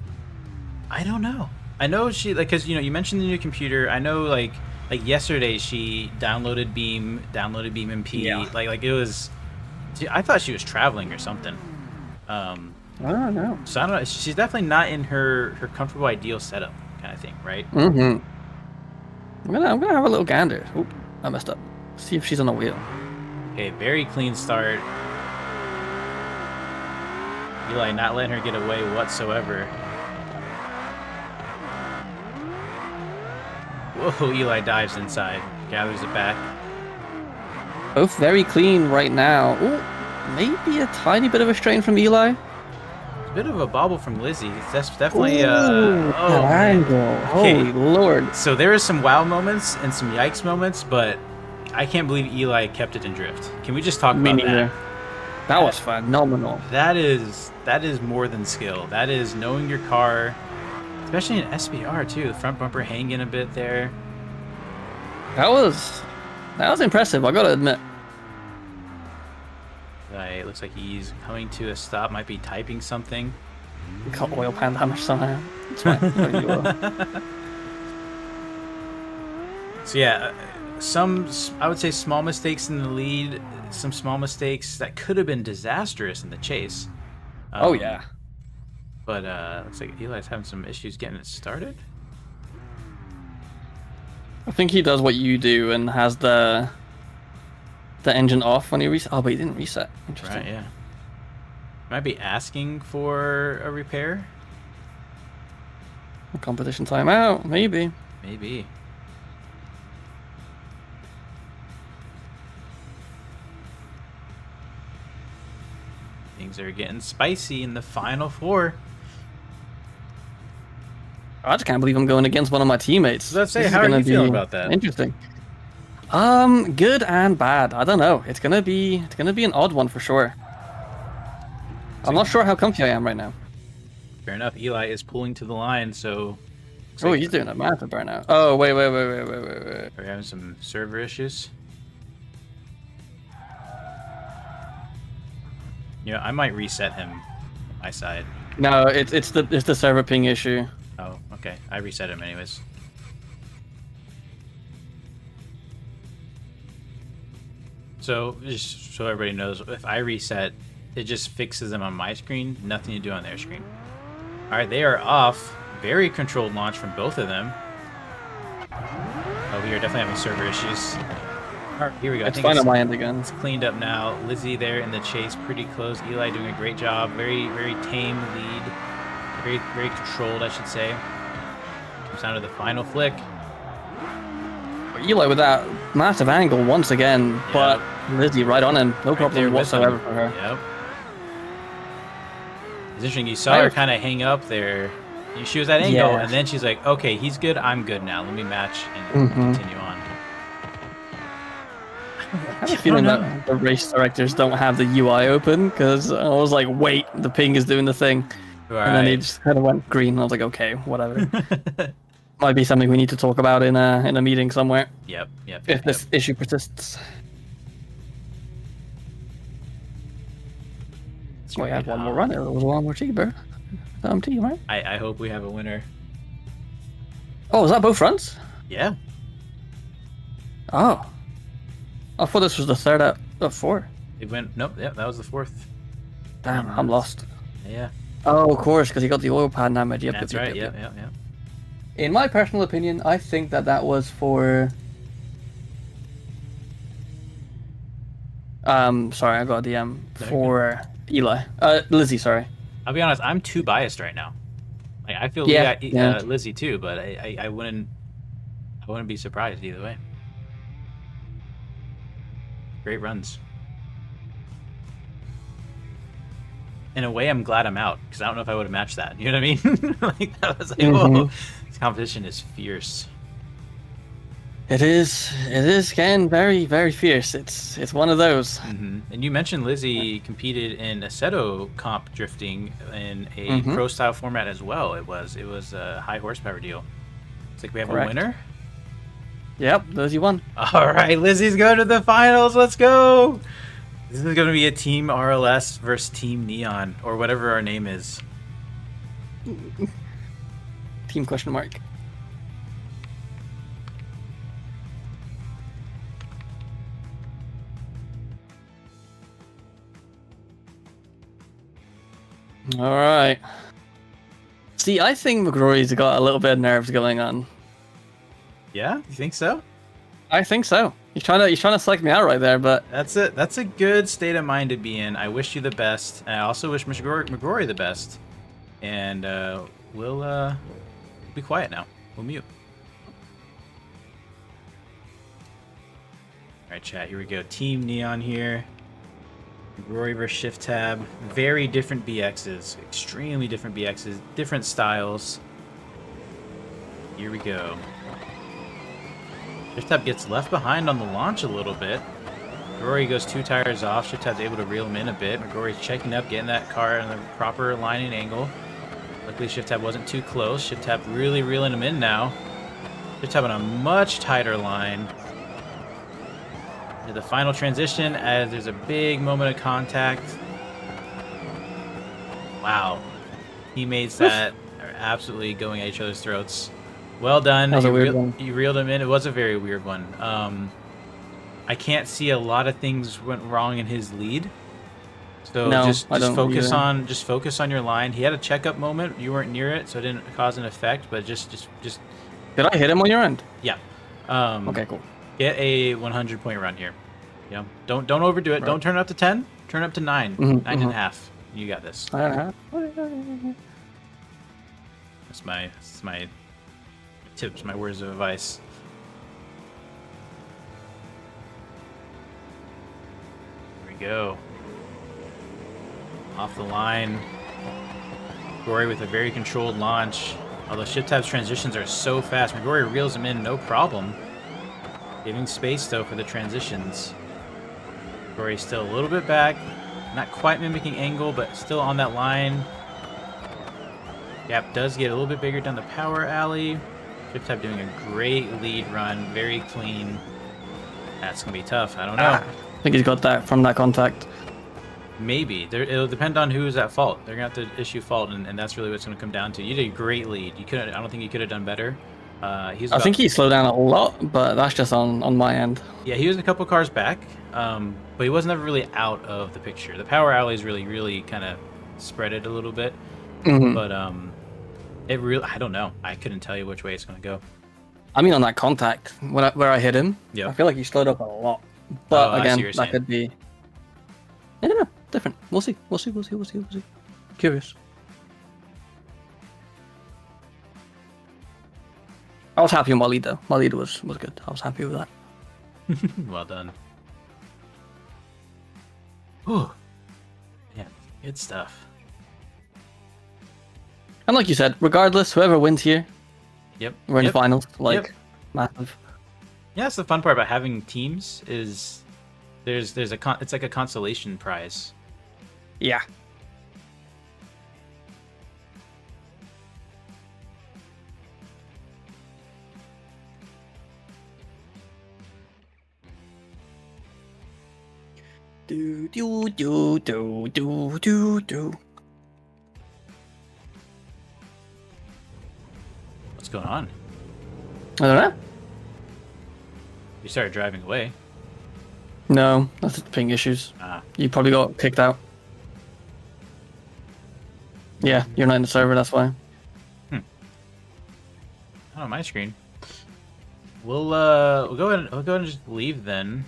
I don't know. I know she because you mentioned the new computer. I know like yesterday she downloaded BeamNG. Yeah. Like it was. I thought she was traveling or something. I don't know. So I don't know. She's definitely not in her comfortable ideal setup kind of thing, right? I'm gonna have a little gander. Oop, I messed up. See if she's on a wheel. Okay, very clean start. Eli not letting her get away whatsoever. Whoa, Eli dives inside, gathers it back. Both very clean right now. Ooh, maybe a tiny bit of a strain from Eli. A bit of a bobble from Lizzie. That's definitely Ooh, oh man. angle. Okay. Holy lord. So there is some wow moments and some yikes moments, but I can't believe Eli kept it in drift. Can we just talk Me about neither. that? That was phenomenal. That is more than skill. That is knowing your car, especially in SBR too. The front bumper hanging a bit there. That was impressive, I gotta admit. Right, looks like he's coming to a stop. Might be typing something. Got oil pan damage somehow. It's fine. Whatever you will. So yeah, I would say small mistakes in the lead, some small mistakes that could have been disastrous in the chase. Oh yeah. But looks like Eli's having some issues getting it started. I think he does what you do and has the engine off when he reset. Oh, but he didn't reset. Interesting. Right, yeah. Might be asking for a repair. A competition timeout, maybe. Maybe. Things are getting spicy in the final 4. I just can't believe I'm going against one of my teammates. Let's say, This is how are gonna you feeling be about that? Interesting. Good and bad. I don't know. It's gonna be an odd one for sure. I'm not sure how comfy I am right now. Fair enough. Eli is pulling to the line, so. Oh, he's doing a massive burnout. Oh, wait. We're having some server issues. I might reset him on my side. No, it's the server ping issue. Oh, okay. I reset him anyways. So, just so everybody knows, if I reset, it just fixes them on my screen, nothing to do on their screen. Alright, they are off. Very controlled launch from both of them. Oh, we are definitely having server issues. Alright, here we go. It's fine on my end again. It's cleaned up now. Lizzie there in the chase, pretty close. Eli doing a great job. Very, very tame lead. Very, very controlled, I should say. Comes down to the final flick. Eli with that massive angle once again, but Lizzie right on him. No problem whatsoever for her. Yep. It's interesting. You saw her kind of hang up there. She was at angle, and then she's like, okay, he's good, I'm good now. Let me match and continue on. I have a feeling that the race directors don't have the UI open, because I was like, wait, the ping is doing the thing. Right. And then he just kind of went green. I was like, okay, whatever. Might be something we need to talk about in a meeting somewhere. Yep. If this issue persists. We have one more runner. It was one more cheaper. Team, right? I hope we have a winner. Oh, is that both runs? Yeah. Oh. I thought this was the third out of 4. It went. Nope. Yep. That was the 4th. Damn, I'm lost. Yeah. Oh, of course, because he got the oil pad damage. Yep, That's right. Yep. In my personal opinion, I think that was for. Sorry, I got a DM for Eli. Lizzie, sorry. I'll be honest. I'm too biased right now. Like, I feel Lizzie too, but I wouldn't be surprised either way. Great runs. In a way, I'm glad I'm out, because I don't know if I would have matched that. You know what I mean? Like, that was like, whoa, this competition is fierce. It is getting very, very fierce. It's one of those. And you mentioned Lizzie competed in Assetto comp drifting in a pro style format as well. It was a high horsepower deal. It's like we have a winner. Yep, Lizzie won. All right, Lizzie's going to the finals. Let's go. This is going to be a Team RLS versus Team Neon, or whatever our name is. Team question mark. All right. See, I think McGrory's got a little bit of nerves going on. Yeah, you think so? I think so. He's trying to select me out right there, but that's it. That's a good state of mind to be in. I wish you the best. I also wish McGrory the best. And we'll be quiet now. We'll mute. All right, chat. Here we go. Team Neon here. McGrory versus Shift Tab. Very different BXs. Extremely different BXs. Different styles. Here we go. Shift Tab gets left behind on the launch a little bit. McGrory goes 2 tires off. Shift Tab's able to reel him in a bit. McGrory's checking up, getting that car in the proper line and angle. Luckily, Shift Tab wasn't too close. Shift Tab really reeling him in now. Shift Tab on a much tighter line. To the final transition as there's a big moment of contact. Wow. Teammates that are absolutely going at each other's throats. Well done. That was a weird one. You reeled him in. It was a very weird one. I can't see a lot of things went wrong in his lead. So just focus on your line. He had a checkup moment. You weren't near it, so it didn't cause an effect. But just. Did I hit him on your end? Yeah. Okay, cool. Get a 100-point run here. You know, don't overdo it. Right. Don't turn it up to 10. Turn it up to 9. 9.5. You got this. 9.5. That's my tips, my words of advice. Here we go. Off the line. McGrory with a very controlled launch. Although Shift Tab's transitions are so fast, McGrory reels him in no problem. Giving space though for the transitions. McGrory's still a little bit back. Not quite mimicking angle, but still on that line. Gap does get a little bit bigger down the power alley. Shift Tab doing a great lead run, very clean. That's going to be tough. I don't know. I think he's got that from that contact. Maybe. It'll depend on who's at fault. They're going to have to issue fault, and that's really what's going to come down to. You did a great lead. I don't think you could have done better. I think he slowed down a lot, but that's just on my end. Yeah, he was a couple cars back, but he wasn't ever really out of the picture. The power alleys really kind of spread it a little bit. But I don't know. I couldn't tell you which way it's going to go. I mean, on that contact, where I hit him, I feel like he slowed up a lot. But again, that could be... I don't know. Different. We'll see. Curious. I was happy with my lead though. My lead was good. I was happy with that. Well done. Whew. Yeah, good stuff. And like you said, regardless, whoever wins here, Yep. we're in the Yep. finals. Like, Yep. massive. Yeah, that's the fun part about having teams is it's like a consolation prize. Yeah. Do do do do do do do. What's going on? I don't know. You started driving away. No, that's just ping issues. Ah. You probably got kicked out. Yeah, you're not in the server, that's why. Oh, my screen. We'll go ahead and just leave then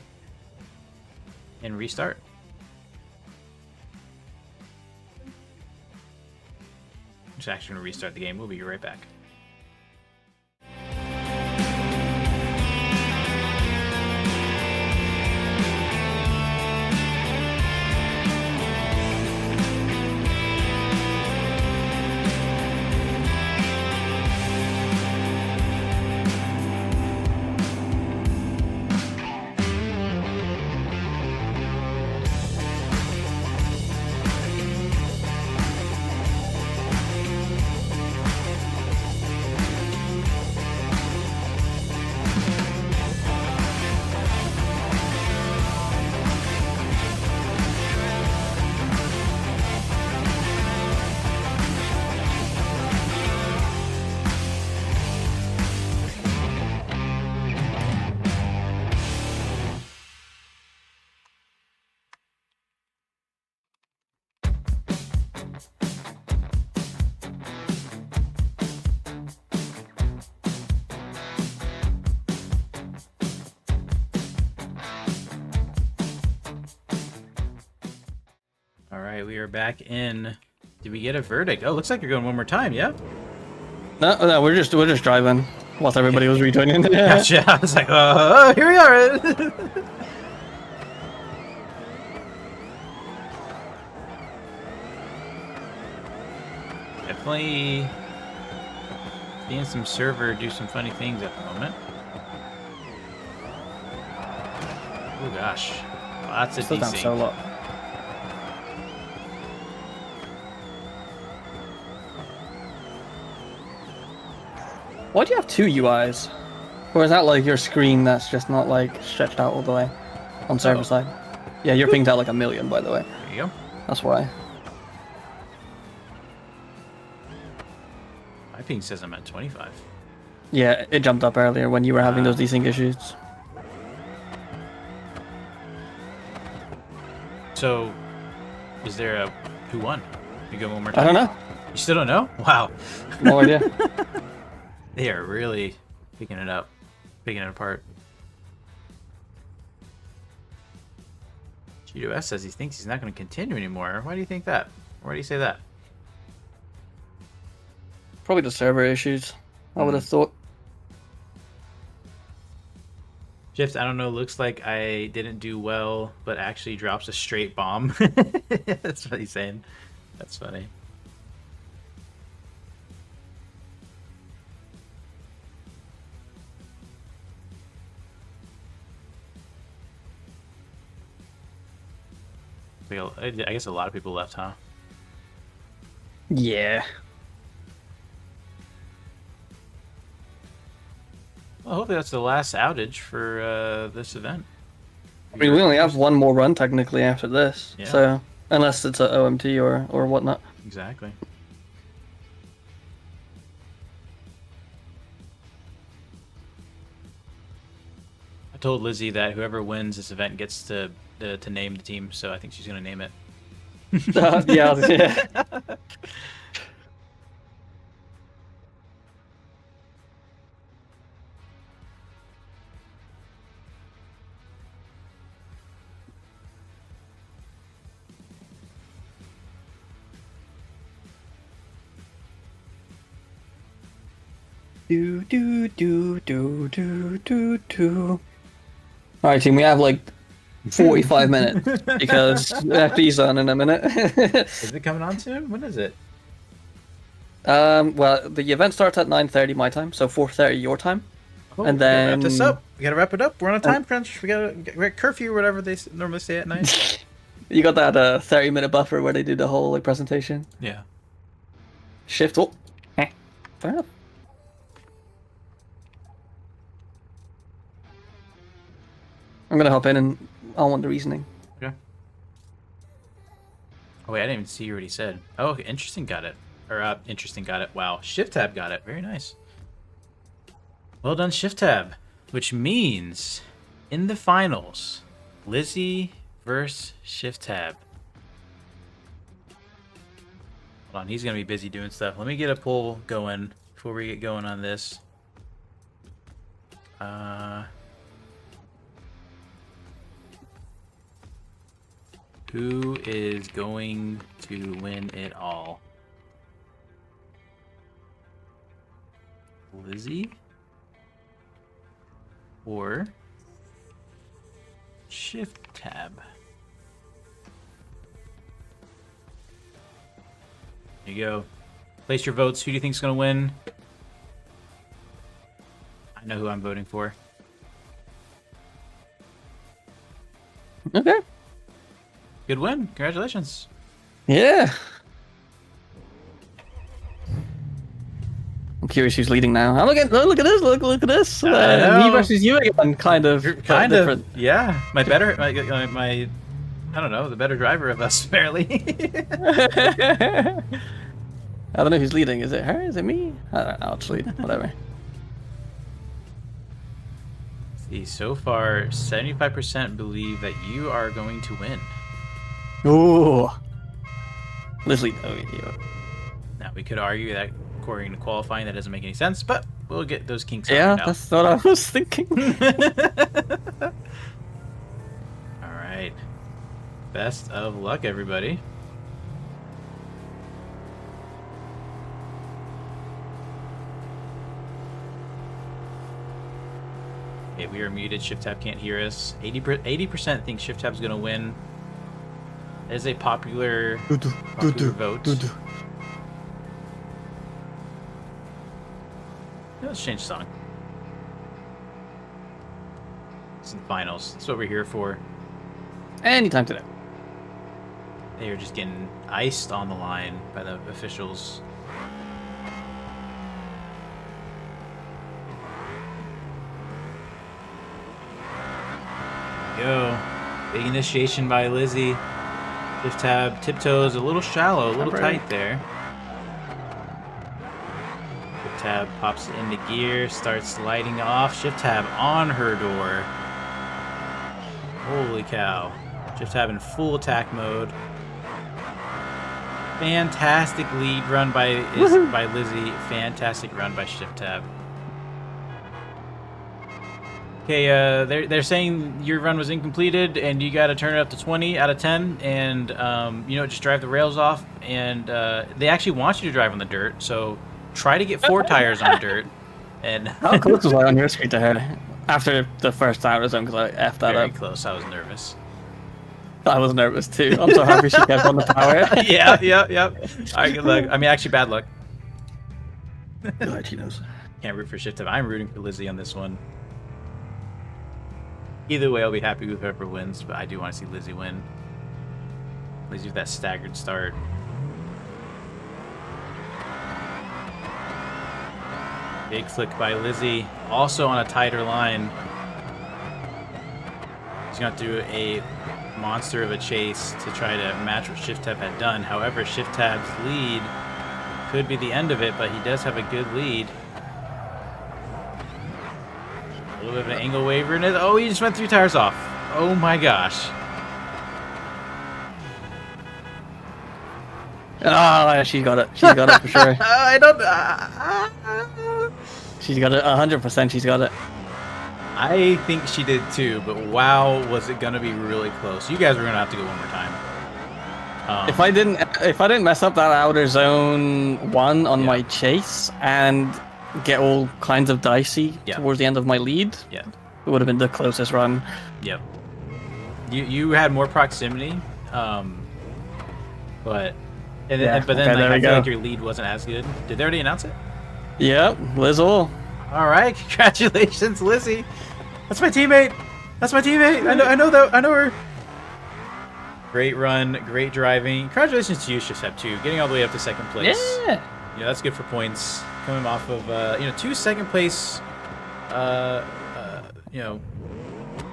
and restart. Just actually gonna restart the game. We'll be right back. All right, we are back in. Did we get a verdict? Oh, looks like you're going one more time. Yeah. No, we're just driving whilst everybody was rejoining. Gotcha. I was like, oh, here we are. Definitely seeing some server do some funny things at the moment. Oh gosh, lots of Still down desync. so low. Why do you have two UIs? Or is that like your screen that's just not like stretched out all the way on server side? Yeah, your ping's out like 1,000,000 by the way. There you go. That's why. My ping says I'm at 25. Yeah, it jumped up earlier when you were having those desync issues. So, is there a who won? You go one more I time. don't know. You still don't know? Wow. No idea. They are really picking it up, picking it apart. G2S says he thinks he's not going to continue anymore. Why do you think that? Why do you say that? Probably the server issues, I would have thought. Jeff, I don't know, looks like I didn't do well, but actually drops a straight bomb. That's what he's saying. That's funny. I guess a lot of people left, huh? Yeah. Well, hopefully that's the last outage for this event. I mean, we only have one more run technically after this, Yeah. so unless it's a OMT or whatnot. Exactly. I told Lizzie that whoever wins this event gets to name the team, so I think she's gonna name it. Yeah. Do do do do do do do. All right, team. We have like 45 minutes because FD's on in a minute. Is it coming on soon? When is it? Well, the event starts at 9:30 my time, so 4:30 your time. Oh, And we gotta wrap then- this up. We gotta wrap it up. We're on a time crunch. We're at curfew, or whatever they normally say at night. You got that 30-minute buffer where they do the whole like presentation. Yeah. Shift. Oh, fair enough. I'm gonna hop in and I want the reasoning. Okay. Oh wait, I didn't even see what he said. Oh, okay. Interesting got it. Or interesting got it. Wow. Shift tab got it. Very nice. Well done, Shift tab. Which means in the finals, Lizzie versus Shift tab. Hold on, he's gonna be busy doing stuff. Let me get a poll going before we get going on this. Who is going to win it all? Lizzie or Shift tab? There you go. Place your votes. Who do you think is going to win? I know who I'm voting for. Okay. Good win. Congratulations. Yeah. I'm curious who's leading now. Oh, look at this! Look at this! I know. Me versus you again, kind of. Kind of. different. Yeah. My I don't know, the better driver of us, apparently. I don't know who's leading. Is it her? Is it me? I don't know. I'll just lead. Whatever. See, so far, 75% believe that you are going to win. Ooh. Let's lead. Oh, yeah. Now, we could argue that according to qualifying, that doesn't make any sense, but we'll get those kinks Yeah, ironed out. that's what I was thinking. All right. Best of luck, everybody. Okay, we are muted. Shift tab can't hear us. 80% think Shift tab's gonna win. That is a popular vote. Let's change the song. It's in the finals. That's what we're here for. Anytime today. They are just getting iced on the line by the officials. Go. Big initiation by Lizzie. Shift tab tiptoes a little shallow, a little tight there. Shift tab pops into gear, starts sliding off. Shift tab on her door. Holy cow. Shift tab in full attack mode. Fantastic lead run by Lizzie. Fantastic run by Shift tab. Okay, they're saying your run was incompleted and you got to turn it up to 20 out of 10 and just drive the rails off, and they actually want you to drive on the dirt, so try to get 4 tires on dirt. And How close was I on your screen to her after the first time zone because I effed that very up? close. I was nervous. I was nervous too. I'm so happy she kept on the power. Yep. All right, good luck. I mean, actually, bad luck. God, she knows. Can't root for Shift tab. I'm rooting for Lizzie on this one. Either way, I'll be happy with whoever wins, but I do want to see Lizzie win. Lizzie with that staggered start. Big flick by Lizzie, also on a tighter line. She's going to do a monster of a chase to try to match what Shift Tab had done. However, Shift Tab's lead could be the end of it, but he does have a good lead. A little bit of an angle waver in it. Oh, he just went 3 tires off. Oh my gosh. Oh, she's got it. She's got it for sure. I don't... She's got it 100%. She's got it. I think she did too, but wow, was it gonna be really close. You guys were gonna have to go one more time. If I didn't mess up that outer zone 1 on my chase and get all kinds of dicey Yeah. towards the end of my lead, Yeah. it would have been the closest run. Yep. You had more proximity, but and Yeah, then okay, like, there I we feel go. like your lead wasn't as good. Did they already announce it? Yep, Lizzle. All right, congratulations, Lizzie. That's my teammate. That's my teammate. I know her. Great run, great driving. Congratulations to you, Shusep, too, getting all the way up to second place. Yeah. Yeah, that's good for points. Coming off of 2 second place,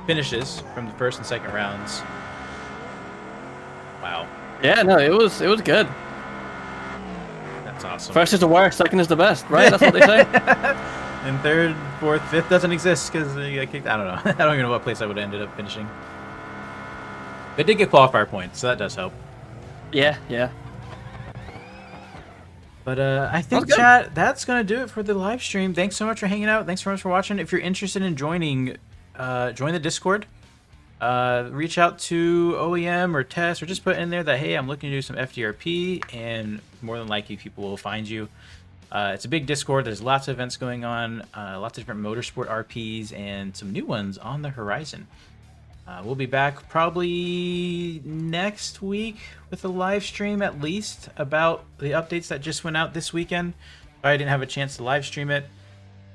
finishes from the first and second rounds. Wow, Yeah, no, it was good. that's awesome. First is the worst, second is the best, right? That's what they say. And third, fourth, fifth doesn't exist because I got kicked. I don't know. I don't even know what place I would have ended up finishing. They did get qualifier points, so that does help. Yeah. But I think, good. chat, that's going to do it for the live stream. Thanks so much for hanging out. Thanks so much for watching. If you're interested in joining, join the Discord. Reach out to OEM or Test, or just put in there that, hey, I'm looking to do some FDRP, and more than likely people will find you. It's a big Discord. There's lots of events going on, lots of different motorsport RPs, and some new ones on the horizon. We'll be back probably next week with a live stream, at least, about the updates that just went out this weekend. I didn't have a chance to live stream it,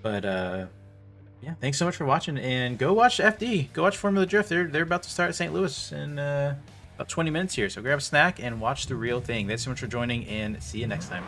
but yeah, thanks so much for watching, and go watch FD. Go watch Formula Drift. They're about to start at St. Louis in about 20 minutes here, so grab a snack and watch the real thing. Thanks so much for joining, and see you next time.